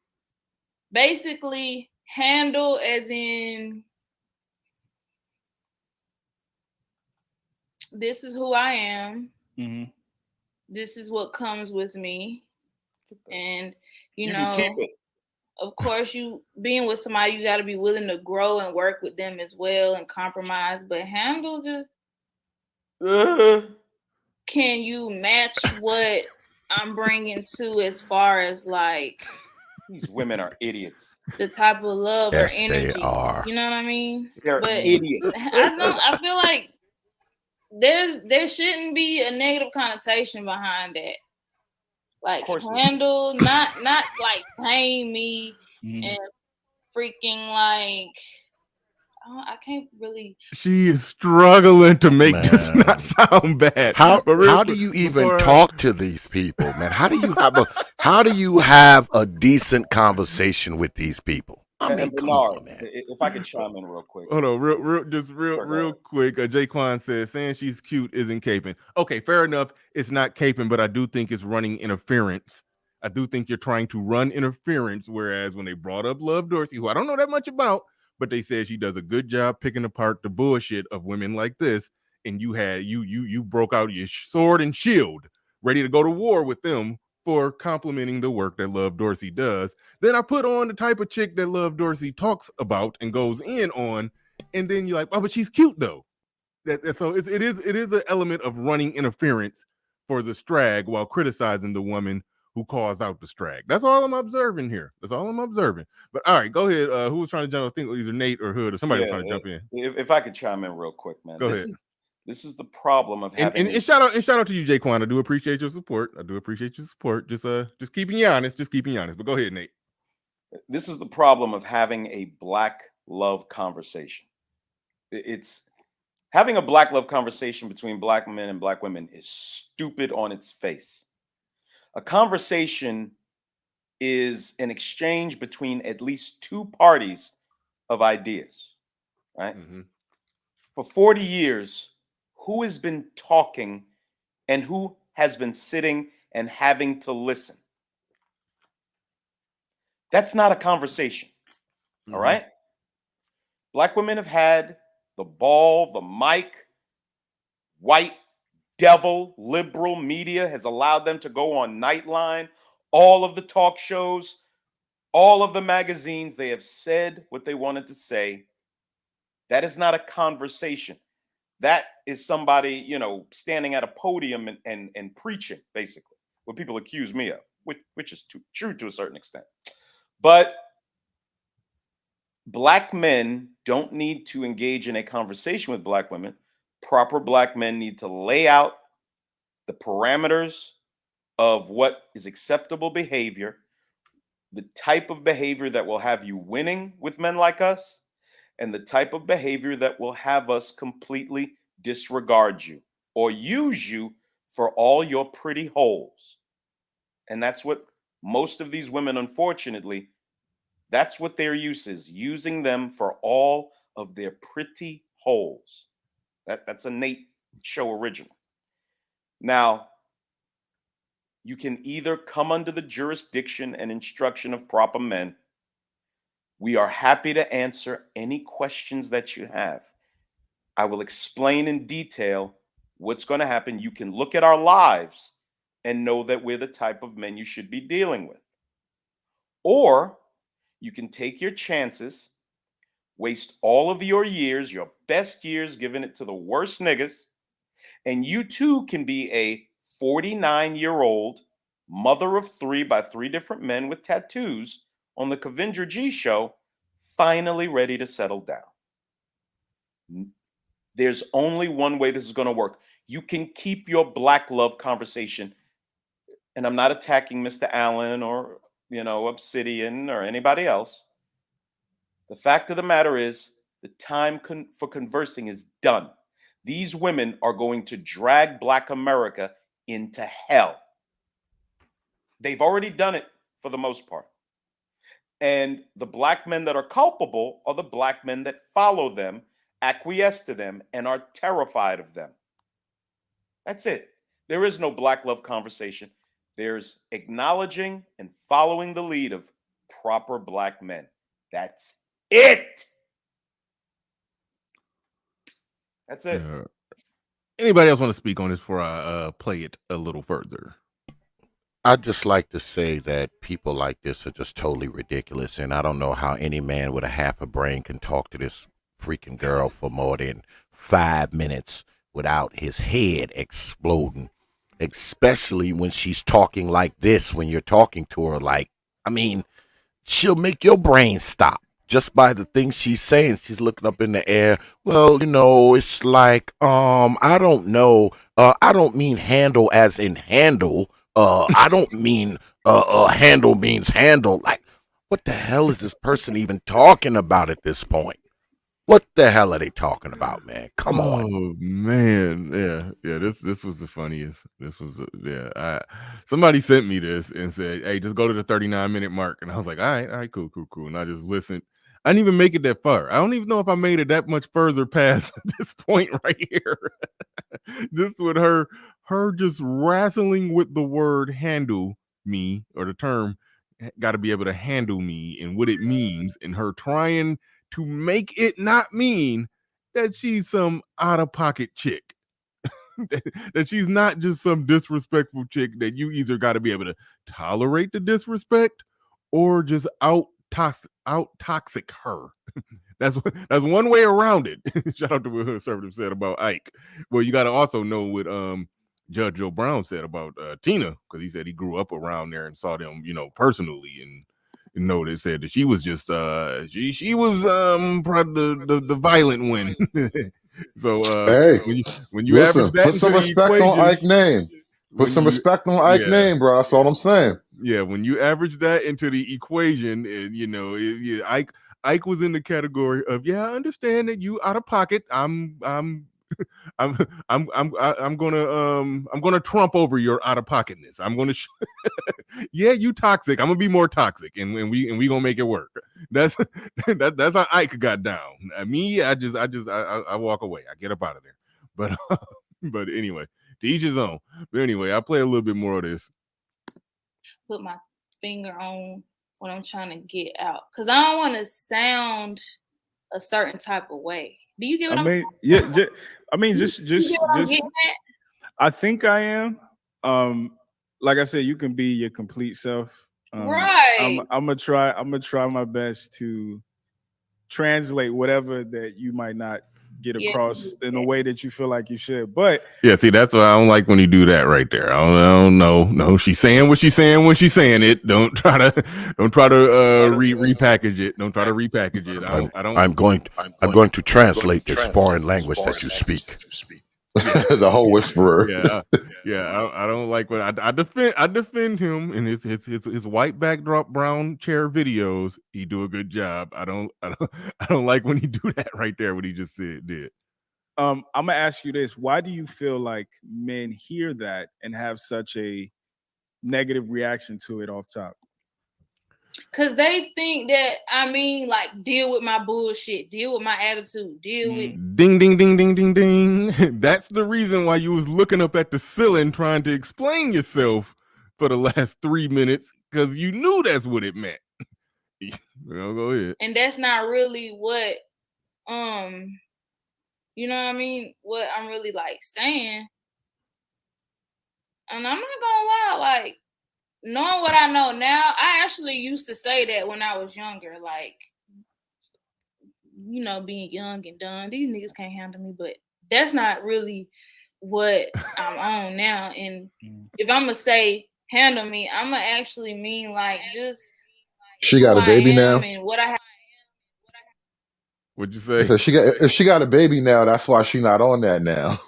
basically handle as in this is who I am. Mm-hmm. This is what comes with me. And you know, keep it. Of course, you being with somebody, you got to be willing to grow and work with them as well and compromise. But handle just can you match what I'm bringing to as far as like these women are idiots. The type of love yes, or energy. They are. You know what I mean? They're idiots. I feel like there shouldn't be a negative connotation behind that. Like handle, not like paying me and freaking like I can't really. She is struggling to make this not sound bad. How do you even talk to these people, man? How do you have a decent conversation with these people? I mean, come on, man. If I could chime in real quick. Hold on, real quick. Jaquan says saying she's cute isn't caping. Okay, fair enough. It's not caping, but I do think it's running interference. I do think you're trying to run interference. Whereas when they brought up Love Dorsey, who I don't know that much about, but they said she does a good job picking apart the bullshit of women like this, and you broke out your sword and shield, ready to go to war with them for complimenting the work that Love Dorsey does. Then I put on the type of chick that Love Dorsey talks about and goes in on, and then you're like, oh, but she's cute though. So it is an element of running interference for the strag while criticizing the woman who calls out the strag. That's all I'm observing here. That's all I'm observing. But all right, go ahead. Who was trying to jump? I think either Nate or Hood or somebody was trying to jump in. If I could chime in real quick, man. Go ahead. This is the problem of having and shout out to you, Jaquan. I do appreciate your support. Just keeping you honest. But go ahead, Nate. This is the problem of having a black love conversation. It's having a black love conversation between black men and black women is stupid on its face. A conversation is an exchange between at least two parties of ideas, right? Mm-hmm. For 40 years, who has been talking and who has been sitting and having to listen? That's not a conversation, all right? Black women have had the ball, the mic, white devil, liberal media has allowed them to go on Nightline, all of the talk shows, all of the magazines. They have said what they wanted to say. That is not a conversation. That is somebody, standing at a podium and preaching, basically, what people accuse me of, which is true to a certain extent. But black men don't need to engage in a conversation with black women. Proper black men need to lay out the parameters of what is acceptable behavior, the type of behavior that will have you winning with men like us, and the type of behavior that will have us completely disregard you or use you for all your pretty holes. And that's what most of these women, unfortunately, that's what their use is, using them for all of their pretty holes. That's a Nate Show original. Now, you can either come under the jurisdiction and instruction of proper men. We are happy to answer any questions that you have. I will explain in detail what's going to happen. You can look at our lives and know that we're the type of men you should be dealing with. Or you can take your chances, waste all of your years, your best years, giving it to the worst niggas, and you too can be a 49-year-old mother of 3 by 3 different men with tattoos on the Kavindra G Show, finally ready to settle down. There's only one way this is going to work. You can keep your black love conversation. And I'm not attacking Mr. Allen or, Obsidian or anybody else. The fact of the matter is the time for conversing is done. These women are going to drag Black America into hell. They've already done it for the most part. And the black men that are culpable are the black men that follow them, acquiesce to them, and are terrified of them. That's it. There is no black love conversation. There's acknowledging and following the lead of proper black men. That's it. That's it. Anybody else want to speak on this before I play it a little further? I'd just like to say that people like this are just totally ridiculous, and I don't know how any man with a half a brain can talk to this freaking girl for more than 5 minutes without his head exploding, especially when she's talking like this. When you're talking to her, she'll make your brain stop just by the things she's saying. She's looking up in the air. Well, it's like, I don't know. I don't mean handle as in handle. I don't mean handle means handle. Like, what the hell is this person even talking about at this point? What the hell are they talking about, man? Come on. Oh man, yeah. This was the funniest. Somebody sent me this and said, "Hey, just go to the 39-minute mark," and I was like, "All right, cool," and I just listened. I didn't even make it that far. I don't even know if I made it that much further past this point right here. Just with her just wrestling with the word handle me, or the term got to be able to handle me and what it means, and her trying to make it not mean that she's some out-of-pocket chick. That she's not just some disrespectful chick that you either got to be able to tolerate the disrespect or just out toxic her. That's one way around it. Shout out to what Conservative said about Ike. Well, you got to also know what Judge Joe Brown said about Tina, because he said he grew up around there and saw them, personally, and they said that she was just she was probably the violent one. So hey, when you listen, average that, put some respect on Ike's name. Put some respect on Ike's name, bro. That's all I'm saying. Yeah, when you average that into the equation, and Ike was in the category of, I understand that you out of pocket. I'm gonna trump over your out of pocketness. I'm gonna you toxic. I'm gonna be more toxic, and we gonna make it work. That's how Ike got down. Me, I walk away. I get up out of there. But anyway, to each his own. But anyway, I'll play a little bit more of this. Put my finger on what I'm trying to get out, because I don't want to sound a certain type of way. Do you get what I'm saying? Just I think I am. Like I said, you can be your complete self. Right. I'm gonna try my best to translate whatever that you might not get across in a way that you feel like you should. But see, that's what I don't like when you do that right there. I don't know. No, she's saying what she's saying when she's saying it. Don't try to repackage it. Don't try to repackage it. I'm going to translate this foreign language that you speak. Yeah. The whole whisperer. I don't like when I defend him in his white backdrop brown chair videos. He do a good job. I don't like when he do that right there. What he just did. I'm gonna ask you this: why do you feel like men hear that and have such a negative reaction to it off top? Cause they think that, I mean, like, deal with my bullshit, deal with my attitude, deal with Ding ding ding ding ding ding. That's the reason why you was looking up at the ceiling trying to explain yourself for the last 3 minutes, because you knew that's what it meant. Go ahead. And that's not really what you know what I mean, what I'm really like saying. And I'm not gonna lie, like, knowing what I know now, I actually used to say that when I was younger, like, you know, being young and dumb, these niggas can't handle me, but that's not really what I'm on now. And if I'm gonna say handle me, I'm gonna actually mean like just She got a baby now. and what I have. What'd you say? So if she got a baby now, that's why she's not on that now.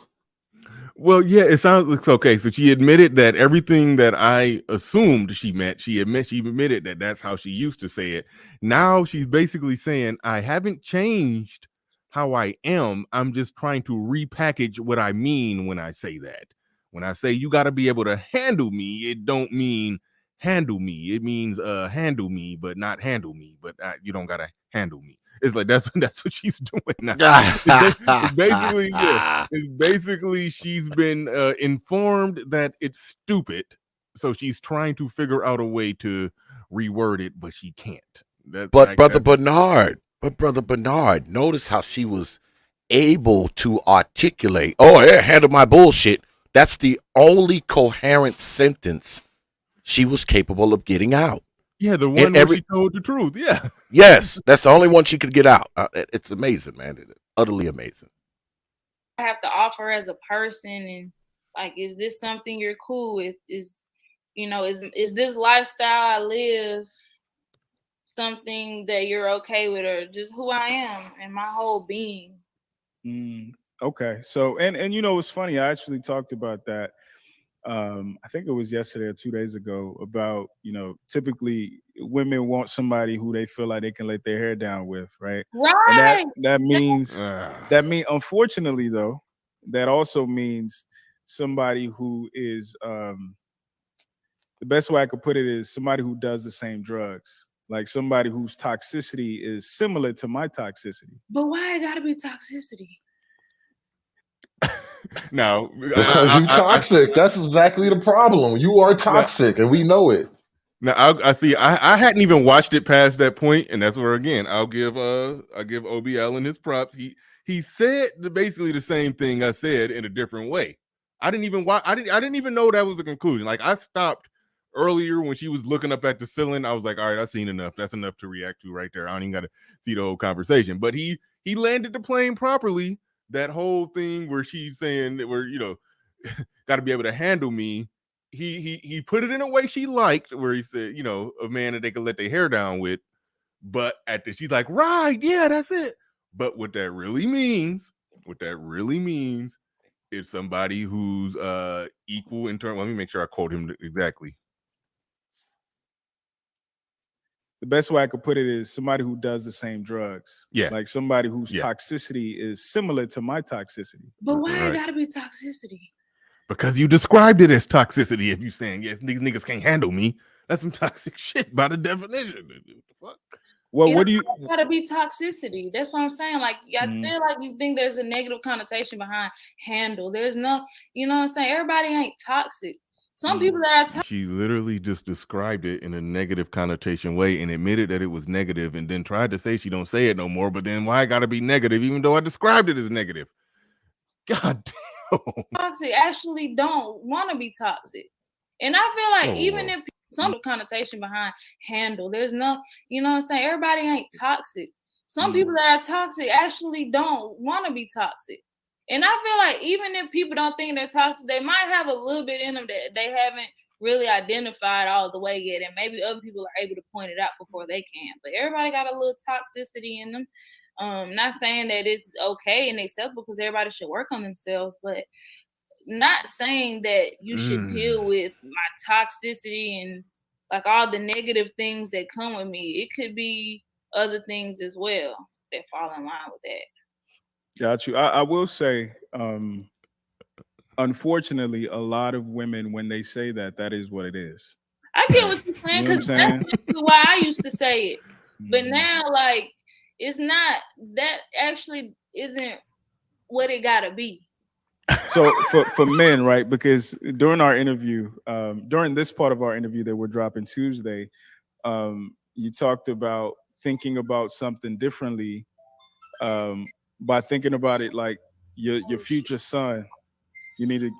Well, yeah, it sounds okay. So she admitted that everything that I assumed she meant, she admitted that that's how she used to say it. Now she's basically saying, I haven't changed how I am. I'm just trying to repackage what I mean when I say that. When I say you got to be able to handle me, it don't mean handle me. It means handle me, but not handle me. But you don't got to handle me. It's like that's what she's doing now. It's basically she's been informed that it's stupid, so she's trying to figure out a way to reword it, but she can't. But Brother Bernard, notice how she was able to articulate, oh, yeah, handle my bullshit. That's the only coherent sentence she was capable of getting out. Yeah, the one where she told the truth. Yeah. Yes, that's the only one she could get out. It's amazing, man. It's utterly amazing. I have to offer as a person, and like, is this something you're cool with? Is this lifestyle I live something that you're okay with, or just who I am and my whole being? Okay, so and you know, it's funny. I actually talked about that. I think it was yesterday or 2 days ago about, you know, typically women want somebody who they feel like they can let their hair down with, right? Right. And that means unfortunately though, that also means somebody who is the best way I could put it is somebody who does the same drugs. Like somebody whose toxicity is similar to my toxicity. But why it gotta be toxicity? No, because you're toxic. That's exactly the problem. You are toxic, and we know it. Now I see. I hadn't even watched it past that point, and that's where again I'll give OBL and his props. He said basically the same thing I said in a different way. I didn't even watch. I didn't even know that was the conclusion. Like I stopped earlier when she was looking up at the ceiling. I was like, all right, I've seen enough. That's enough to react to right there. I don't even got to see the whole conversation. But he landed the plane properly. That whole thing where she's saying that we're, you know, got to be able to handle me. He put it in a way she liked, where he said, you know, a man that they could let their hair down with. But she's like, right, yeah, that's it. But what that really means is somebody who's equal in terms. Let me make sure I quote him exactly. The best way I could put it is somebody who does the same drugs. Yeah. Like somebody whose toxicity is similar to my toxicity. But why it gotta be toxicity? Because you described it as toxicity. If you saying, yes, these niggas can't handle me, that's some toxic shit by the definition. What the fuck? Well, what do you gotta be toxicity? That's what I'm saying. Like, I feel like you think there's a negative connotation behind handle. There's no, you know what I'm saying? Everybody ain't toxic. Some people that are toxic. She literally just described it in a negative connotation way and admitted that it was negative, and then tried to say she don't say it no more. But then why it gotta be negative, even though I described it as negative? God damn. Toxic actually don't want to be toxic. And I feel like even if some connotation behind handle, there's no, you know what I'm saying? Everybody ain't toxic. Some people that are toxic actually don't want to be toxic. And I feel like even if people don't think they're toxic, they might have a little bit in them that they haven't really identified all the way yet. And maybe other people are able to point it out before they can. But everybody got a little toxicity in them. Not saying that it's okay and acceptable because everybody should work on themselves, but not saying that you should deal with my toxicity and like all the negative things that come with me. It could be other things as well that fall in line with that. Got you. I will say, unfortunately, a lot of women, when they say that, that is what it is. I get what you're saying, because that's why I used to say it. But now, like, it's not, that actually isn't what it gotta be. So for men, right? Because during our interview, during this part of our interview that we're dropping Tuesday, you talked about thinking about something differently by thinking about it like your future son. You need to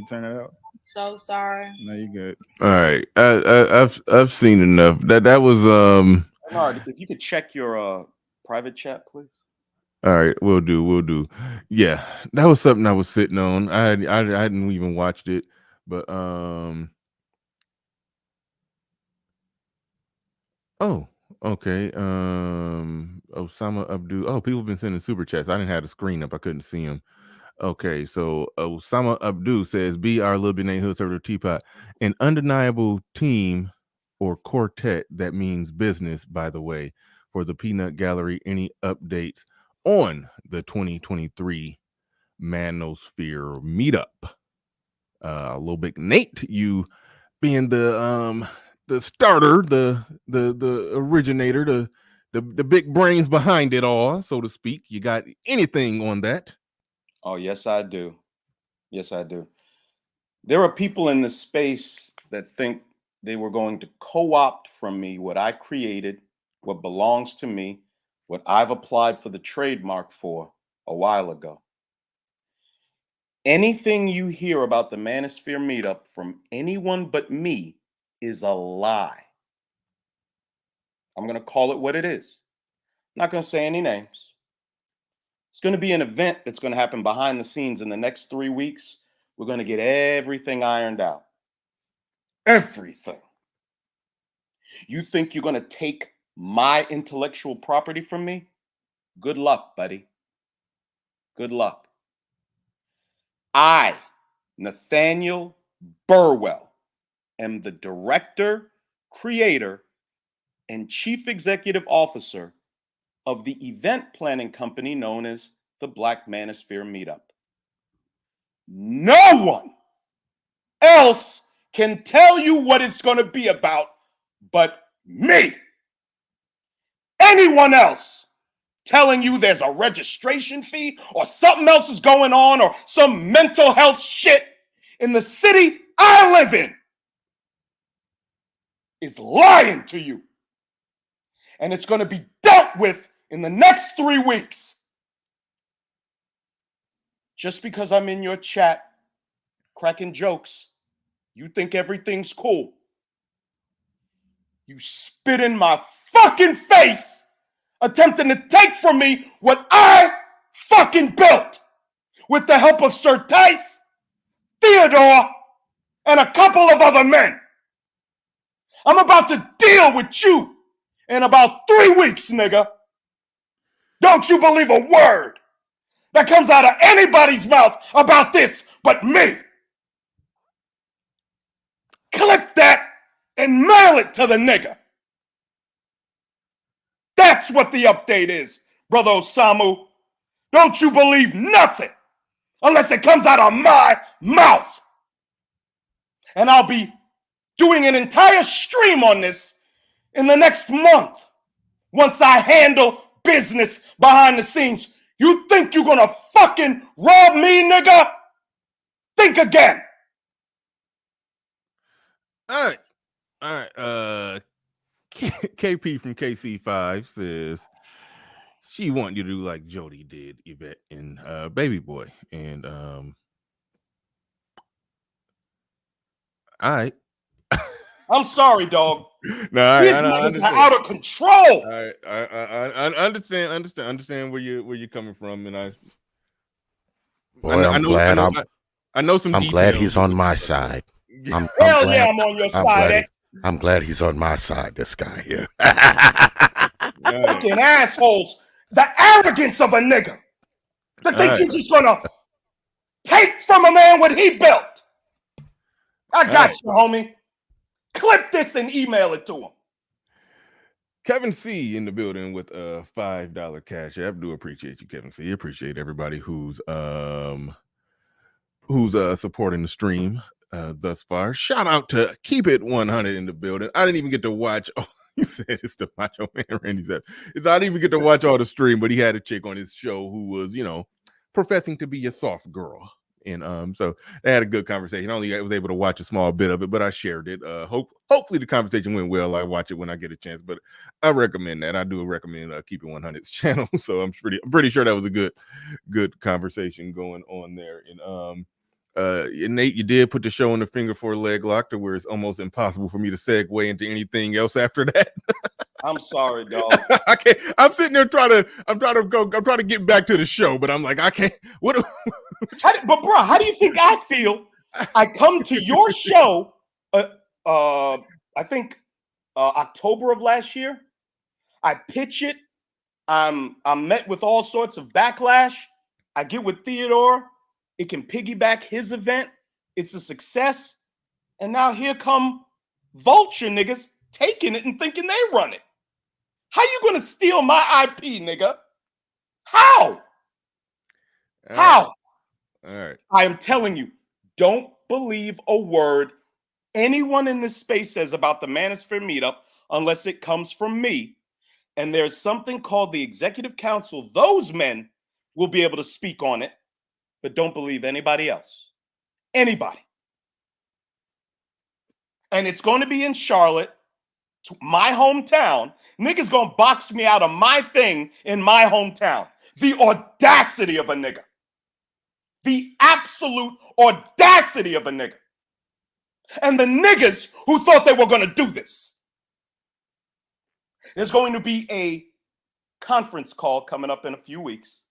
turn that out. So sorry. No, you good. All right, I've seen enough. That was Bernard, if you could check your private chat, please. All right, we'll do. Yeah, that was something I was sitting on. I hadn't even watched it, but oh, okay. Osama Abdul. Oh, people have been sending super chats. I didn't have the screen up. I couldn't see them. Okay, so Osama Abdul says, "Be our little bit hood server teapot, an undeniable team or quartet that means business." By the way, for the Peanut Gallery, any updates on the 2023 Manosphere meetup? Little Big Nate, you being the starter, the originator, the big brains behind it all, so to speak. You got anything on that? Oh, yes, I do. Yes, I do. There are people in this space that think they were going to co-opt from me what I created, what belongs to me, what I've applied for the trademark for a while ago. Anything you hear about the Manosphere meetup from anyone but me is a lie. I'm going to call it what it is. I'm not going to say any names. It's going to be an event that's going to happen behind the scenes in the next 3 weeks. We're going to get everything ironed out. Everything. You think you're going to take my intellectual property from me? Good luck, buddy. Good luck. I, Nathaniel Burwell, am the director, creator, and chief executive officer of the event planning company known as the Black Manosphere Meetup. No one else can tell you what it's going to be about but me. Anyone else telling you there's a registration fee or something else is going on or some mental health shit in the city I live in is lying to you. And it's going to be dealt with in the next 3 weeks. Just because I'm in your chat cracking jokes, you think everything's cool. You spit in my fucking face attempting to take from me what I fucking built with the help of Sir Tice, Theodore, and a couple of other men. I'm about to deal with you in about 3 weeks, nigga. Don't you believe a word that comes out of anybody's mouth about this but me. Clip that and mail it to the nigga. That's what the update is, Brother Osamu. Don't you believe nothing unless it comes out of my mouth. And I'll be doing an entire stream on this in the next month once I handle business behind the scenes. You think you're gonna fucking rob me, nigga? Think again. All right. KP from KC5 says she want you to do like Jody did, Yvette and Baby Boy. And all right. I'm sorry, dog. No, These niggas are out of control. I understand where you're coming from, and Boy, I'm glad I know some. I'm details. glad he's on my side. Hell yeah, I'm on your side. I'm glad he's on my side. This guy here. Fucking assholes The arrogance of a nigga to think you're just gonna take from a man what he built. I got you, homie. Clip this and email it to him. Kevin C in the building with a $5 cash app. Do appreciate you, Kevin C. Appreciate everybody who's supporting the stream thus far. Shout out to Keep It 100 in the building. I didn't even get to watch. Oh, he said it's the Macho Man. Randy said I didn't even get to watch all the stream, but he had a chick on his show who was, professing to be a soft girl. And so they had a good conversation. Only I was able to watch a small bit of it, but I shared it. Hopefully the conversation went well. I watch it when I get a chance, but I recommend that. I do recommend Keep It 100's channel. So I'm pretty sure that was a good conversation going on there. And Nate, you did put the show on the finger for a leg lock to where it's almost impossible for me to segue into anything else after that. I'm sorry, dog. I can't. I'm sitting there trying to get back to the show, but I'm like, I can't. What? But bro, how do you think I feel? I come to your show, I think October of last year. I pitch it. I'm met with all sorts of backlash. I get with Theodore. It can piggyback his event. It's a success. And now here come vulture niggas taking it and thinking they run it. How you gonna steal my IP, nigga? How? How? All right. I am telling you, don't believe a word anyone in this space says about the Manosphere meetup unless it comes from me. And there's something called the Executive Council. Those men will be able to speak on it, but don't believe anybody else. Anybody. And it's going to be in Charlotte, my hometown. Niggas gonna box me out of my thing in my hometown. The audacity of a nigga. The absolute audacity of a nigga. And the niggas who thought they were gonna do this. There's going to be a conference call coming up in a few weeks.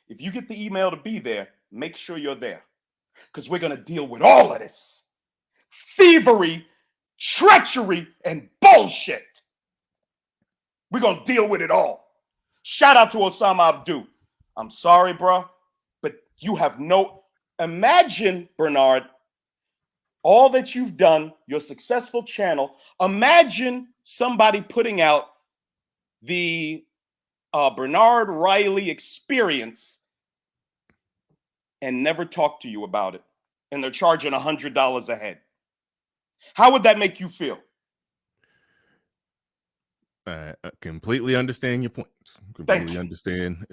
If you get the email to be there, make sure you're there. Because we're gonna deal with all of this. Thievery, treachery, and bullshit. We're going to deal with it all. Shout out to Osama Abdu. I'm sorry, bro, but you have no... Imagine, Bernard, all that you've done, your successful channel. Imagine somebody putting out the Bernard Riley experience and never talk to you about it. And they're charging $100 a head. How would that make you feel? I completely understand your points. Completely understand.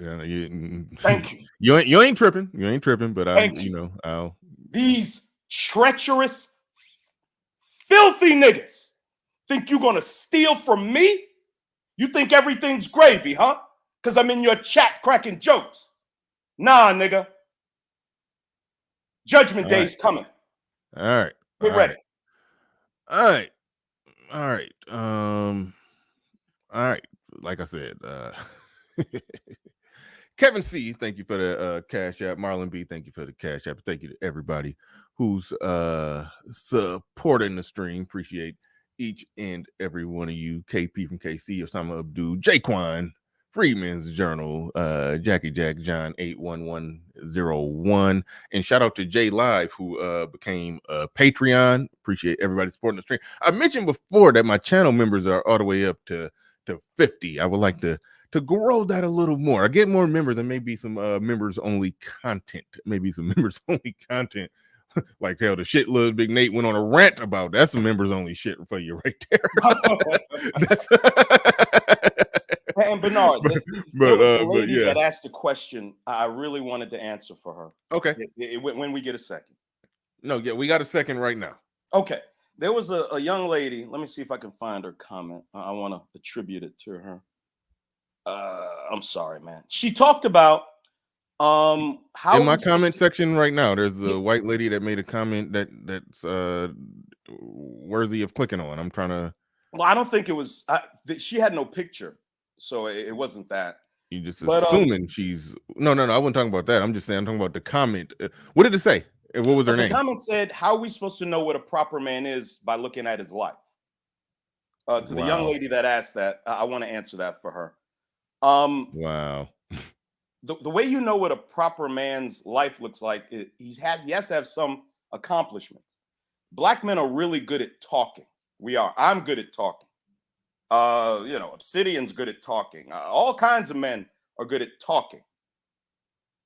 Thank you. You ain't tripping. You ain't tripping. But I'll. These treacherous, filthy niggas think you're gonna steal from me? You think everything's gravy, huh? Because I'm in your chat cracking jokes. Nah, nigga. Judgment Day's coming. All right. Get ready. All right. All right. Like I said, Kevin C, thank you for the cash app. Marlon B, thank you for the cash app. Thank you to everybody who's supporting the stream. Appreciate each and every one of you. KP from KC, Osama Abdu, Jaquan, Freeman's Journal, Jackie Jack John 81101, and shout out to J Live who became a Patreon. Appreciate everybody supporting the stream. I mentioned before that my channel members are all the way up to 50. I would like to grow that a little more. I get more members and maybe some members only content. Like hell, the shit little Big Nate went on a rant about. That's some members only shit for you right there. And Bernard, there was a lady that asked a question I really wanted to answer for her. Okay. When we get a second. No, yeah, we got a second right now. Okay. There was a young lady. Let me see if I can find her comment. I want to attribute it to her. I'm sorry, man. She talked about how in my comment section right now. There's a white lady that made a comment that's worthy of clicking on. I'm trying to. Well, I don't think it was. She had no picture, so it wasn't that. You just assuming she's no. I wasn't talking about that. I'm just saying. I'm talking about the comment. What did it say? What was her name? The comment said, "How are we supposed to know what a proper man is by looking at his life?" To the young lady that asked that, I want to answer that for her. Wow. The way you know what a proper man's life looks like, he has to have some accomplishments. Black men are really good at talking. We are. I'm good at talking. Obsidian's good at talking. All kinds of men are good at talking.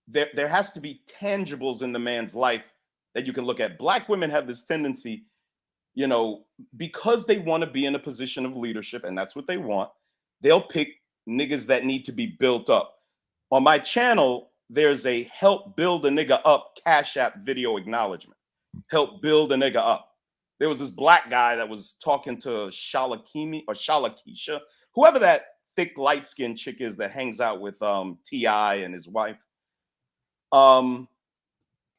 There has to be tangibles in the man's life that you can look at. Black women have this tendency, because they want to be in a position of leadership, and that's what they want, they'll pick niggas that need to be built up. On my channel, there's a help build a nigga up Cash App video acknowledgement. Help build a nigga up. There was this black guy that was talking to Shalakimi or Shalakisha, whoever that thick light-skinned chick is that hangs out with T.I. and his wife. And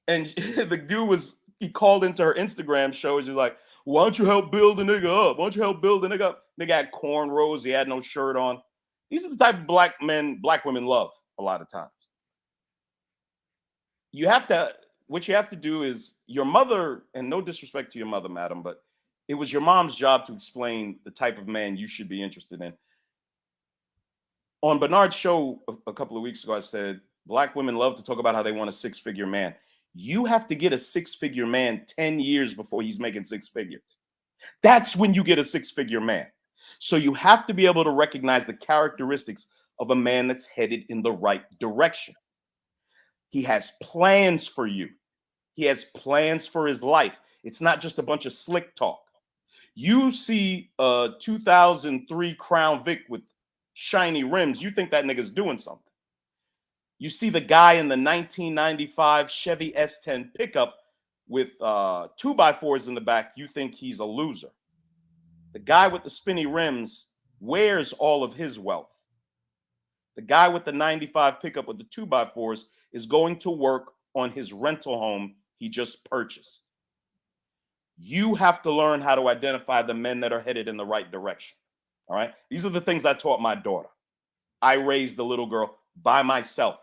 the dude he called into her Instagram show. She's like, why don't you help build a nigga up? Why don't you help build a nigga up? Nigga had cornrows. He had no shirt on. These are the type of black women love a lot of times. What you have to do is, your mother, and no disrespect to your mother, madam, but it was your mom's job to explain the type of man you should be interested in. On Bernard's show a couple of weeks ago, I said, black women love to talk about how they want a six-figure man. You have to get a six-figure man 10 years before he's making six figures. That's when you get a six-figure man. So you have to be able to recognize the characteristics of a man that's headed in the right direction. He has plans for you. He has plans for his life. It's not just a bunch of slick talk. You see a 2003 Crown Vic with shiny rims, you think that nigga's doing something. You see the guy in the 1995 Chevy S10 pickup with 2x4s in the back, you think he's a loser. The guy with the spinny rims wears all of his wealth. The guy with the 95 pickup with the 2x4s is going to work on his rental home he just purchased. You have to learn how to identify the men that are headed in the right direction. All right. These are the things I taught my daughter. I raised the little girl by myself.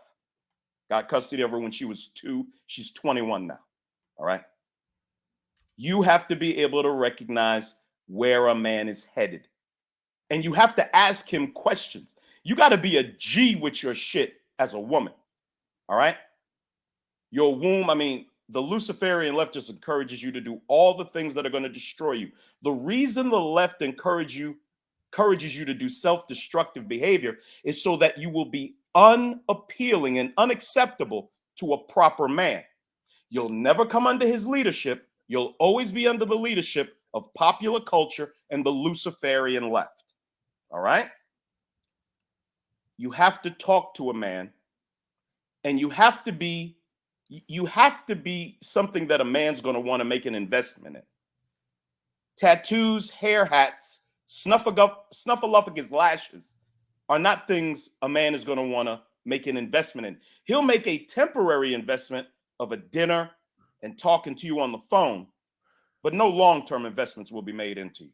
Got custody of her when she was 2. She's 21 now. All right. You have to be able to recognize where a man is headed. And you have to ask him questions. You got to be a G with your shit as a woman. All right. Your womb, the Luciferian left just encourages you to do all the things that are going to destroy you. The reason the left encourages you to do self-destructive behavior is so that you will be unappealing and unacceptable to a proper man. You'll never come under his leadership. You'll always be under the leadership of popular culture and the Luciferian left. All right? You have to talk to a man, and you have to be something that a man's going to want to make an investment in. Tattoos, hair hats, snuffleupagus lashes are not things a man is going to want to make an investment in. He'll make a temporary investment of a dinner and talking to you on the phone, but no long-term investments will be made into you.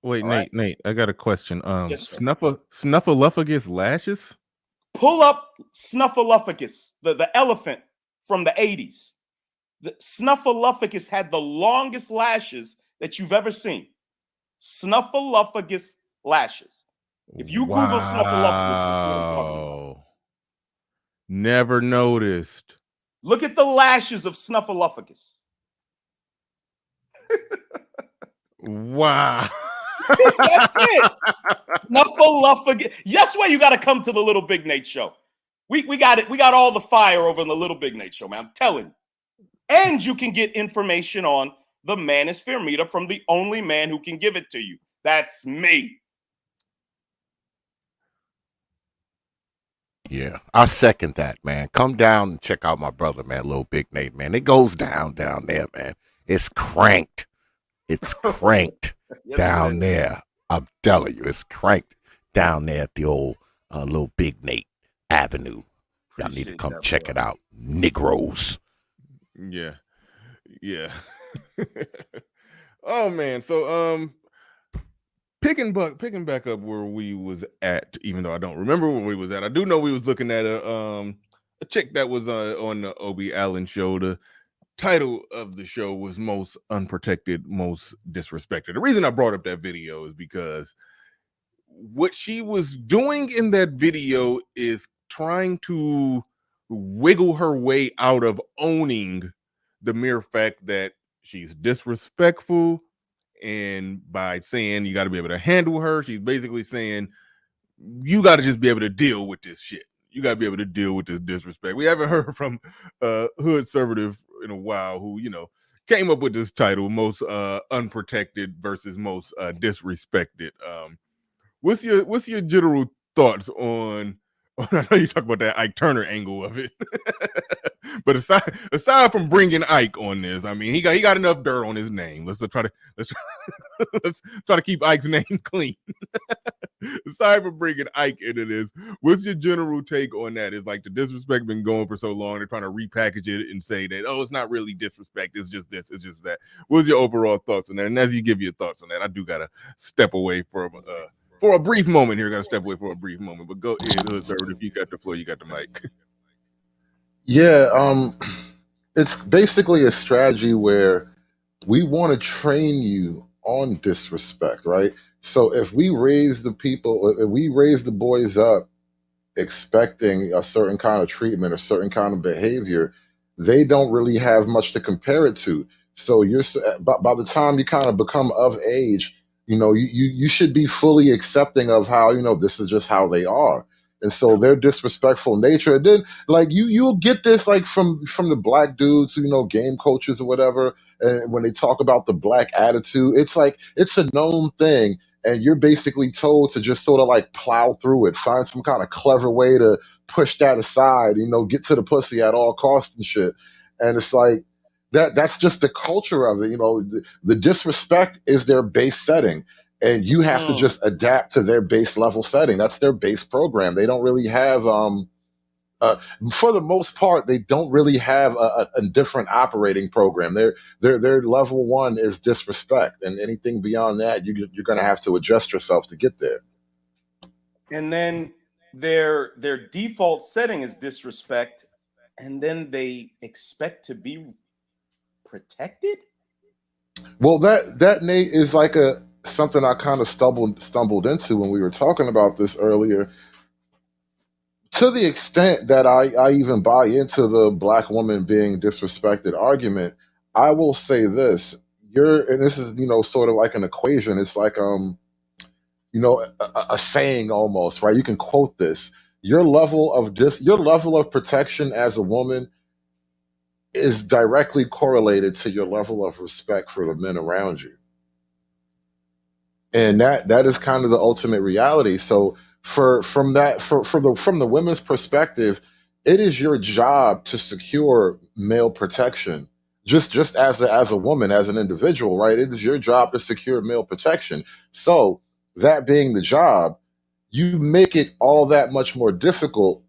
Wait, All Nate, right? I got a question. Yes, sir. Snuffleupagus lashes? Pull up Snuffleupagus, the elephant from the 80s. The Snuffleupagus had the longest lashes that you've ever seen. Snuffleupagus lashes. If you Google Snuffleupagus, you'll see what I'm talking about. Never noticed. Look at the lashes of Snuffleupagus. Wow. That's it. Snuffleupagus. That's why you got to come to the Little Big Nate show. We got it. We got all the fire over in the Little Big Nate show, man. I'm telling you. And you can get information on the Manosphere meetup from the only man who can give it to you. That's me. Yeah, I second that, man. Come down and check out my brother, man, Little Big Nate, man. It goes down there, man. It's cranked. It's cranked Yes, down there. I'm telling you, it's cranked down there at the old Little Big Nate Avenue. Y'all need to come check it out. Negroes. Yeah. Oh man, so picking back up where we was at, even though I don't remember where we was at. I do know we was looking at a chick that was on the Obie Allen show. The title of the show was Most Unprotected, Most Disrespected. The reason I brought up that video is because what she was doing in that video is trying to wiggle her way out of owning the mere fact that she's disrespectful. And by saying you got to be able to handle her, she's basically saying you got to just be able to deal with this shit. You got to be able to deal with this disrespect. We haven't heard from Hood Conservative in a while who, came up with this title, most unprotected versus most disrespected. What's your general thoughts on I know you talk about that Ike Turner angle of it, but aside from bringing Ike on this, I mean, he got enough dirt on his name. Let's try to keep Ike's name clean. Aside from bringing Ike into this, what's your general take on that? Is like the disrespect been going for so long, they're trying to repackage it and say that, oh, it's not really disrespect, it's just this, it's just that. What's your overall thoughts on that? And as you give your thoughts on that, I do gotta step away from for a brief moment here. Got to step away for a brief moment, but go ahead, sir. If you got the floor, you got the mic. Yeah, it's basically a strategy where we want to train you on disrespect, right? So if we raise the boys up expecting a certain kind of treatment or certain kind of behavior, they don't really have much to compare it to. So by the time you kind of become of age, you should be fully accepting of how, this is just how they are. And so their disrespectful nature, and then like you'll get this like from the black dudes, game coaches or whatever. And when they talk about the black attitude, it's like it's a known thing. And you're basically told to just sort of like plow through it, find some kind of clever way to push that aside, get to the pussy at all costs and shit. And it's like that's just the culture of it. The disrespect is their base setting, and you have to just adapt to their base level setting. That's their base program. They don't really have for the most part, they don't really have a different operating program. Their level one is disrespect, and anything beyond that, you're going to have to adjust yourself to get there. And then their default setting is disrespect, and then they expect to be protected. Well, that Nate is like something I kind of stumbled into when we were talking about this earlier. To the extent that I even buy into the black woman being disrespected argument, I will say this. And this is, sort of like an equation. It's like, a saying almost, right? You can quote this. Your level of protection as a woman is directly correlated to your level of respect for the men around you. And that is kind of the ultimate reality. So from the women's perspective, it is your job to secure male protection. Just as a woman, as an individual, right? It is your job to secure male protection. So that being the job, you make it all that much more difficult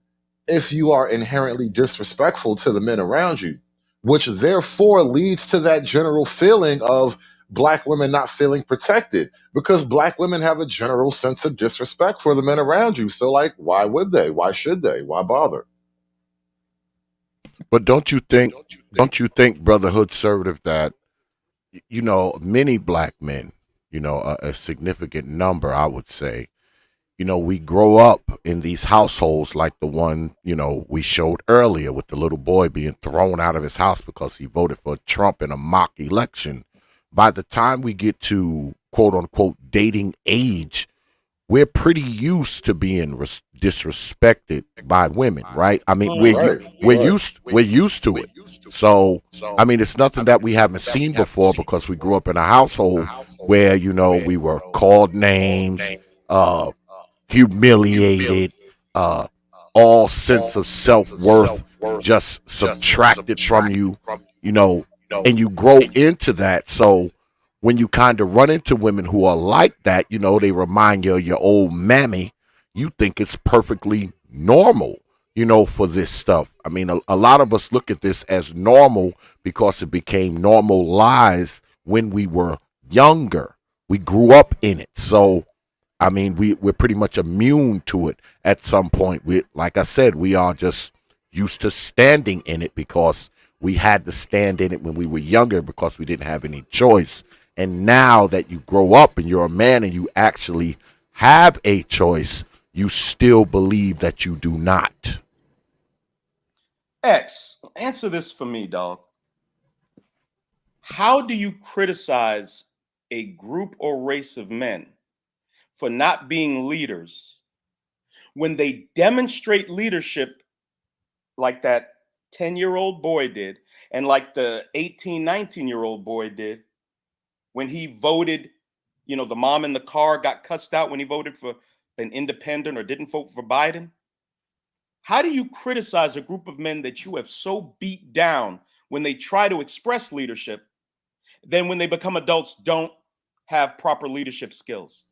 if you are inherently disrespectful to the men around you, which therefore leads to that general feeling of black women not feeling protected, because black women have a general sense of disrespect for the men around you. So like, why would they? Why should they? Why bother? But don't you think, Brotherhood Conservative, that, many black men, a significant number, I would say, we grow up in these households like the one, we showed earlier with the little boy being thrown out of his house because he voted for Trump in a mock election. By the time we get to quote unquote dating age, we're pretty used to being disrespected by women, right? I mean, we're used to it. So, I mean, it's nothing that we haven't seen before because we grew up in a household where, we were called names, humiliated, all sense of self-worth just subtracted from you, and you grow into that. So when you kind of run into women who are like that, they remind you of your old mammy, you think it's perfectly normal, for this stuff. I mean, a lot of us look at this as normal because it became normalized when we were younger. We grew up in it. So, I mean, we're pretty much immune to it at some point. Like I said, we are just used to standing in it because we had to stand in it when we were younger because we didn't have any choice. And now that you grow up and you're a man and you actually have a choice, you still believe that you do not? X, answer this for me, dog. How do you criticize a group or race of men for not being leaders when they demonstrate leadership like that 10-year-old boy did, and like the 18, 19-year-old boy did when he voted? You know, the mom in the car got cussed out when he voted for an independent or didn't vote for Biden. How do you criticize a group of men that you have so beat down when they try to express leadership, then when they become adults don't have proper leadership skills?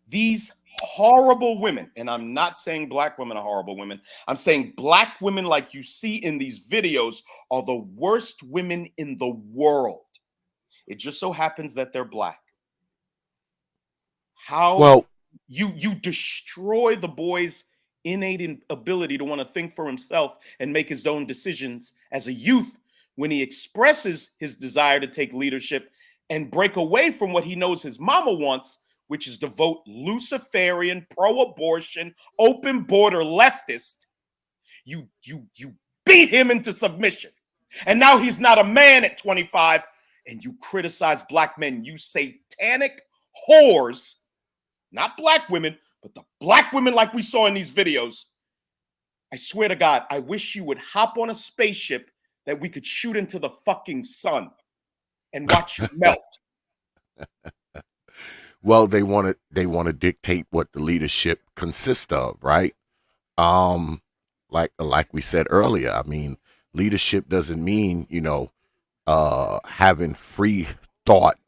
These horrible women, and I'm not saying black women are horrible women, I'm saying black women like you see in these videos are the worst women in the world. It just so happens that they're black. How Well, you destroy the boy's innate ability to want to think for himself and make his own decisions as a youth when he expresses his desire to take leadership and break away from what he knows his mama wants, which is to vote Luciferian, pro-abortion, open border leftist. You beat him into submission. And now he's not a man at 25, and you criticize black men, you satanic whores. Not black women, but the black women like we saw in these videos. I swear to God, I wish you would hop on a spaceship that we could shoot into the fucking sun and watch you melt. Well, they want to dictate what the leadership consists of, right? Like we said earlier, I mean, leadership doesn't mean, having free thought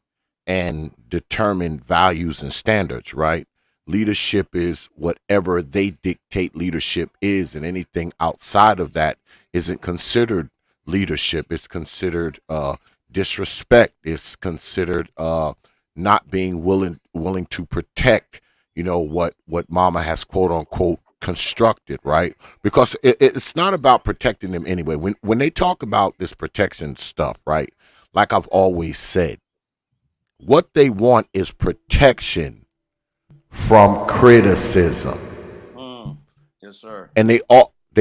and determine values and standards, right? Leadership is whatever they dictate leadership is, and anything outside of that isn't considered leadership. It's considered disrespect. It's considered not being willing to protect, what mama has quote unquote constructed, right? Because it's not about protecting them anyway. When they talk about this protection stuff, right? Like I've always said, what they want is protection from criticism. Yes, sir. And they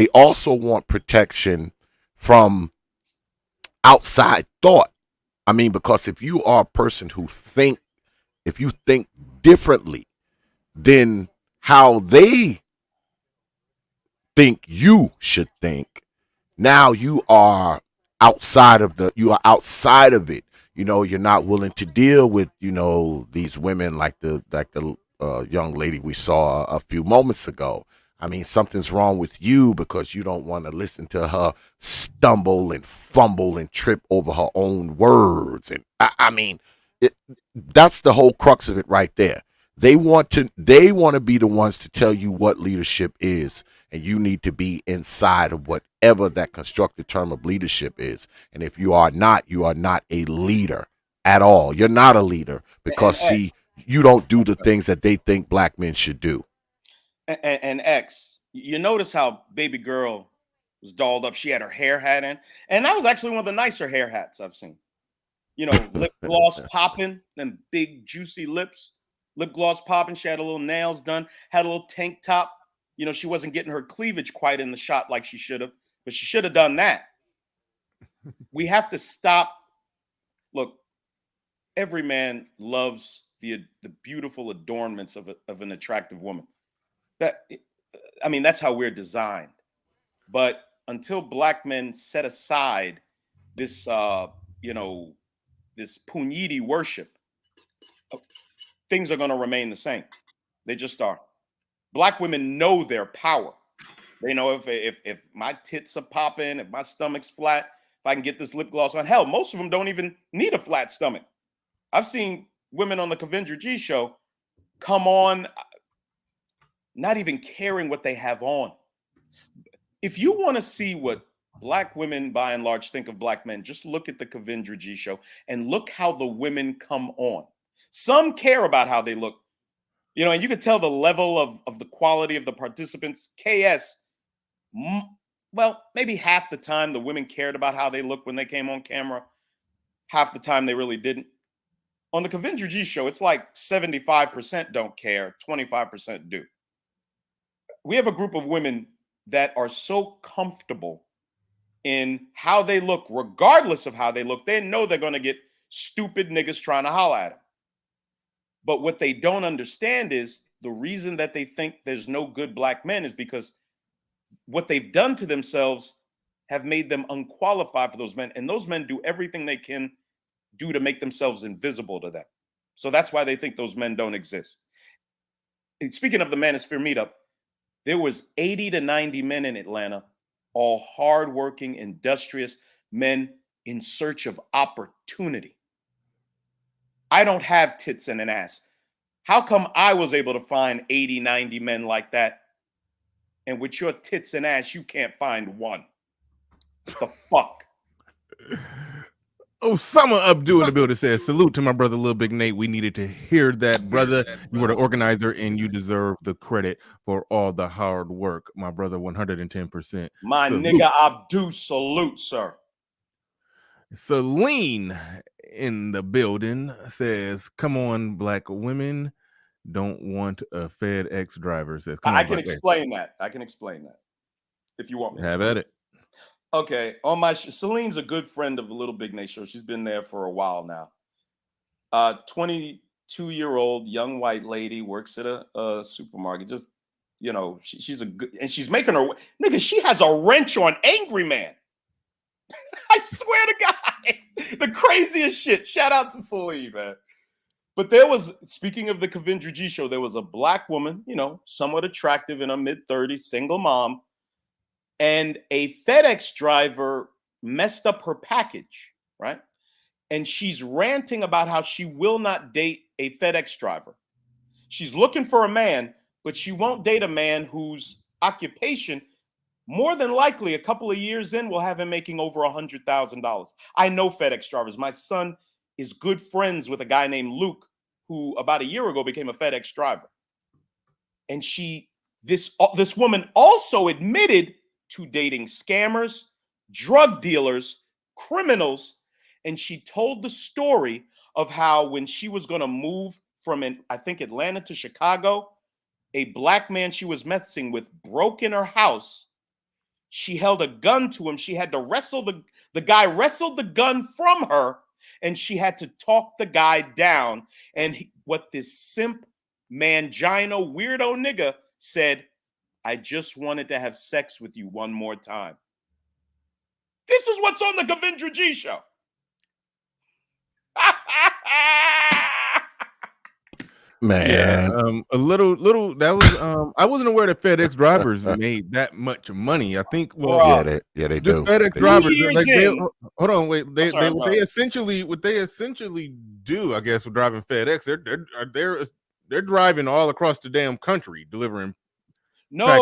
also want protection from outside thought. I mean, because if you are a person if you think differently than how they think you should think, now you are outside of it. You're not willing to deal with, these women like the young lady we saw a few moments ago. I mean, something's wrong with you because you don't want to listen to her stumble and fumble and trip over her own words. And I mean, that's the whole crux of it right there. They want to be the ones to tell you what leadership is, and you need to be inside of whatever that constructed term of leadership is. And if you are not a leader at all. You're not a leader because see, you don't do the things that they think black men should do. And X, you notice how baby girl was dolled up. She had her hair hat in, and that was actually one of the nicer hair hats I've seen. Lip gloss popping, them big juicy lips, lip gloss popping. She had a little nails done, had a little tank top. She wasn't getting her cleavage quite in the shot like she should have, but she should have done that. We have to stop. Look, every man loves the beautiful adornments of an attractive woman. That's how we're designed. But until black men set aside this, this puniti worship, things are going to remain the same. They just are. Black women know their power. They know if my tits are popping, if my stomach's flat, if I can get this lip gloss on. Hell, most of them don't even need a flat stomach. I've seen women on the Kavindra G show come on not even caring what they have on. If you want to see what black women by and large think of black men, just look at the Kavindra G show and look how the women come on. Some care about how they look, and you could tell the level of the quality of the participants. KS, well, maybe half the time the women cared about how they looked when they came on camera. Half the time they really didn't. On the Kavindra G show, it's like 75% don't care, 25% do. We have a group of women that are so comfortable in how they look, regardless of how they look. They know they're going to get stupid niggas trying to holler at them. But what they don't understand is the reason that they think there's no good black men is because what they've done to themselves have made them unqualified for those men. And those men do everything they can do to make themselves invisible to them. So that's why they think those men don't exist. And speaking of the Manosphere meetup, there was 80 to 90 men in Atlanta, all hardworking, industrious men in search of opportunity. I don't have tits and an ass. How come I was able to find 80, 90 men like that? And with your tits and ass, you can't find one. What the fuck? Osama Abdul in the building says, salute to my brother, Lil Big Nate. We needed to hear that, brother. You were the organizer and you deserve the credit for all the hard work. My brother, 110%. My salute. nigga Abdul, salute, sir. Celine in the building says, come on, black women don't want a FedEx driver. Says, I can explain that. I can explain that if you want me to. Have at it. Okay, on my Celine's a good friend of the Little Big Nate show. She's been there for a while now. 22-year-old young white lady, works at a supermarket. Just, you know, she's a good, and she's making her nigga. She has a wrench on Angry Man. I swear to God, the craziest shit. Shout out to Celine, man. But there was, speaking of the Kavindra G show, there was a black woman, you know, somewhat attractive in her mid-30s, single mom. And a FedEx driver messed up her package, right? And she's ranting about how she will not date a FedEx driver. She's looking for a man, but she won't date a man whose occupation, more than likely, a couple of years in, will have him making over $100,000. I know FedEx drivers. My son is good friends with a guy named Luke, who about a year ago became a FedEx driver. And this woman also admitted to dating scammers, drug dealers, criminals. And she told the story of how when she was going to move from, I think, Atlanta to Chicago, a black man she was messing with broke in her house. She held a gun to him. She had to wrestle the guy wrestled the gun from her, and she had to talk the guy down. And what this simp, mangino, weirdo nigga said, I just wanted to have sex with you one more time. This is what's on the Kavindra G show. Man, yeah, a little that was I wasn't aware that FedEx drivers made that much money. I think they do. FedEx drivers, hold on, wait, what they essentially do, I guess, with driving FedEx, they're driving all across the damn country delivering. No. I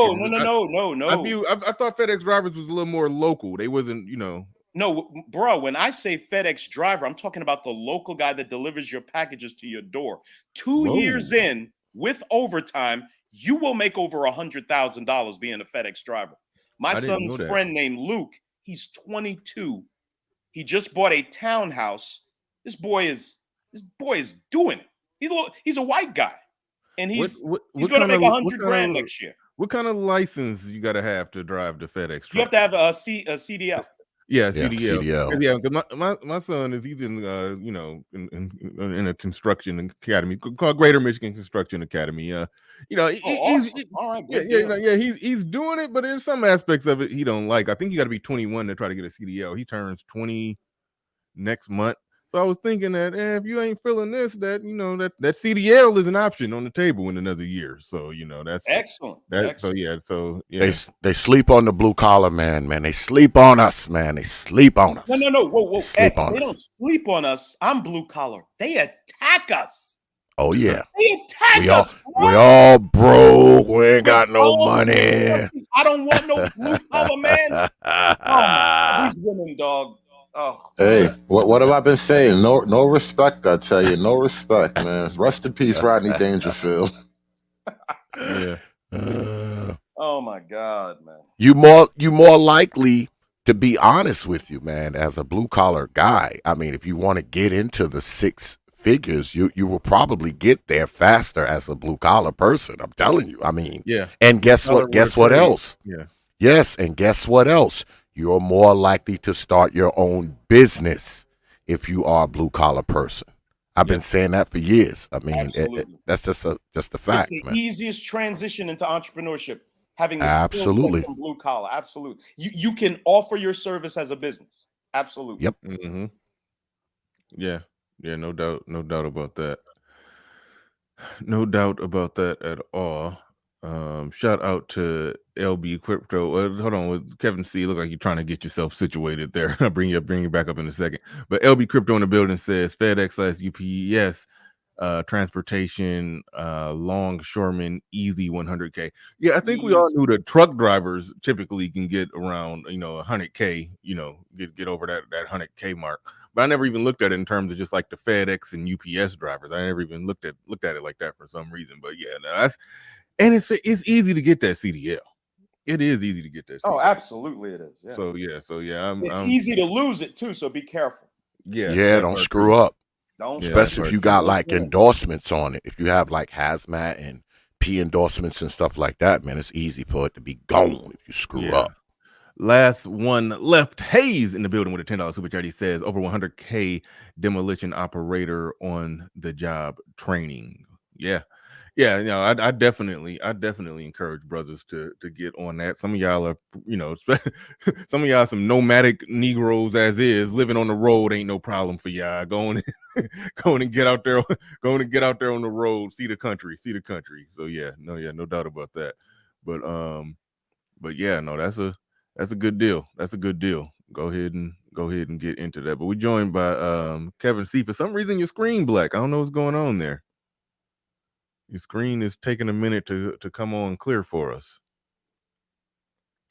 thought FedEx drivers was a little more local. They wasn't, you know. No, bro, when I say FedEx driver, I'm talking about the local guy that delivers your packages to your door. 2 years in, with overtime, you will make over $100,000 being a FedEx driver. My son's friend named Luke, he's 22. He just bought a townhouse. This boy is doing it. He's a white guy. And he's going to make $100,000 next year. What kind of license you got to have drive the FedEx truck? You have to have a CDL. Yeah, CDL. Yeah, because my son he's in you know, in a construction academy called Greater Michigan Construction Academy. You know, he's doing it, but there's some aspects of it he don't like. I think you got to be 21 to try to get a CDL. He turns 20 next month. So I was thinking that if you ain't feeling this, that, you know, that CDL is an option on the table in another year. So, you know, that's excellent. So yeah. They sleep on the blue collar, man. They sleep on us, man. They sleep on us. No. Whoa. They don't sleep on us. I'm blue collar. They attack us. Oh yeah. They attack us. We all broke. We ain't got no money. I don't want no blue collar, man. Oh, these women, dog. Oh. Hey, what have I been saying? No respect, I tell you. No respect, man. Rest in peace, Rodney Dangerfield. Yeah. Oh my God, man. You more likely to be honest with you, man, as a blue collar guy. I mean, if you want to get into the figures, you will probably get there faster as a blue collar person. I'm telling you. I mean, Yeah. and guess what? Guess what else? Yeah. Yes, and guess what else? You're more likely to start your own business if you are a blue collar person. I've been saying that for years. I mean, that's just a fact. It's the man. easiest transition into entrepreneurship. Having the Absolutely. skill set from blue collar, absolutely. You can offer your service as a business, absolutely. Yep. Mm-hmm. Yeah, no doubt about that. No doubt about that at all. Shout out to LB Crypto. Hold on, with Kevin C. Look like you're trying to get yourself situated there. I'll bring you back up in a second. But LB Crypto in the building says FedEx/UPS transportation, longshoremen, easy 100K. Yeah, I think we all knew that truck drivers typically can get around 100K. Get over that 100K mark. But I never even looked at it in terms of just like the FedEx and UPS drivers. I never even looked at it like that for some reason. But yeah, it's easy to get that CDL. It is easy to get that CDL. Oh, absolutely it is. Yeah. So yeah, it's easy to lose it too, so be careful. Yeah, don't screw up. Especially if you got like Yeah. endorsements on it. If you have like hazmat and P endorsements and stuff like that, man, it's easy for it to be gone if you screw up. Last one left. Hayes in the building with a $10 super chat. He says over 100K demolition operator on the job training. Yeah. I definitely encourage brothers to get on that. Some of y'all are, some of y'all some nomadic Negroes as is, living on the road ain't no problem for y'all. Going and get out there on the road, see the country. So no doubt about that. But yeah, no, that's a good deal. Go ahead and get into that. But we're joined by Kevin C. For some reason your screen black. I don't know what's going on there. Your screen is taking a minute to come on clear for us.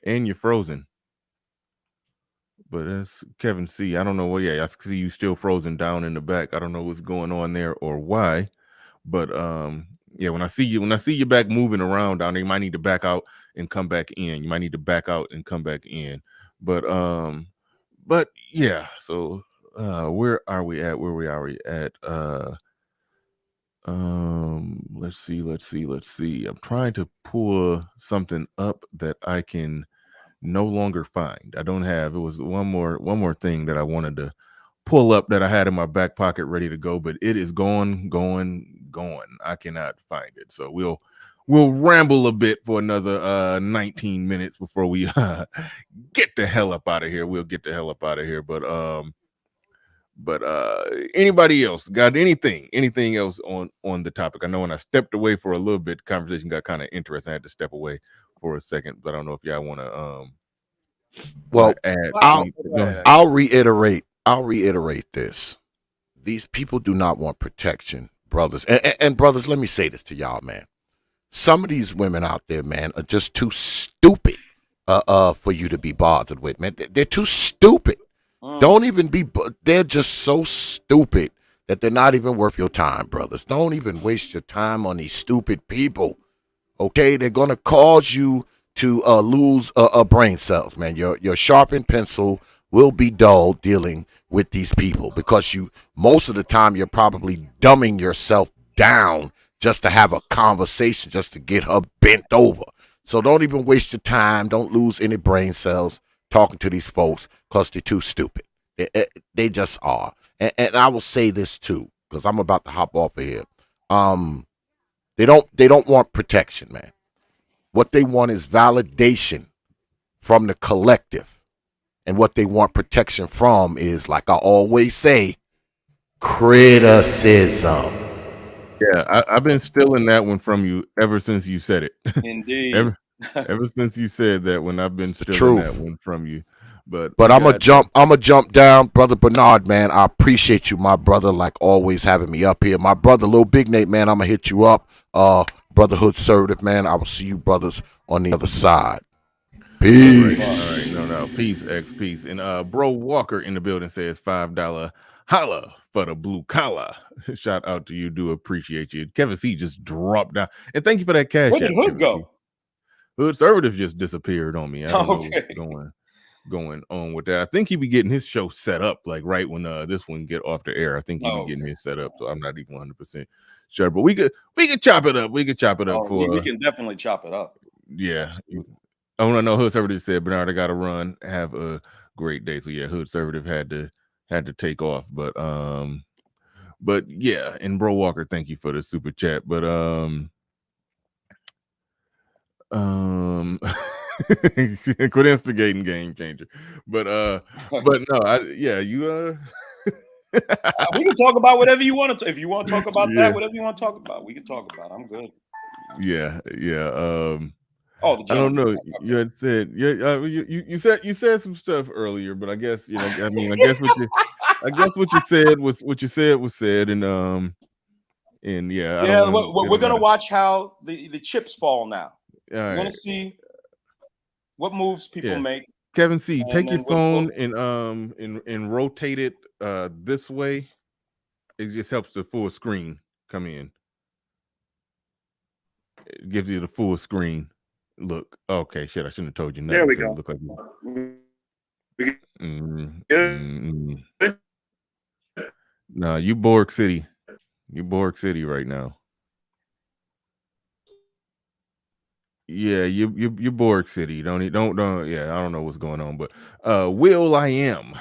And you're frozen. But that's Kevin C. I don't know. Well, yeah, I see you still frozen down in the back. I don't know what's going on there or why. But when I see you back moving around down there, you might need to back out and come back in. But yeah, so where are we at? Let's see. I'm trying to pull something up that I can no longer find. I don't have. It was one more thing that I wanted to pull up that I had in my back pocket ready to go, but it is gone. I cannot find it. So we'll ramble a bit for another 19 minutes before we get the hell up out of here. We'll get the hell up out of here. But anybody else got anything else on the topic? I know when I stepped away for a little bit, the conversation got kind of interesting. I had to step away for a second, but I don't know if y'all want to well add. I'll reiterate this. These people do not want protection, brothers. And brothers, let me say this to y'all, man. Some of these women out there, man, are just too stupid for you to be bothered with, man. They're too stupid. Don't even be. They're just so stupid that they're not even worth your time, brothers. Don't even waste your time on these stupid people. Okay, they're gonna cause you to lose brain cells, man. Your sharpened pencil will be dull dealing with these people because most of the time you're probably dumbing yourself down just to have a conversation, just to get her bent over. So don't even waste your time. Don't lose any brain cells talking to these folks because they're too stupid. They just are. And I will say this too, because I'm about to hop off of here. They don't want protection, man. What they want is validation from the collective. And what they want protection from is, like I always say, criticism. Yeah, I've been stealing that one from you ever since you said it. Indeed. ever since you said that one, I've been stealing that one from you. But I'm gonna jump down, brother Bernard, man. I appreciate you, my brother, like always having me up here. My brother, Lil Big Nate, man, I'm gonna hit you up. Brotherhood Conservative, man. I will see you brothers on the other side. Peace. All right. No. Peace, peace. And Bro Walker in the building says $5 holla for the blue collar. Shout out to you. Do appreciate you. Kevin C just dropped down. And thank you for that cash. Where did Hood go? Hood Conservative just disappeared on me. I don't know what's going on. going on with that. I think he be getting his show set up like right when this one get off the air. I think he be getting his set up, so I'm not even 100% sure. But we could chop it up. We could chop it up for. We can definitely chop it up. Yeah, I want to know. Hood Conservative said, Bernard, I got to run. Have a great day. So yeah, Hood Conservative had to take off, but yeah, and Bro Walker, thank you for the super chat. But quit instigating, game changer. But no, you we can talk about whatever you want to. If you want to talk about that, whatever you want to talk about, we can talk about. I'm good. Yeah. Oh, I don't know. You had said you said some stuff earlier, but I guess I guess what you said was said, and yeah. We're gonna watch how the chips fall now. We're gonna Right. see what moves people make. Kevin C, take your phone and rotate it this way. It just helps the full screen come in. It gives you the full screen look. Okay, shit, I shouldn't have told you nothing. There we go. Look like No, you Borg City. You Borg City right now. Yeah, you Borg City. Don't yeah, I don't know what's going on, but Will I am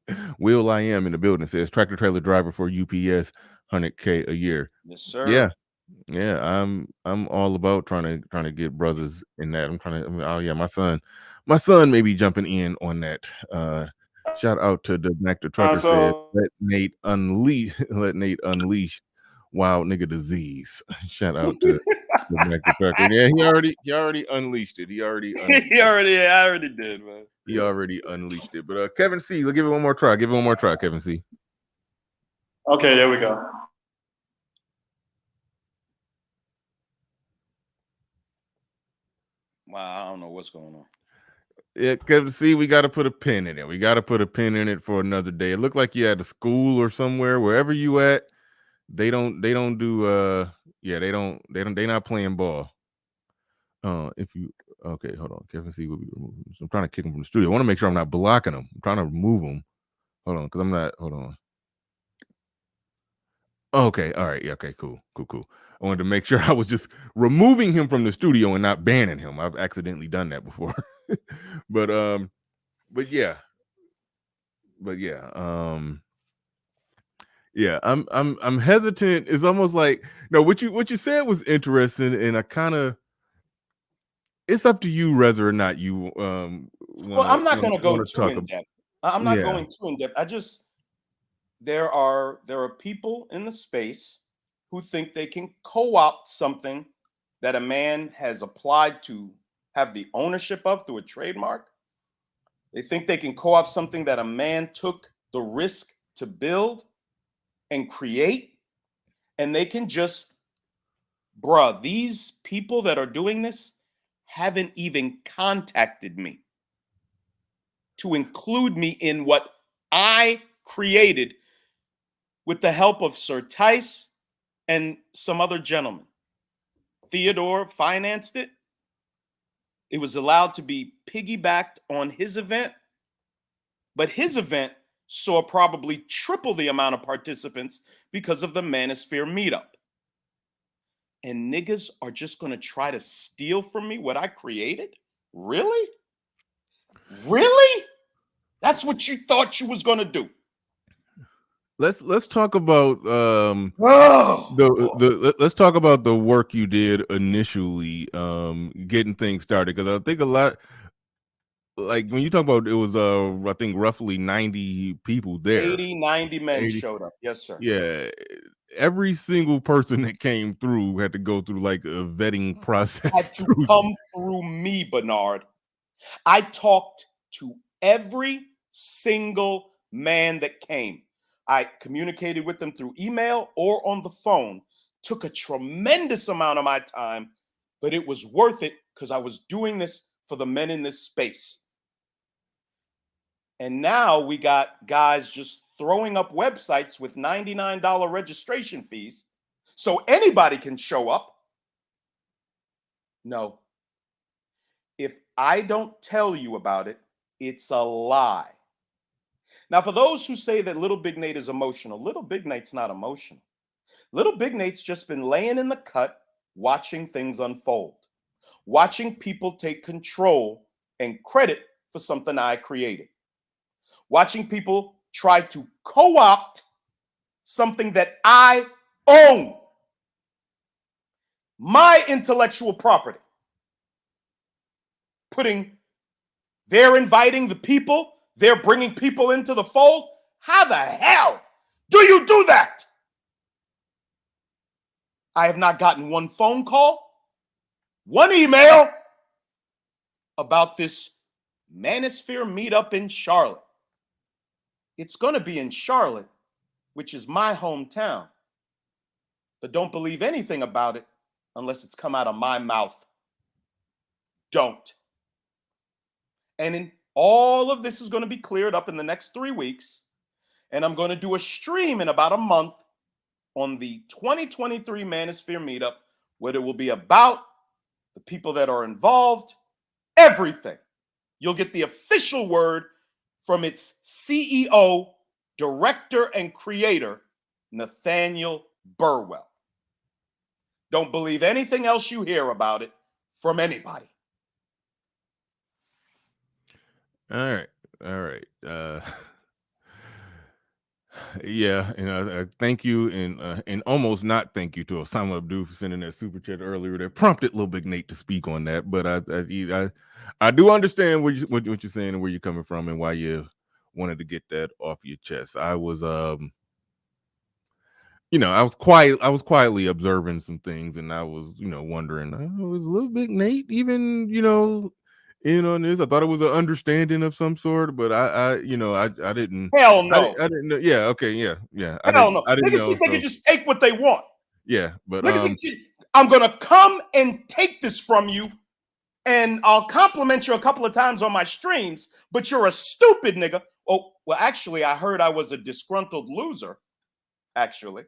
in the building says tractor trailer driver for UPS, $100K a year. Yes, sir. Yeah, I'm all about trying to get brothers in that. I'm trying to. Oh yeah, my son may be jumping in on that. Shout out to the Mac the Trucker said, let Nate unleash wild nigga disease. Shout out to the Mac the Trucker. Yeah, he already unleashed it. I already did, man. He already unleashed it. But Kevin C, let's give it one more try. Give it one more try, Kevin C. Okay, there we go. Wow, I don't know what's going on. Yeah, Kevin C, we got to put a pin in it. We got to put a pin in it for another day. It looked like you at a school or somewhere, wherever you at. They don't do they're not playing ball. Okay, hold on. Kevin C will be removed. So I'm trying to kick him from the studio. I want to make sure I'm not blocking him. I'm trying to remove him. Hold on, because I'm not. Hold on. Okay, all right. Yeah, okay, cool. I wanted to make sure I was just removing him from the studio and not banning him. I've accidentally done that before. but yeah. Yeah, I'm hesitant. It's almost like no, what you said was interesting, and I kind of. It's up to you whether or not you I'm not going to go too in depth. I'm not going too in depth. There are people in the space who think they can co-opt something that a man has applied to have the ownership of through a trademark. They think they can co-opt something that a man took the risk to build and create, and they can just, these people that are doing this haven't even contacted me to include me in what I created with the help of Sir Tice and some other gentlemen. Theodore financed it. It was allowed to be piggybacked on his event, but his event saw probably triple the amount of participants because of the Manosphere meetup. And niggas are just going to try to steal from me what I created? Really? Really? That's what you thought you was going to do? Let's talk about let's talk about the work you did initially getting things started, because I think a lot, like when you talk about it was I think roughly 90 people there. 90 men showed up. Yes, sir. Yeah. Every single person that came through had to go through like a vetting process. Had to come through me, Bernard. I talked to every single man that came. I communicated with them through email or on the phone. Took a tremendous amount of my time, but it was worth it because I was doing this for the men in this space. And now we got guys just throwing up websites with $99 registration fees so anybody can show up. No. If I don't tell you about it, It's a lie. Now, for those who say that Little Big Nate is emotional, Little Big Nate's not emotional. Little Big Nate's just been laying in the cut, watching things unfold, watching people take control and credit for something I created, watching people try to co-opt something that I own, my intellectual property, they're inviting the people, they're bringing people into the fold. How the hell do you do that? I have not gotten one phone call, one email about this Manosphere meetup in Charlotte. It's going to be in Charlotte, which is my hometown. But don't believe anything about it unless it's come out of my mouth. Don't. And in all of this is going to be cleared up in the next 3 weeks. And I'm going to do a stream in about a month on the 2023 Manosphere meetup, where it will be about the people that are involved, everything. You'll get the official word from its CEO, director, and creator, Nathaniel Burwell. Don't believe anything else you hear about it from anybody. All right. Yeah, thank you, and almost not thank you to Osama Abdul for sending that super chat earlier that prompted Little Big Nate to speak on that. But I do understand what you're saying and where you're coming from and why you wanted to get that off your chest. I was I was quietly observing some things, and I was wondering, was Little Big Nate even in on this? I thought it was an understanding of some sort, but I didn't. Hell no. I didn't know. Yeah. Okay. Yeah. Hell no. I didn't Niggas know. think they can just take what they want. Yeah, but Niggas think I'm gonna come and take this from you, and I'll compliment you a couple of times on my streams, but you're a stupid nigga. Oh, well, actually, I heard I was a disgruntled loser. Actually,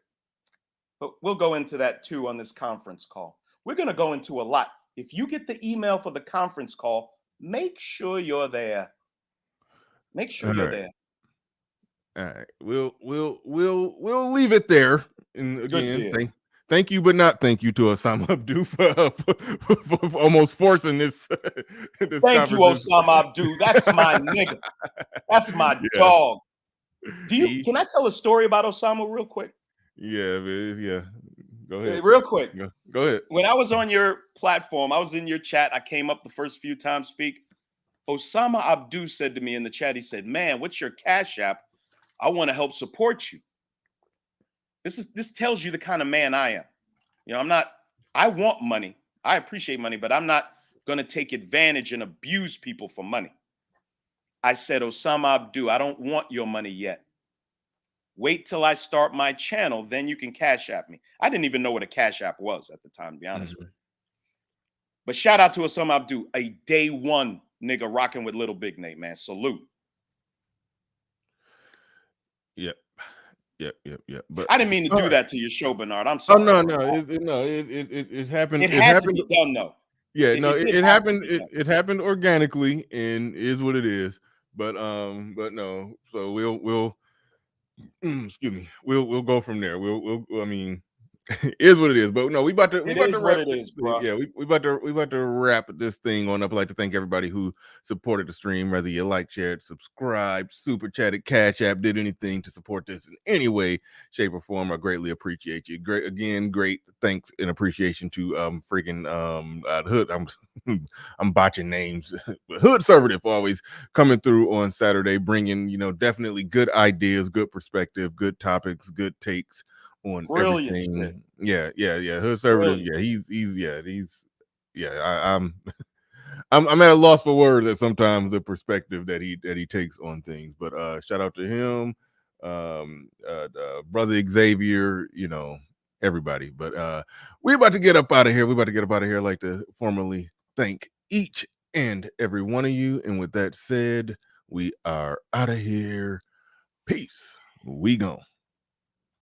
but we'll go into that too on this conference call. We're gonna go into a lot. If you get the email for the conference call, make sure you're there. Make sure you're there. All right, we'll leave it there. And again, thank you, but not thank you to Osama Abdul for almost forcing this. Thank you, Osama Abdul. That's my nigga. That's my dog. Can I tell a story about Osama real quick? Yeah, man, Go ahead. Real quick. Go ahead. When I was on your platform, I was in your chat. I came up the first few times speak. Osama Abdul said to me in the chat, he said, "Man, what's your Cash App? I want to help support you." This tells you the kind of man I am. I want money. I appreciate money, but I'm not going to take advantage and abuse people for money. I said, Osama Abdul, I don't want your money yet. Wait till I start my channel, then you can Cash App me. I didn't even know what a Cash App was at the time, to be honest with you. But shout out to Osama Abdul, a day one nigga rocking with Little Big Nate, man. Salute. Yep. But I didn't mean to do that to your show, Bernard. I'm sorry. Oh no, it happened. It had to be done though. Yeah, it happened. It happened organically, and is what it is. But no. So we'll excuse me. We'll go from there. I mean, is what it is. But no, we about to wrap it is, bro. Yeah, we about to wrap this thing on up. I'd like to thank everybody who supported the stream, whether you like, shared, subscribed, super chatted, Cash App, did anything to support this in any way, shape, or form. I greatly appreciate you. Great thanks and appreciation to Hood. I'm botching names. Hood Conservative always coming through on Saturday, bringing definitely good ideas, good perspective, good topics, good takes on everything. Shit. Yeah. Hood Conservative. Yeah, I'm at a loss for words at sometimes the perspective that he takes on things. But shout out to him, brother Xavier, everybody. But we're about to get up out of here. I'd like to formally thank each and every one of you. And with that said, we are out of here. Peace. We gone.